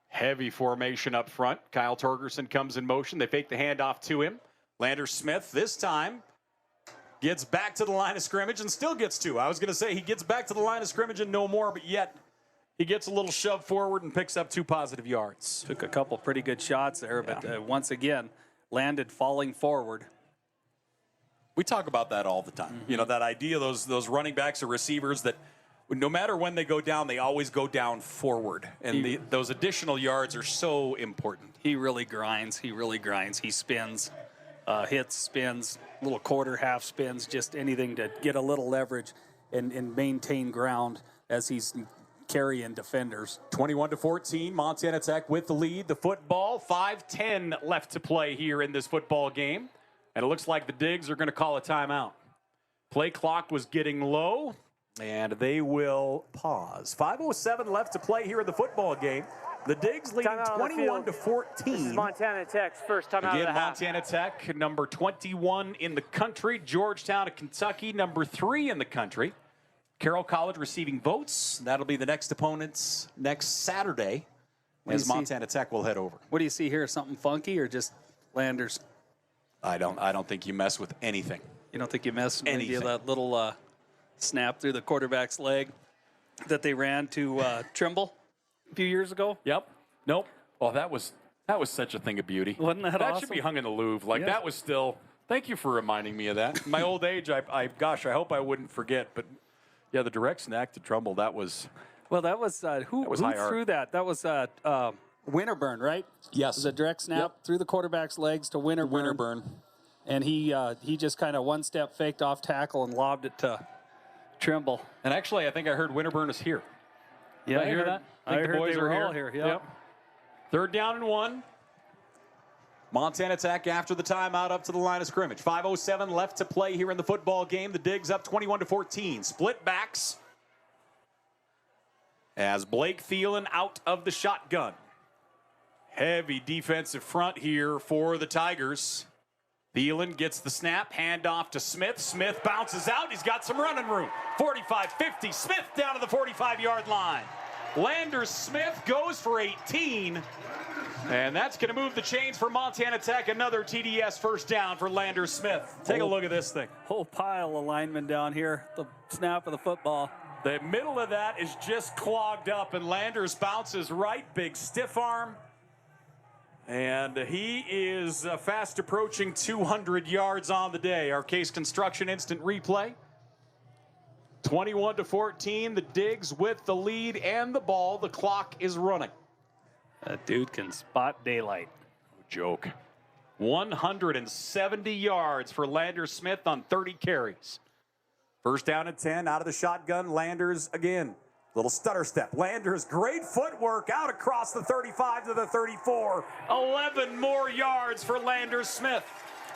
Heavy formation up front. Kyle Torgerson comes in motion. They fake the handoff to him. Landers Smith this time gets back to the line of scrimmage and still gets 2. I was going to say he gets back to the line of scrimmage and no more, but yet he gets a little shove forward and picks up 2 positive yards. Took a couple pretty good shots there, but once again, landed falling forward. We talk about that all the time. Mm-hmm. You know, that idea, those running backs or receivers that no matter when they go down, they always go down forward. And those additional yards are so important. He really grinds. He really grinds. He spins, hits, spins, little quarter, half spins, just anything to get a little leverage and maintain ground as he's carrying defenders. 21-14, Montana Tech with the lead. The football, 5:10 left to play here in this football game. And it looks like the Digs are going to call a timeout. Play clock was getting low, and they will pause. 5:07 left to play here in the football game. The Digs leading 21-14. This is Montana Tech's first timeout of the half. Montana Tech, number 21 in the country. Georgetown of Kentucky, number 3 in the country. Carroll College receiving votes. That'll be the next opponents next Saturday as Montana Tech will head over. What do you see here? Something funky or just Landers? I don't think you mess with anything. You don't think you mess with that little snap through the quarterback's leg that they ran to Trimble a few years ago? Yep. Nope. Oh, that was such a thing of beauty. Wasn't that awesome? That should be hung in the Louvre. Like, that was still, thank you for reminding me of that. In my old age, I hope I wouldn't forget, but yeah, the direct snack to Trumbull, that was... Well, that was who threw that? That was Winterburn, right? Yes. It was a direct snap through the quarterback's legs to Winterburn. And he just kind of one step faked off tackle and lobbed it to Trimble. And actually, I think I heard Winterburn is here. Yeah, Did I hear that? I think the boys are all here. Yep. 3rd down and 1. Montana Tech after the timeout up to the line of scrimmage. 5:07 left to play here in the football game. The Digs up 21-14. Split backs as Blake Thelen out of the shotgun. Heavy defensive front here for the Tigers. Thelen gets the snap, handoff to Smith. Smith bounces out. He's got some running room. 45-50. Smith down to the 45-yard line. Landers Smith goes for 18. And that's going to move the chains for Montana Tech. Another TDS first down for Landers Smith. Take a look at this thing. Whole pile of linemen down here. The snap of the football. The middle of that is just clogged up, and Landers bounces right. Big stiff arm. And he is fast approaching 200 yards on the day. Our Case Construction instant replay. 21-14. The Digs with the lead and the ball. The clock is running. That dude can spot daylight. No joke. 170 yards for Landers Smith on 30 carries. First down and 10 out of the shotgun. Landers again. Little stutter step. Landers, great footwork out across the 35 to the 34. 11 more yards for Landers Smith.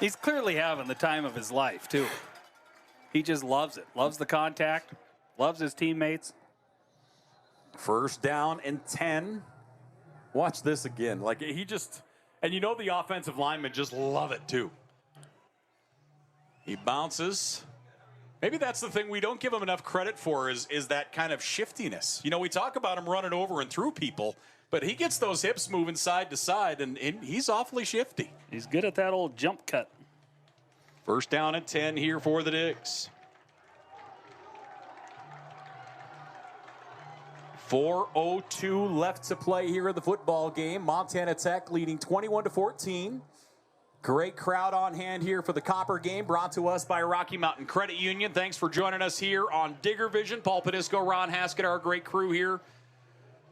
He's clearly having the time of his life, too. He just loves it. Loves the contact. Loves his teammates. First down and 10. Watch this again. Like, he just, and you know the offensive linemen just love it, too. He bounces. Maybe that's the thing we don't give him enough credit for is that kind of shiftiness. You know, we talk about him running over and through people, but he gets those hips moving side to side, and he's awfully shifty. He's good at that old jump cut. First down and 10 here for the Digs. 4:02 left to play here in the football game. Montana Tech leading 21-14. Great crowd on hand here for the Copper game, brought to us by Rocky Mountain Credit Union. Thanks for joining us here on Digger Vision. Paul Padisco, Ron Haskett, our great crew here.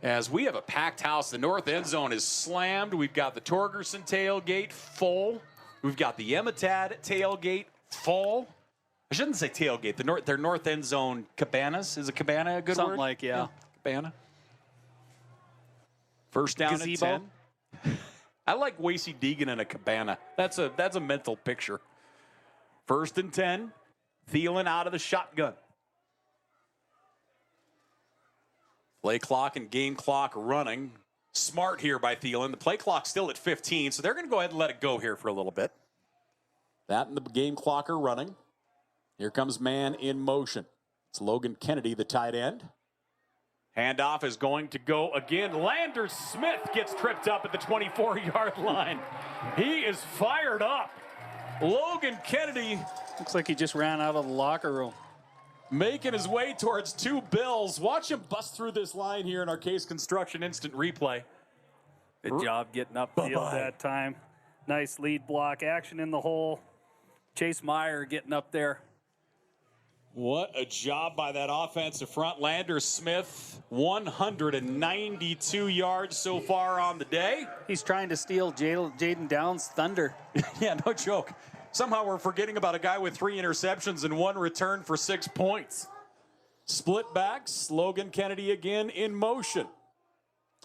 As we have a packed house, the north end zone is slammed. We've got the Torgerson tailgate full. We've got the Emetad tailgate full. I shouldn't say tailgate. Their north end zone cabanas. Is a cabana a good word? Something like, yeah. Cabana. First down Gazebo. and 10. I like Wasey Deegan in a cabana. That's a mental picture. First and 10. Thelen out of the shotgun. Play clock and game clock running. Smart here by Thelen. The play clock's still at 15, so they're going to go ahead and let it go here for a little bit. That and the game clock are running. Here comes man in motion. It's Logan Kennedy, the tight end. Handoff is going to go again. Lander Smith gets tripped up at the 24-yard line. He is fired up. Logan Kennedy Looks like he just ran out of the locker room. making his way towards 2 Bills. Watch him bust through this line here in our Case Construction instant replay. Good job getting upfield that time. Nice lead block action in the hole. Chase Meyer getting up there. What a job by that offensive front. Lander Smith, 192 yards so far on the day. He's trying to steal Jaden Downs' thunder. Yeah, no joke. Somehow we're forgetting about a guy with 3 interceptions and 1 return for 6 points. Split backs, Logan Kennedy again in motion.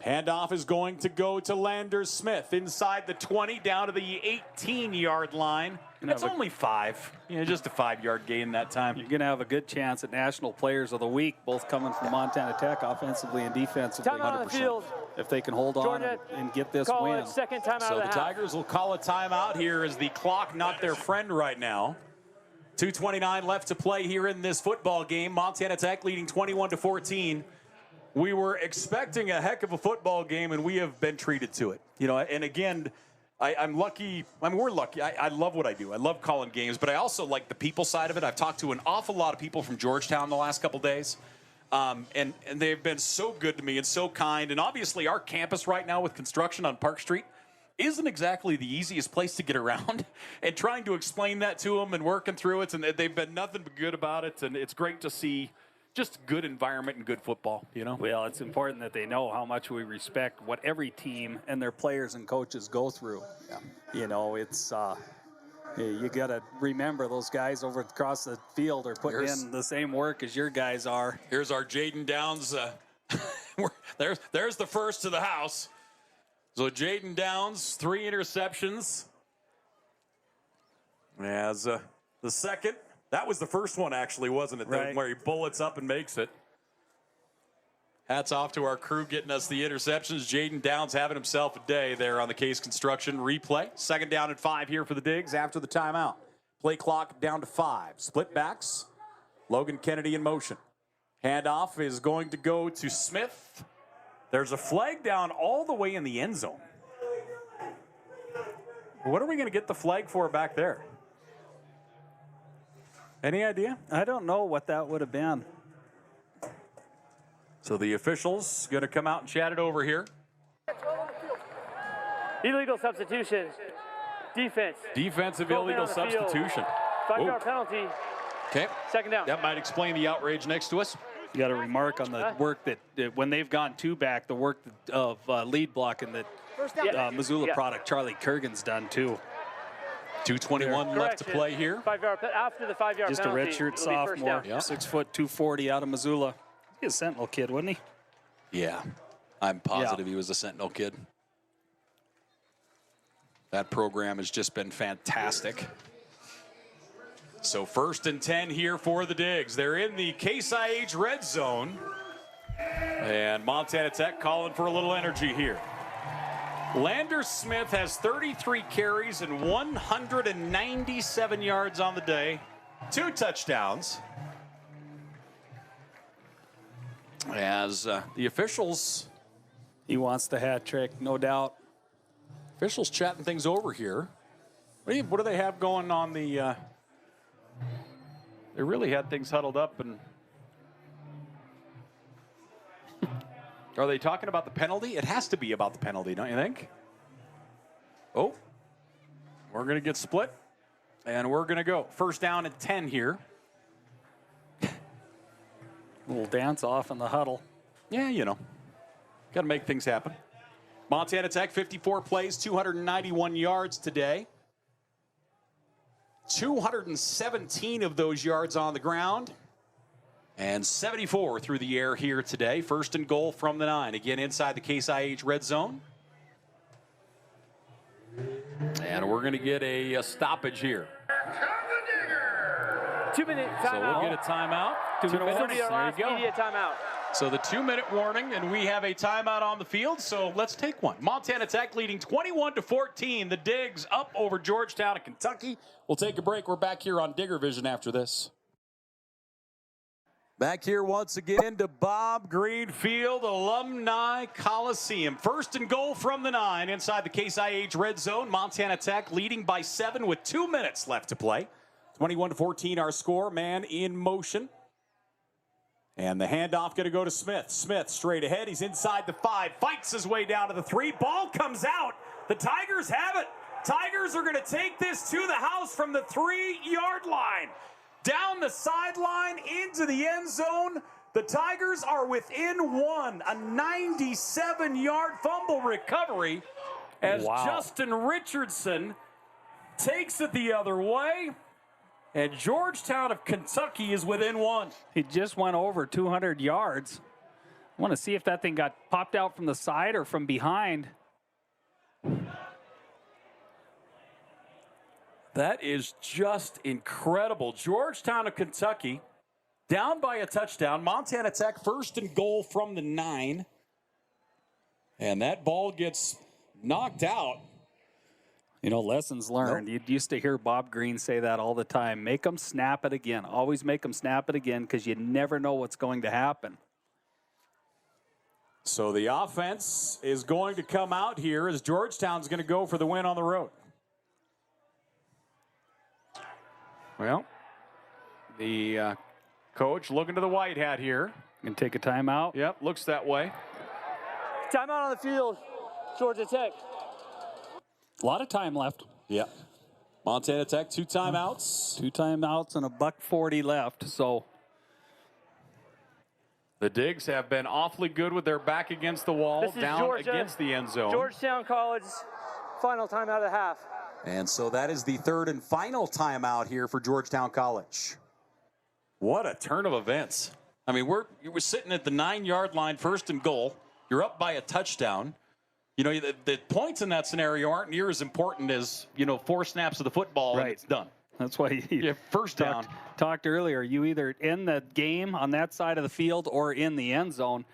Handoff is going to go to Lander Smith inside the 20 down to the 18-yard line. That's only 5. Just a 5-yard gain that time. You're going to have a good chance at National Players of the Week, both coming from Montana Tech offensively and defensively. Timeout on the field. If they can hold on and get this win. Second timeout So of the the half. Tigers will call a timeout here as the clock not their friend right now. 2:29 left to play here in this football game. Montana Tech leading 21-14. We were expecting a heck of a football game, and we have been treated to it. And again, I'm lucky. We're lucky. I love what I do. I love calling games, but I also like the people side of it. I've talked to an awful lot of people from Georgetown the last couple days, and they've been so good to me and so kind. And obviously, our campus right now with construction on Park Street isn't exactly the easiest place to get around. And trying to explain that to them and working through it, and they've been nothing but good about it. And it's great to see just good environment and good football, Well, it's important that they know how much we respect what every team and their players and coaches go through. Yeah. It's you got to remember those guys over across the field are putting in the same work as your guys are. Here's our Jaden Downs. There's the first to the house. So Jaden Downs, 3 interceptions. As the second. That was the first one, actually, wasn't it? Right. Where he bullets up and makes it. Hats off to our crew getting us the interceptions. Jaden Downs having himself a day there on the Case Construction replay. 2nd down and 5 here for the Digs after the timeout. Play clock down to 5. Split backs. Logan Kennedy in motion. Handoff is going to go to Smith. There's a flag down all the way in the end zone. What are we going to get the flag for back there? Any idea? I don't know what that would have been. So the officials going to come out and chat it over here. Illegal substitution. Defense. Defensive 12 illegal down the field. substitution. 5-yard penalty. Okay. 2nd down. That might explain the outrage next to us. You got to remark on the work that when they've gone 2 back, the work of lead blocking that Missoula product Charlie Kurgan's done too. 2:21 left to play here. 5-yard after the 5-yard Just a penalty. redshirt sophomore, 6 foot 240 out of Missoula. He's a Sentinel kid, wasn't he? Yeah, I'm positive he was a Sentinel kid. That program has just been fantastic. So 1st and 10 here for the Digs. They're in the Case IH red zone. And Montana Tech calling for a little energy here. Lander Smith has 33 carries and 197 yards on the day. 2 touchdowns. As the officials... He wants the hat trick, no doubt. Officials chatting things over here. What do they have going on the... They really had things huddled up and... Are they talking about the penalty? It has to be about the penalty, don't you think? Oh, we're going to get split, and we're going to go. First down at 10 here. Little dance off in the huddle. Yeah, you know, got to make things happen. Montana Tech, 54 plays, 291 yards today. 217 of those yards on the ground. And 74 through the air here today. First and goal from the 9. Again, inside the Case IH red zone. And we're going to get a stoppage here. 2-minute timeout. So we'll get a timeout. 2 minute warning. There you go. Immediate timeout. So the 2-minute warning, and we have a timeout on the field, so let's take one. Montana Tech leading 21-14. The Digs up over Georgetown and Kentucky. We'll take a break. We're back here on Digger Vision after this. Back here once again to Bob Green Field, Alumni Coliseum. First and goal from the 9 inside the Case IH red zone. Montana Tech leading by 7 with 2 minutes left to play. 21-14 our score, man in motion. And the handoff going to go to Smith. Smith straight ahead. He's inside the 5. Fights his way down to the 3. Ball comes out. The Tigers have it. Tigers are going to take this to the house from the 3-yard line. Down the sideline into the end zone. The Tigers are within 1. A 97-yard fumble recovery as Justin Richardson takes it the other way. And Georgetown of Kentucky is within 1. He just went over 200 yards. I want to see if that thing got popped out from the side or from behind. That is just incredible. Georgetown of Kentucky down by a touchdown. Montana Tech first and goal from the 9. And that ball gets knocked out. You know, lessons learned. You used to hear Bob Green say that all the time. Make them snap it again. Always make them snap it again because you never know what's going to happen. So the offense is going to come out here as Georgetown's going to go for the win on the road. Well, the coach looking to the white hat here. Going to take a timeout. Yep, looks that way. Timeout on the field, Georgia Tech. A lot of time left. Yeah. Montana Tech, 2 timeouts. 2 timeouts and a $1:40 left. So the Digs have been awfully good with their back against the wall, down Georgia, against the end zone. Georgetown College's final timeout of the half. And so that is the 3rd and final timeout here for Georgetown College. What a turn of events. I mean, we're sitting at the 9-yard line, first and goal. You're up by a touchdown. You know, the points in that scenario aren't near as important as, 4 snaps of the football and it's done. That's why you first down. Talked earlier, you either end the game on that side of the field or in the end zone.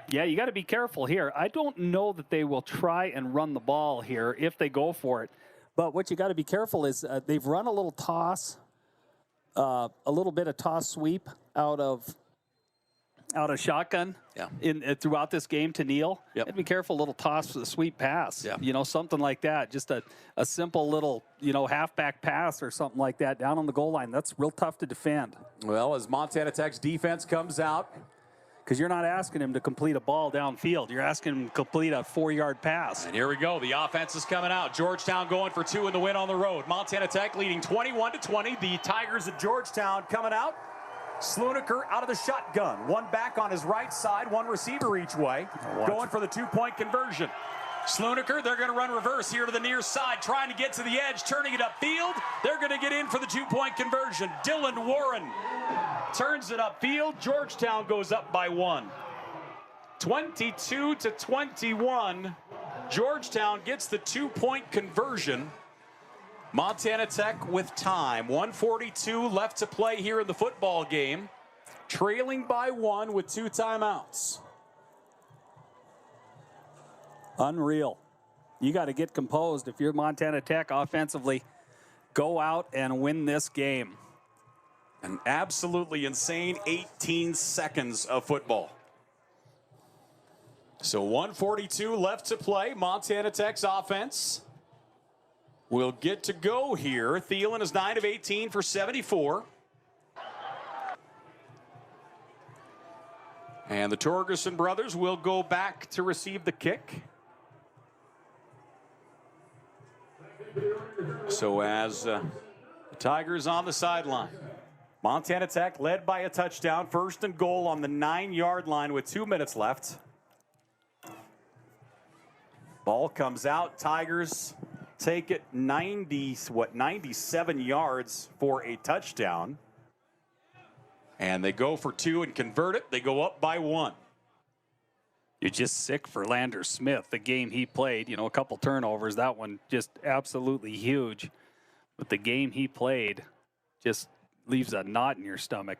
Yeah, you got to be careful here. I don't know that they will try and run the ball here if they go for it. But what you got to be careful is they've run a little toss, a little bit of toss sweep out of shotgun throughout this game to Neal. Yep. And be careful, little toss for the sweep pass. Yep. Something like that. Just a simple little, halfback pass or something like that down on the goal line. That's real tough to defend. Well, as Montana Tech's defense comes out. Because you're not asking him to complete a ball downfield. You're asking him to complete a 4-yard pass. And here we go. The offense is coming out. Georgetown going for 2 in the win on the road. Montana Tech leading 21-20. The Tigers of Georgetown coming out. Slunaker out of the shotgun. 1 back on his right side, 1 receiver each way. Going for the 2-point conversion. Slunaker, they're going to run reverse here to the near side, trying to get to the edge, turning it upfield. They're going to get in for the 2-point conversion. Dillon Warren turns it upfield. Georgetown goes up by 1. 22-21. Georgetown gets the 2-point conversion. Montana Tech with time. 1:42 left to play here in the football game. Trailing by 1 with 2 timeouts. Unreal. You got to get composed if you're Montana Tech offensively. Go out and win this game. An absolutely insane 18 seconds of football. So 1:42 left to play. Montana Tech's offense will get to go here. Thelen is 9 of 18 for 74. And the Torgerson brothers will go back to receive the kick. So as the Tigers on the sideline, Montana Tech led by a touchdown, 1st and goal on the 9-yard line with 2 minutes left. Ball comes out. Tigers take it 97 yards for a touchdown. And they go for 2 and convert it. They go up by 1. You're just sick for Lander Smith, the game he played. You know, a couple turnovers. That one just absolutely huge. But the game he played just leaves a knot in your stomach.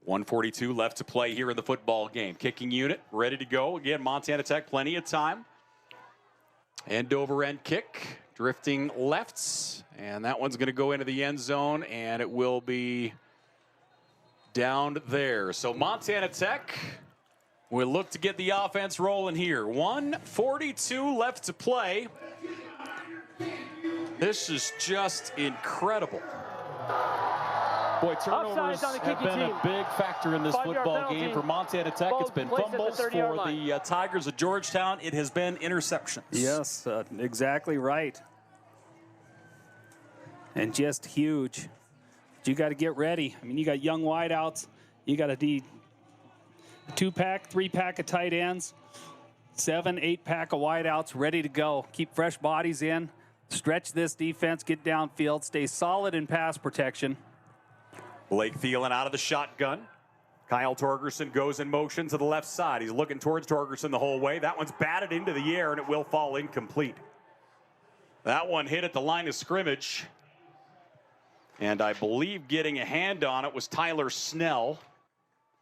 1:42 left to play here in the football game. Kicking unit ready to go. Again, Montana Tech, plenty of time. End over end kick, drifting lefts. And that one's going to go into the end zone, and it will be down there. So Montana Tech will look to get the offense rolling here. 1:42 left to play. This is just incredible. Boy, turnovers have been a big factor in this football game for Montana Tech. It's been fumbles for the Tigers of Georgetown. It has been interceptions. Yes, exactly right. And just huge. But you got to get ready. I mean, you got young wideouts. You got a 2-pack, 3-pack of tight ends, 7, 8-pack of wideouts ready to go. Keep fresh bodies in. Stretch this defense. Get downfield. Stay solid in pass protection. Blake Thelen out of the shotgun. Kyle Torgerson goes in motion to the left side. He's looking towards Torgerson the whole way. That one's batted into the air, and it will fall incomplete. That one hit at the line of scrimmage. And I believe getting a hand on it was Tyler Snell.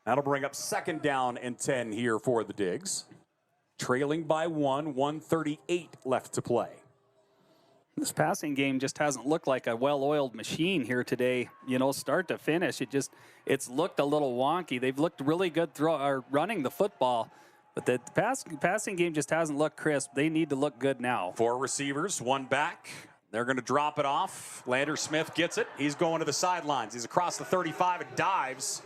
That'll bring up 2nd down and 10 here for the Digs. Trailing by 1, 1:38 left to play. This passing game just hasn't looked like a well-oiled machine here today. You know, start to finish, it's looked a little wonky. They've looked really good running the football, but the passing game just hasn't looked crisp. They need to look good now. 4 receivers, 1 back. They're going to drop it off. Lander Smith gets it. He's going to the sidelines. He's across the 35 and dives.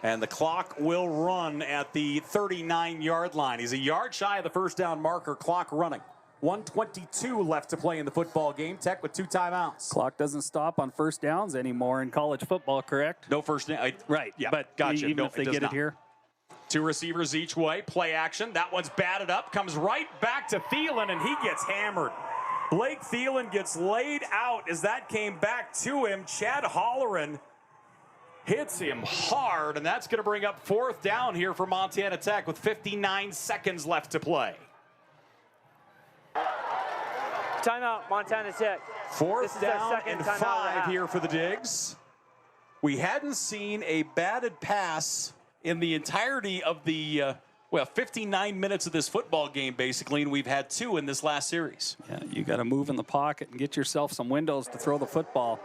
And the clock will run at the 39-yard line. He's a yard shy of the 1st down marker. Clock running. 1:22 left to play in the football game. Tech with 2 timeouts. Clock doesn't stop on 1st downs anymore in college football, correct? No first down. Right. Yeah, but gotcha. Even no, if they get it here. 2 receivers each way. Play action. That one's batted up. Comes right back to Thelen, and he gets hammered. Blake Thelen gets laid out as that came back to him. Chad Holleran hits him hard, and that's going to bring up 4th down here for Montana Tech with 59 seconds left to play. Timeout, Montana Tech. 4th down and 5 here for the Digs. We hadn't seen a batted pass in the entirety of the 59 minutes of this football game, basically, and we've had 2 in this last series. Yeah, you got to move in the pocket and get yourself some windows to throw the football.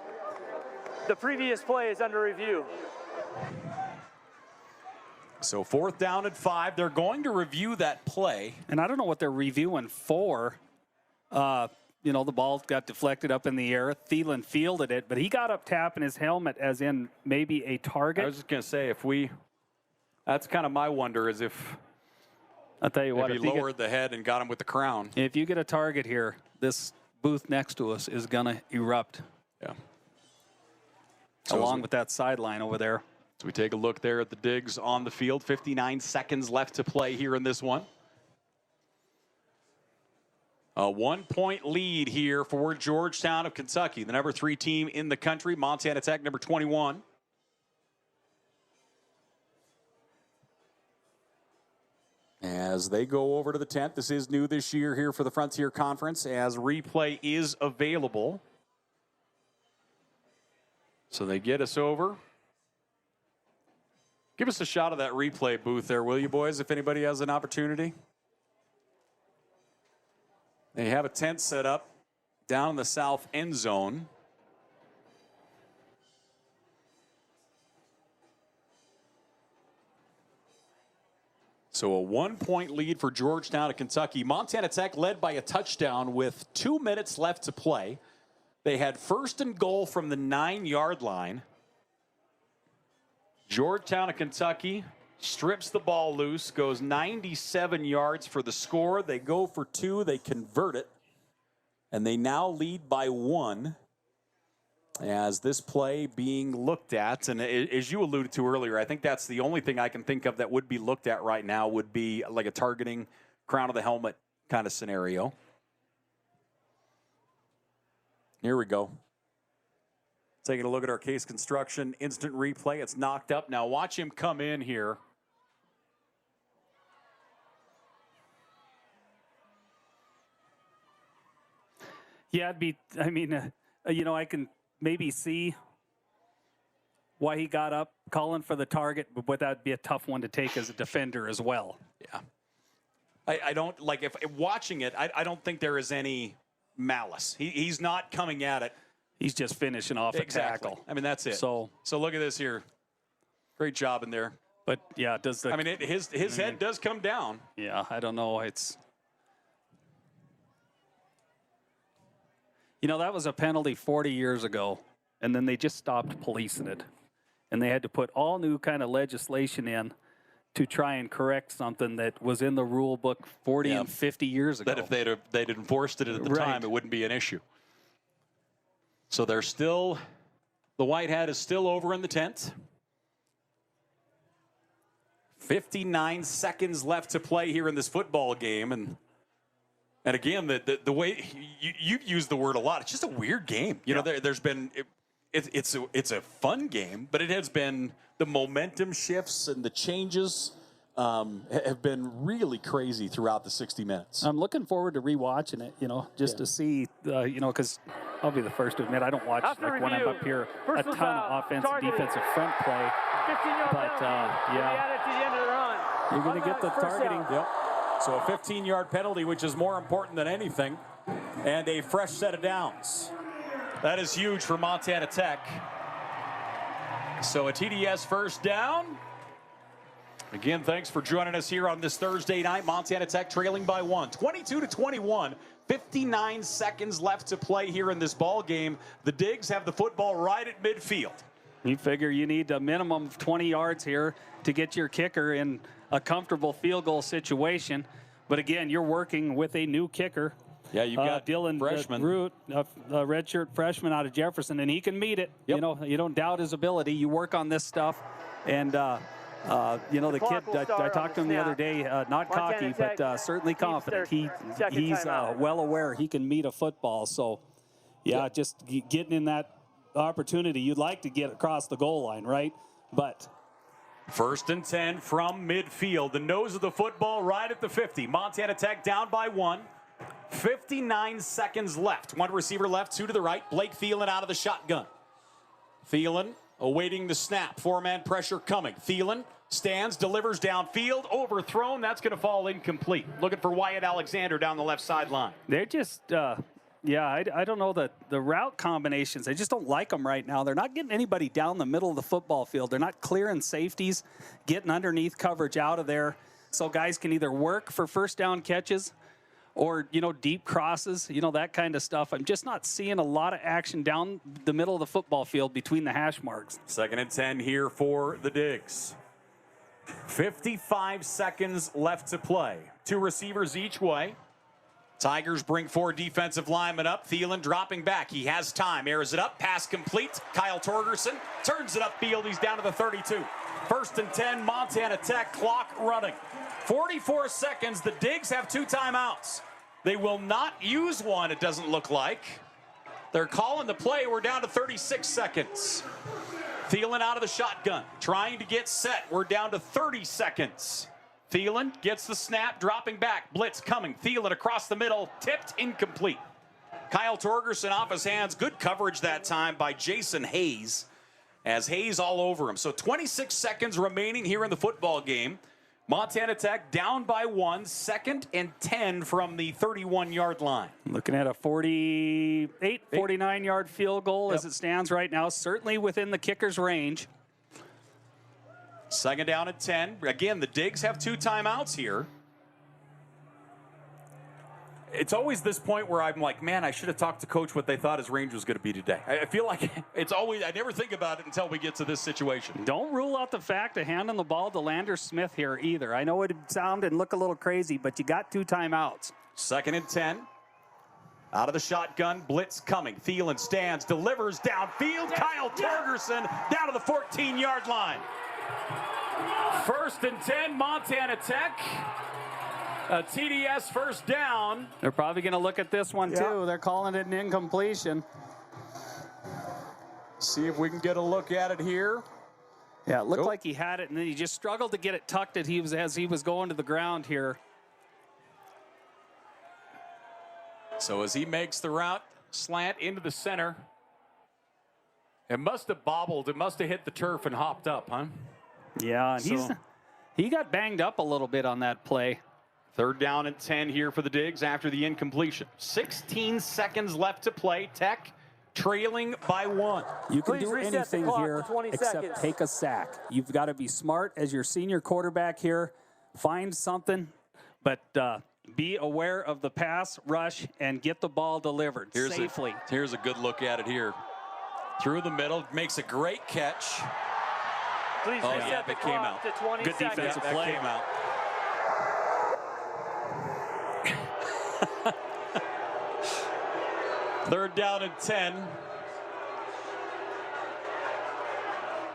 The previous play is under review. So 4th down and 5. They're going to review that play. And I don't know what they're reviewing for. You know, the ball got deflected up in the air. Thelen fielded it, but he got up tapping his helmet as in maybe a target. I was just going to say, that's kind of my wonder, is if I'll tell you what, if he lowered the head and got him with the crown. If you get a target here, this booth next to us is going to erupt. Yeah. Along with that sideline over there. So we take a look there at the Digs on the field. 59 seconds left to play here in this one. A 1-point lead here for Georgetown of Kentucky, the number 3 team in the country. Montana Tech, number 21. As they go over to the tent, this is new this year here for the Frontier Conference, as replay is available. So they get us over. Give us a shot of that replay booth there, will you, boys, if anybody has an opportunity? They have a tent set up down in the south end zone. So a 1-point lead for Georgetown of Kentucky. Montana Tech led by a touchdown with 2 minutes left to play. They had 1st and goal from the 9-yard line. Georgetown of Kentucky strips the ball loose, goes 97 yards for the score. They go for 2, they convert it, and they now lead by 1 as this play being looked at. And as you alluded to earlier, I think that's the only thing I can think of that would be looked at right now would be like a targeting, crown of the helmet kind of scenario. Here we go. Taking a look at our case construction instant replay. It's knocked up. Now watch him come in here. Yeah, I can maybe see why he got up calling for the target, but that'd be a tough one to take as a defender as well. Yeah. I don't, like, if watching it, I don't think there is any malice. He's not coming at it. He's just finishing off a tackle. I mean, that's it. So look at this here. Great job in there. But, yeah, does the... I mean, his head does come down. Yeah, I don't know. It's... You know, that was a penalty 40 years ago, and then they just stopped policing it. And they had to put all new kind of legislation in to try and correct something that was in the rule book 40 and 50 years ago. That if they'd enforced it at the time, it wouldn't be an issue. So they're still, the white hat is still over in the tent. 59 seconds left to play here in this football game. And again, the way you've used the word a lot, it's just a weird game. You know, there's been, it's a fun game, but it has been, the momentum shifts and the changes have been really crazy throughout the 60 minutes. I'm looking forward to rewatching it, just to see, because I'll be the first to admit I don't watch, like when I'm up here, a ton of offensive, defensive front play. But, you're going to get the targeting. Yep. So a 15-yard penalty, which is more important than anything, and a fresh set of downs. That is huge for Montana Tech. So a TDS first down. Again, thanks for joining us here on this Thursday night. Montana Tech trailing by 1, 22-21. 59 seconds left to play here in this ball game. The Digs have the football right at midfield. You figure you need a minimum of 20 yards here to get your kicker in a comfortable field goal situation. But again, you're working with a new kicker. Yeah, you've got Dillon, freshman. Root, a redshirt freshman out of Jefferson, and he can meet it. Yep. You know, you don't doubt his ability. You work on this stuff, and the kid. I talked to him the other day. Not cocky, but certainly confident. He's well aware he can meet a football. So, just getting in that opportunity, you'd like to get across the goal line, right? But. First and 10 from midfield. The nose of the football right at the 50. Montana Tech down by 1. 59 seconds left. One receiver left, 2 to the right. Blake Thelen out of the shotgun. Thelen awaiting the snap. 4-man pressure coming. Thelen stands, delivers downfield, overthrown. That's going to fall incomplete. Looking for Wyatt Alexander down the left sideline. They're just, I don't know the route combinations. I just don't like them right now. They're not getting anybody down the middle of the football field. They're not clearing safeties, getting underneath coverage out of there so guys can either work for first down catches or, deep crosses, that kind of stuff. I'm just not seeing a lot of action down the middle of the football field between the hash marks. 2nd and 10 here for the Digs. 55 seconds left to play. 2 receivers each way. Tigers bring 4 defensive linemen up. Thelen dropping back. He has time. Airs it up. Pass complete. Kyle Torgerson turns it upfield. He's down to the 32. 1st and 10, Montana Tech, clock running. 44 seconds. The Digs have 2 timeouts. They will not use one, it doesn't look like. They're calling the play. We're down to 36 seconds. Thelen out of the shotgun, trying to get set. We're down to 30 seconds. Thelen gets the snap, dropping back. Blitz coming. Thelen across the middle, tipped, incomplete. Kyle Torgerson off his hands. Good coverage that time by Jason Hayes, as Hayes all over him. So 26 seconds remaining here in the football game. Montana Tech down by 1, 2nd and 10 from the 31-yard line. Looking at a 49-yard field goal as it stands right now, certainly within the kicker's range. 2nd down at 10. Again, the Digs have 2 timeouts here. it's always this point where I'm like, man, I should have talked to coach what they thought his range was going to be today. I feel like it's always, I never think about it until we get to this situation. Don't rule out the fact of handing the ball to Lander Smith here either. I know it would sound and look a little crazy, but you got 2 timeouts. 2nd and 10. Out of the shotgun, blitz coming. Thelen stands, delivers downfield. Kyle Torgerson down to the 14-yard line. 1st and 10, Montana Tech. A TDS first down. They're probably going to look at this one, too. They're calling it an incompletion. See if we can get a look at it here. Yeah, it looked like he had it, and then he just struggled to get it tucked as he was going to the ground here. So as he makes the route, slant into the center. It must have bobbled. It must have hit the turf and hopped up, huh? Yeah, and he got banged up a little bit on that play. 3rd down and 10 here for the Digs after the incompletion. 16 seconds left to play. Tech trailing by 1. You can do anything here except take a sack. You've got to be smart as your senior quarterback here. Find something, but be aware of the pass rush and get the ball delivered safely. Here's a good look at it here. Through the middle, makes a great catch. Please reset the clock to 20 Good seconds. defensive play. Came out. Third down and 10.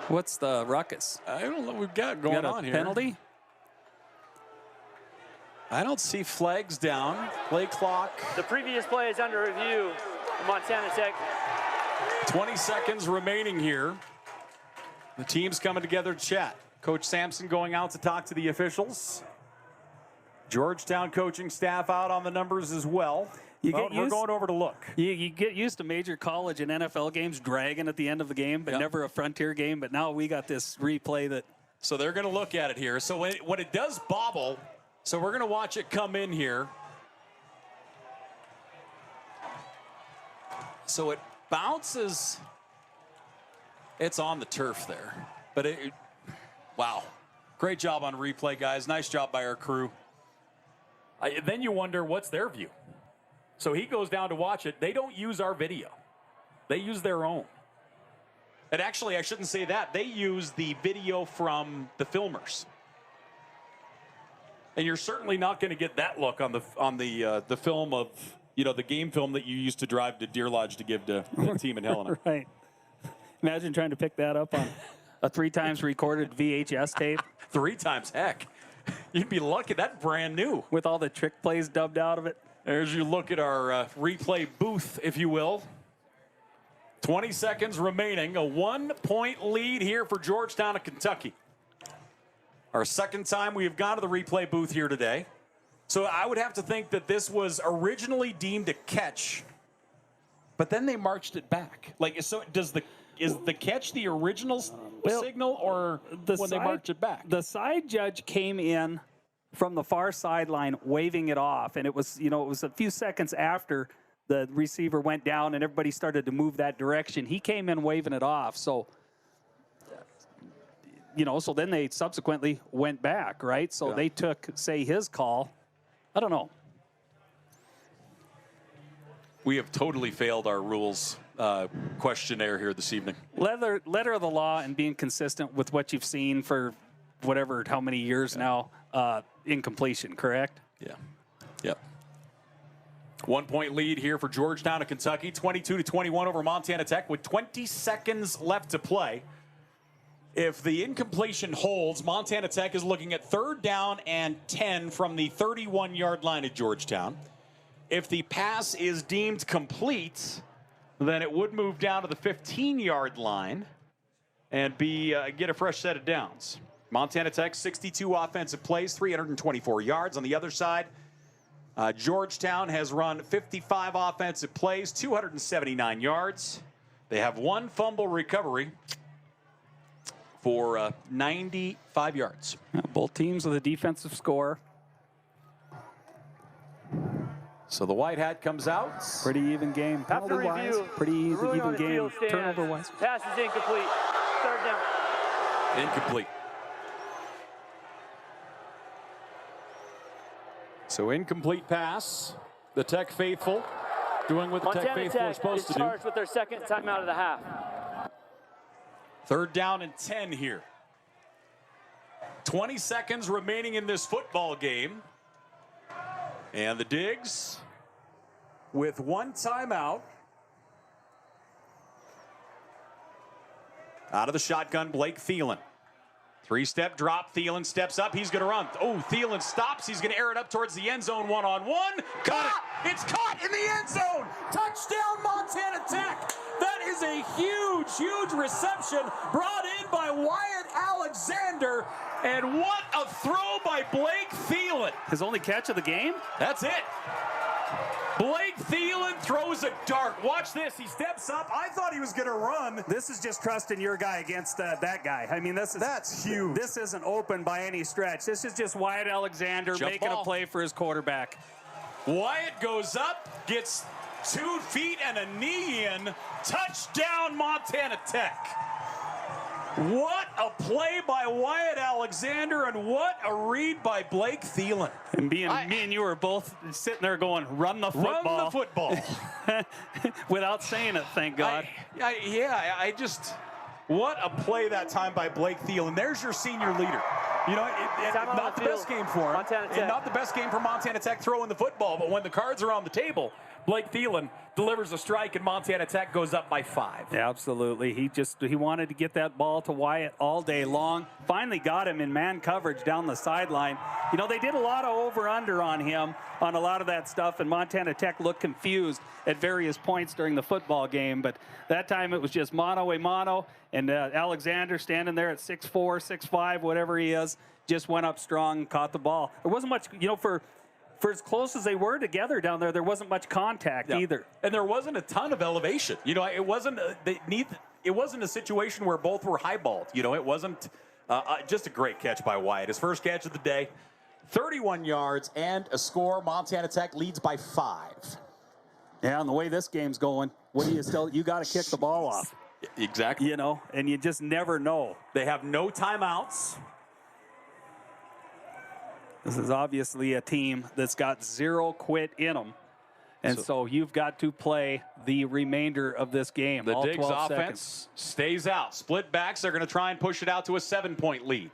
What's the ruckus? I don't know what we've got going on here. Penalty? I don't see flags down. Play clock. The previous play is under review. Montana Tech. 20 seconds remaining here. The team's coming together to chat. Coach Sampson going out to talk to the officials. Georgetown coaching staff out on the numbers as well. We're going over to look. You get used to major college and NFL games dragging at the end of the game, but never a Frontier game. But now we got this replay that. So they're going to look at it here. So when it does bobble, so we're going to watch it come in here. So it bounces. It's on the turf there. But wow. Great job on replay, guys. Nice job by our crew. Then you wonder, what's their view? So he goes down to watch it. They don't use our video. They use their own. And actually, I shouldn't say that. They use the video from the filmers. And you're certainly not going to get that look on the film of, the game film that you used to drive to Deer Lodge to give to the team in Helena. Right. Imagine trying to pick that up on a 3 times recorded VHS tape. 3 times, heck. You'd be lucky. That's brand new. With all the trick plays dubbed out of it. There's you look at our replay booth, if you will. 20 seconds remaining. A 1-point lead here for Georgetown of Kentucky. Our 2nd time we have gone to the replay booth here today. So I would have to think that this was originally deemed a catch, but then they marched it back. So is the catch the original signal, or when they marched it back? The side judge came in from the far sideline waving it off, and it was a few seconds after the receiver went down and everybody started to move that direction. He came in waving it off. So so then they subsequently went back, right? So they took, say, his call. I don't know. We have totally failed our rules questionnaire here this evening. Letter of the law and being consistent with what you've seen for how many years now, incompletion, correct? Yeah. Yep. 1-point lead here for Georgetown of Kentucky, 22-21 over Montana Tech with 20 seconds left to play. If the incompletion holds, Montana Tech is looking at 3rd down and 10 from the 31-yard line at Georgetown. If the pass is deemed complete, then it would move down to the 15-yard line and get a fresh set of downs. Montana Tech, 62 offensive plays, 324 yards. On the other side, Georgetown has run 55 offensive plays, 279 yards. They have 1 fumble recovery for 95 yards. Both teams with a defensive score. So the white hat comes out. Pretty even game. Penalty-wise, pretty even game. Turnover-wise. Pass is incomplete. 3rd down. Incomplete. So incomplete pass. The Tech faithful doing what the Tech faithful are supposed to do. Charged with their second timeout of the half. 3rd down and 10 here. 20 seconds remaining in this football game. And the Digs with 1 timeout. Out of the shotgun, Blake Thelen. 3-step drop. Thelen steps up. He's going to run. Oh, Thelen stops. He's going to air it up towards the end zone one-on-one. Got it. It's caught in the end zone. Touchdown, Montana Tech. That is a huge, huge reception brought in by Wyatt Alexander. And what a throw by Blake Thelen. His only catch of the game? That's it. Blake Thelen throws a dart. Watch this. He steps up. I thought he was going to run. This is just trusting your guy against that guy. I mean, that's huge. This isn't open by any stretch. This is just Wyatt Alexander making a play for his quarterback. Wyatt goes up, gets 2 feet and a knee in. Touchdown, Montana Tech. What a play by Wyatt Alexander, and what a read by Blake Thelen. And me and you were both sitting there going, run the football. Run the football. Without saying it, thank God. What a play that time by Blake Thielen. There's your senior leader. You know, not the best game for him. And not the best game for Montana Tech throwing the football, but when the cards are on the table, Blake Thielen delivers a strike and Montana Tech goes up by 5. Yeah, absolutely. He wanted to get that ball to Wyatt all day long. Finally got him in man coverage down the sideline. You know, they did a lot of over-under on him on a lot of that stuff, and Montana Tech looked confused at various points during the football game, but that time it was just mano-a-mano, and Alexander standing there at 6'4", 6'5", whatever he is, just went up strong and caught the ball. There wasn't much, you know, for as close as they were together down there, there wasn't much contact either. And there wasn't a ton of elevation. You know, it wasn't a situation where both were highballed. You know, it wasn't just a great catch by Wyatt. His first catch of the day, 31 yards and a score. Montana Tech leads by 5. Yeah, and the way this game's going, what do you got to kick the ball off. Exactly. You know, and you just never know. They have no timeouts. This is obviously a team that's got 0 quit in them. And so you've got to play the remainder of this game. The all Digs 12 offense seconds. stays out. Split backs. They're going to try and push it out to a 7-point lead.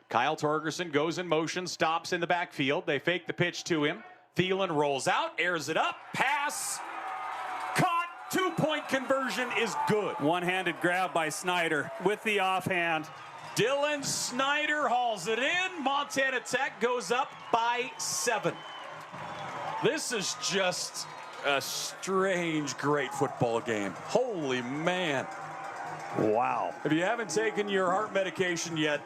Kyle Torgerson goes in motion, stops in the backfield. They fake the pitch to him. Thelen rolls out, airs it up, pass, caught. 2-point conversion is good. One-handed grab by Snyder with the offhand. Dillon Snyder hauls it in. Montana Tech goes up by 7. This is just a strange, great football game. Holy man. Wow. If you haven't taken your heart medication yet,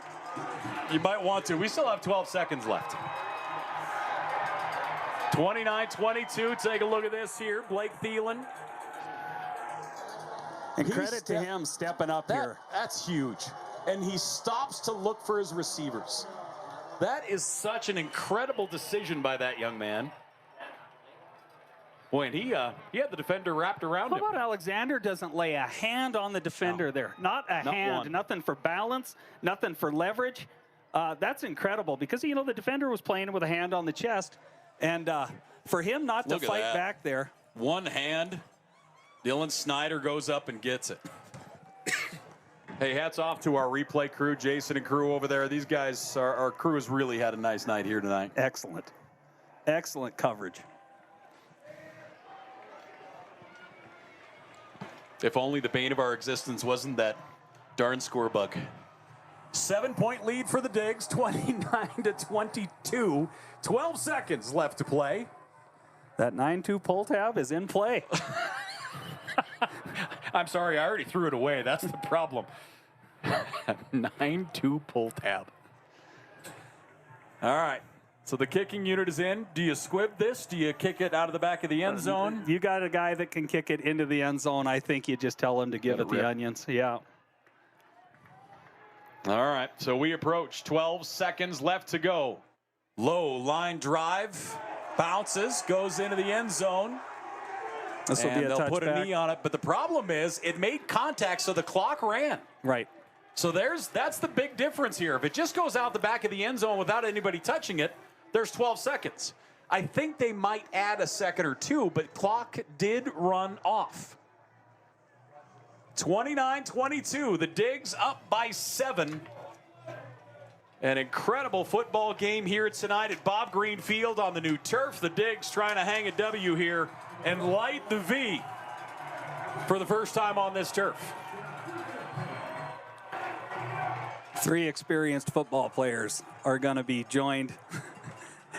you might want to. We still have 12 seconds left. 29-22. Take a look at this here. Blake Thelen. And credit to him stepping up here. That's huge. And he stops to look for his receivers. That is such an incredible decision by that young man. Boy, and he had the defender wrapped around him. How about Alexander doesn't lay a hand on the defender there? Not a hand, one. Nothing for balance, nothing for leverage. That's incredible because, you know, the defender was playing with a hand on the chest. And for him not to fight back there. One hand. Dillon Snyder goes up and gets it. Hey, hats off to our replay crew, Jason and crew over there. These guys, our crew has really had a nice night here tonight. Excellent. Excellent coverage. If only the bane of our existence wasn't that darn score bug. 7-point lead for the Digs, 29-22. 12 seconds left to play. That 9-2 pull tab is in play. I'm sorry, I already threw it away. That's the problem. 9-2 pull tab. All right. So the kicking unit is in. Do you squib this? Do you kick it out of the back of the end zone? You got a guy that can kick it into the end zone. I think you just tell him to give it the onions. Yeah. All right. So we approach. 12 seconds left to go. Low line drive. Bounces. Goes into the end zone. This will be a they'll put touchback. a knee on it. But the problem is it made contact, so the clock ran. Right. So that's the big difference here. If it just goes out the back of the end zone without anybody touching it, there's 12 seconds. I think they might add a second or two, but clock did run off. 29-22, the Digs up by 7. An incredible football game here tonight at Bob Green Field on the new turf. The Digs trying to hang a W here and light the V for the first time on this turf. 3 experienced football players are going to be joined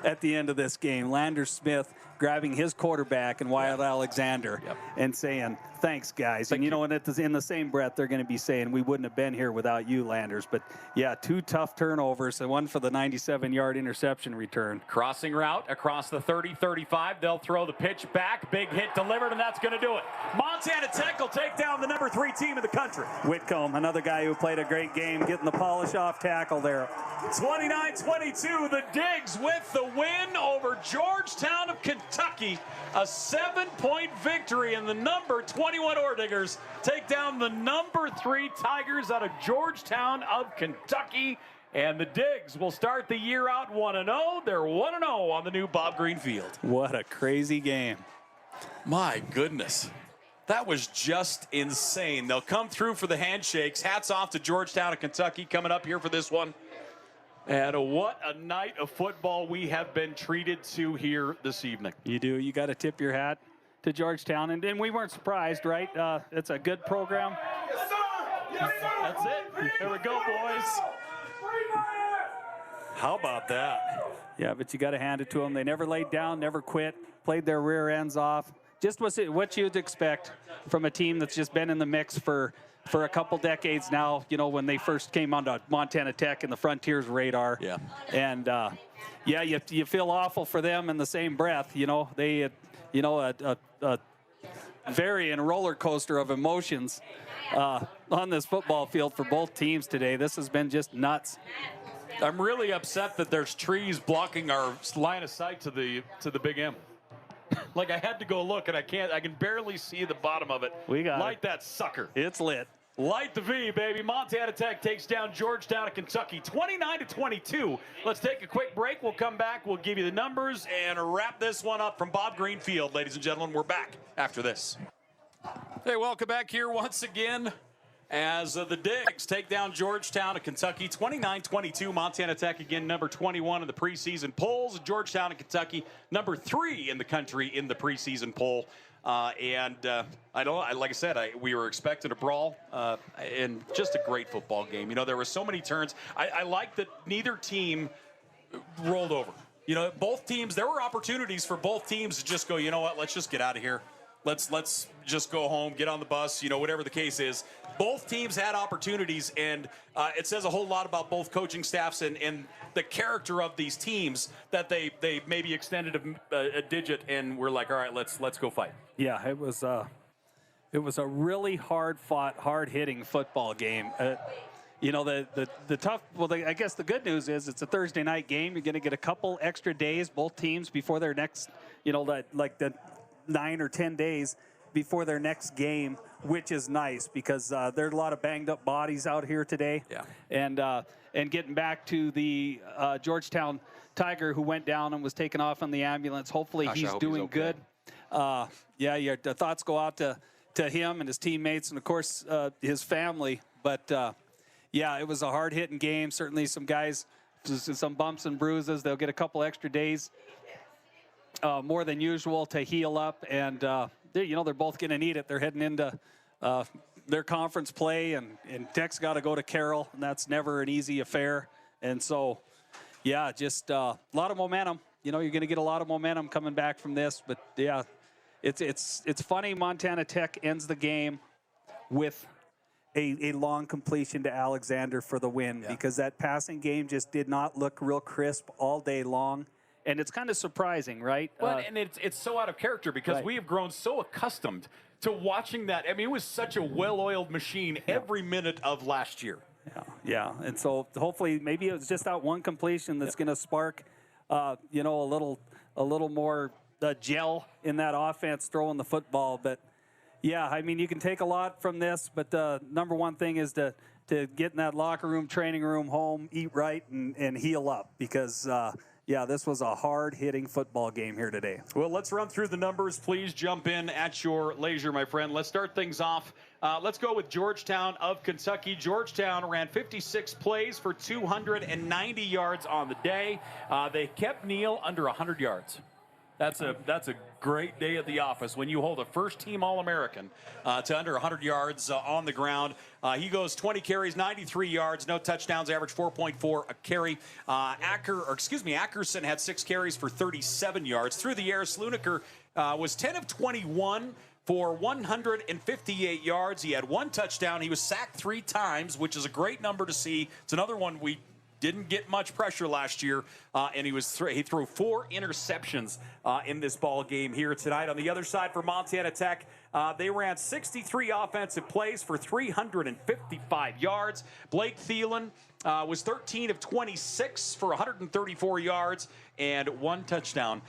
at the end of this game. Landers Smith grabbing his quarterback and Wyatt Alexander and saying, thanks, guys. And, you know, and in the same breath, they're going to be saying, we wouldn't have been here without you, Landers. But, yeah, 2 tough turnovers, and one for the 97-yard interception return. Crossing route across the 30-35. They'll throw the pitch back. Big hit delivered, and that's going to do it. Montana Tech will take down the number 3 team in the country. Whitcomb, another guy who played a great game, getting the polish-off tackle there. 29-22, the Digs with the win over Georgetown of Kentucky. A 7-point victory, and the number 21 Ordigers take down the number 3 Tigers out of Georgetown of Kentucky. And the Digs will start the year out 1-0. They're 1-0 on the new Bob Green Field. What a crazy game. My goodness. That was just insane. They'll come through for the handshakes. Hats off to Georgetown of Kentucky coming up here for this one. And what a night of football we have been treated to here this evening. You do. You got to tip your hat to Georgetown. And we weren't surprised, right? It's a good program. Yes, sir. Yes, sir. That's it. Here we go, boys. How about that? Yeah, but you got to hand it to them. They never laid down, never quit, played their rear ends off. Just what you'd expect from a team that's just been in the mix for a couple decades now, you know, when they first came onto Montana Tech and the Frontiers radar. Yeah. And, yeah, you feel awful for them in the same breath. You know, they, you know, a varying roller coaster of emotions on this football field for both teams today. This has been just nuts. I'm really upset that there's trees blocking our line of sight to the Big M. Like, I had to go look, and I can barely see the bottom of it. We got Light that sucker. It's lit. Light the V, baby. Montana Tech takes down Georgetown of Kentucky, 29-22. Let's take a quick break. We'll come back. We'll give you the numbers and wrap this one up from Bob Green Field. Ladies and gentlemen, we're back after this. Hey, welcome back here once again as the Digs take down Georgetown of Kentucky, 29-22. Montana Tech, again, number 21 in the preseason polls. Georgetown of Kentucky, number 3 in the country in the preseason poll. I know, like I said, we were expecting a brawl and just a great football game. You know, there were so many turns. I like that neither team rolled over. You know, both teams, there were opportunities for both teams to just go, you know what, let's just get out of here. Let's just go home, get on the bus, you know, whatever the case is. Both teams had opportunities, and it says a whole lot about both coaching staffs and the character of these teams that they maybe extended a digit and we're like, all right, let's go fight. Yeah, it was a really hard-fought, hard-hitting football game. You know, the tough, I guess the good news is it's a Thursday night game. You're going to get a couple extra days, both teams, before their next, you know, the 9 or 10 days before their next game, which is nice because there are a lot of banged up bodies out here today. Yeah. And getting back to the Georgetown Tiger who went down and was taken off on the ambulance. Hopefully he's doing good. Yeah, the thoughts go out to him and his teammates and, of course, his family. But, yeah, it was a hard-hitting game. Certainly some guys, some bumps and bruises. They'll get a couple extra days. More than usual to heal up, and they're both going to need it. They're heading into their conference play, and Tech's got to go to Carroll, and that's never an easy affair. And so, yeah, just a lot of momentum. You know, you're going to get a lot of momentum coming back from this. But yeah, it's funny. Montana Tech ends the game with a long completion to Alexander for the win because that passing game just did not look real crisp all day long. And it's kind of surprising, right? Well, and it's so out of character because we have grown so accustomed to watching that. I mean, it was such a well-oiled machine every minute of last year. Yeah. And so hopefully maybe it was just that one completion that's going to spark, a little more gel in that offense throwing the football. But, yeah, I mean, you can take a lot from this, but the number one thing is to get in that locker room, training room, home, eat right, and heal up because yeah, this was a hard-hitting football game here today. Well, let's run through the numbers. Please jump in at your leisure, my friend. Let's start things off. Let's go with Georgetown of Kentucky. Georgetown ran 56 plays for 290 yards on the day. They kept Neal under 100 yards. That's a great day at the office when you hold a first-team All-American to under 100 yards on the ground. He goes 20 carries, 93 yards, no touchdowns, average 4.4 a carry. Ackerson had 6 carries for 37 yards. Through the air, Slunaker was 10 of 21 for 158 yards. He had 1 touchdown. He was sacked 3 times, which is a great number to see. It's another one we didn't get much pressure last year, and he threw 4 interceptions in this ball game here tonight. On the other side for Montana Tech, they ran 63 offensive plays for 355 yards. Blake Thelen was 13 of 26 for 134 yards and 1 touchdown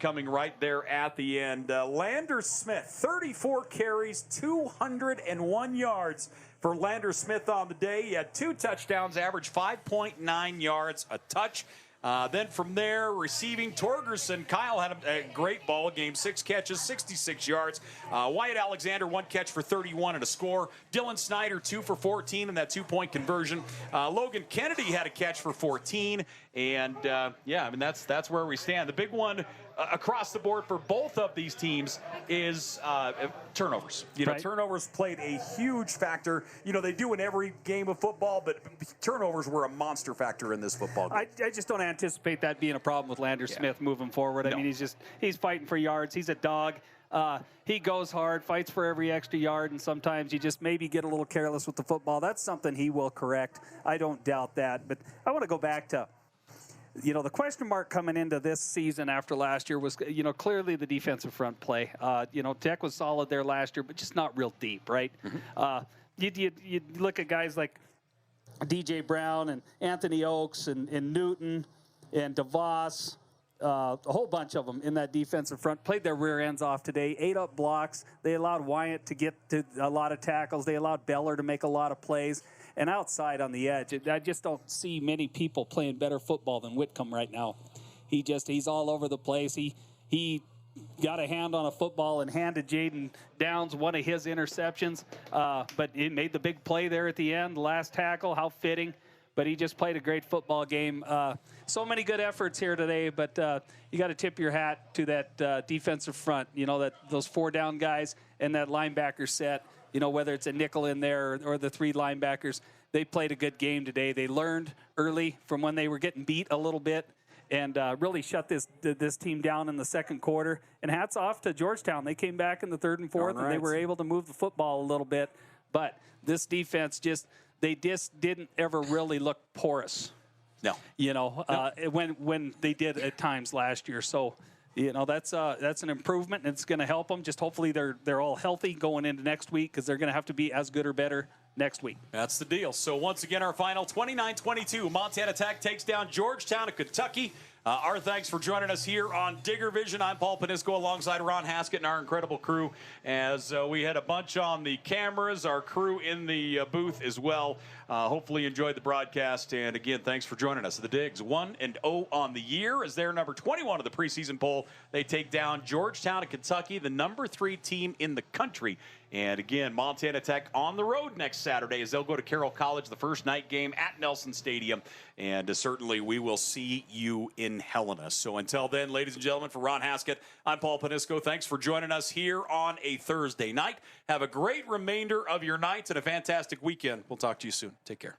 coming right there at the end. Lander Smith, 34 carries, 201 yards for Lander Smith on the day. He had 2 touchdowns, average 5.9 yards a touch. Then from there, receiving, Torgerson. Kyle had a great ball game, 6 catches, 66 yards. Wyatt Alexander, 1 catch for 31 and a score. Dillon Snyder, 2 for 14 in that 2-point conversion. Logan Kennedy had a catch for 14. And, yeah, I mean, that's where we stand. The big one across the board for both of these teams is turnovers. You know, turnovers played a huge factor. You know, they do in every game of football, but turnovers were a monster factor in this football game. I just don't anticipate that being a problem with Lander Smith moving forward. I mean, he's fighting for yards. He's a dog. He goes hard, fights for every extra yard, and sometimes you just maybe get a little careless with the football. That's something he will correct. I don't doubt that. But I want to go back to, you know, the question mark coming into this season after last year was, you know, clearly the defensive front play. You know, Tech was solid there last year, but just not real deep, right? You look at guys like DJ Brown and Anthony Oakes and Newton and DeVos, a whole bunch of them in that defensive front, played their rear ends off today, ate up blocks. They allowed Wyatt to get to a lot of tackles. They allowed Beller to make a lot of plays. And outside on the edge, I just don't see many people playing better football than Whitcomb right now. He's all over the place. He got a hand on a football and handed Jaden Downs one of his interceptions. But he made the big play there at the end, the last tackle, how fitting. But he just played a great football game. So many good efforts here today, but you got to tip your hat to that defensive front, you know, those 4 down guys and that linebacker set. You know, whether it's a nickel in there or the 3 linebackers, they played a good game today. They learned early from when they were getting beat a little bit and really shut this team down in the second quarter. And hats off to Georgetown. They came back in the 3rd and 4th, and they were able to move the football a little bit. But this defense they didn't ever really look porous. No. You know, when they did at times last year. So, you know, that's an improvement, and it's going to help them. Just hopefully they're all healthy going into next week, because they're going to have to be as good or better next week. That's the deal. So once again, our final 29-22. Montana Tech takes down Georgetown of Kentucky. Our thanks for joining us here on Digger Vision. I'm Paul Panisco alongside Ron Haskett and our incredible crew, as we had a bunch on the cameras, our crew in the booth as well. Hopefully you enjoyed the broadcast. And again, thanks for joining us. The Digs 1-0 on the year as they're number 21 of the preseason poll. They take down Georgetown of Kentucky, the number 3 team in the country. And again, Montana Tech on the road next Saturday as they'll go to Carroll College, the first night game at Nelson Stadium. And certainly we will see you in Helena. So until then, ladies and gentlemen, for Ron Haskett, I'm Paul Panisco. Thanks for joining us here on a Thursday night. Have a great remainder of your night and a fantastic weekend. We'll talk to you soon. Take care.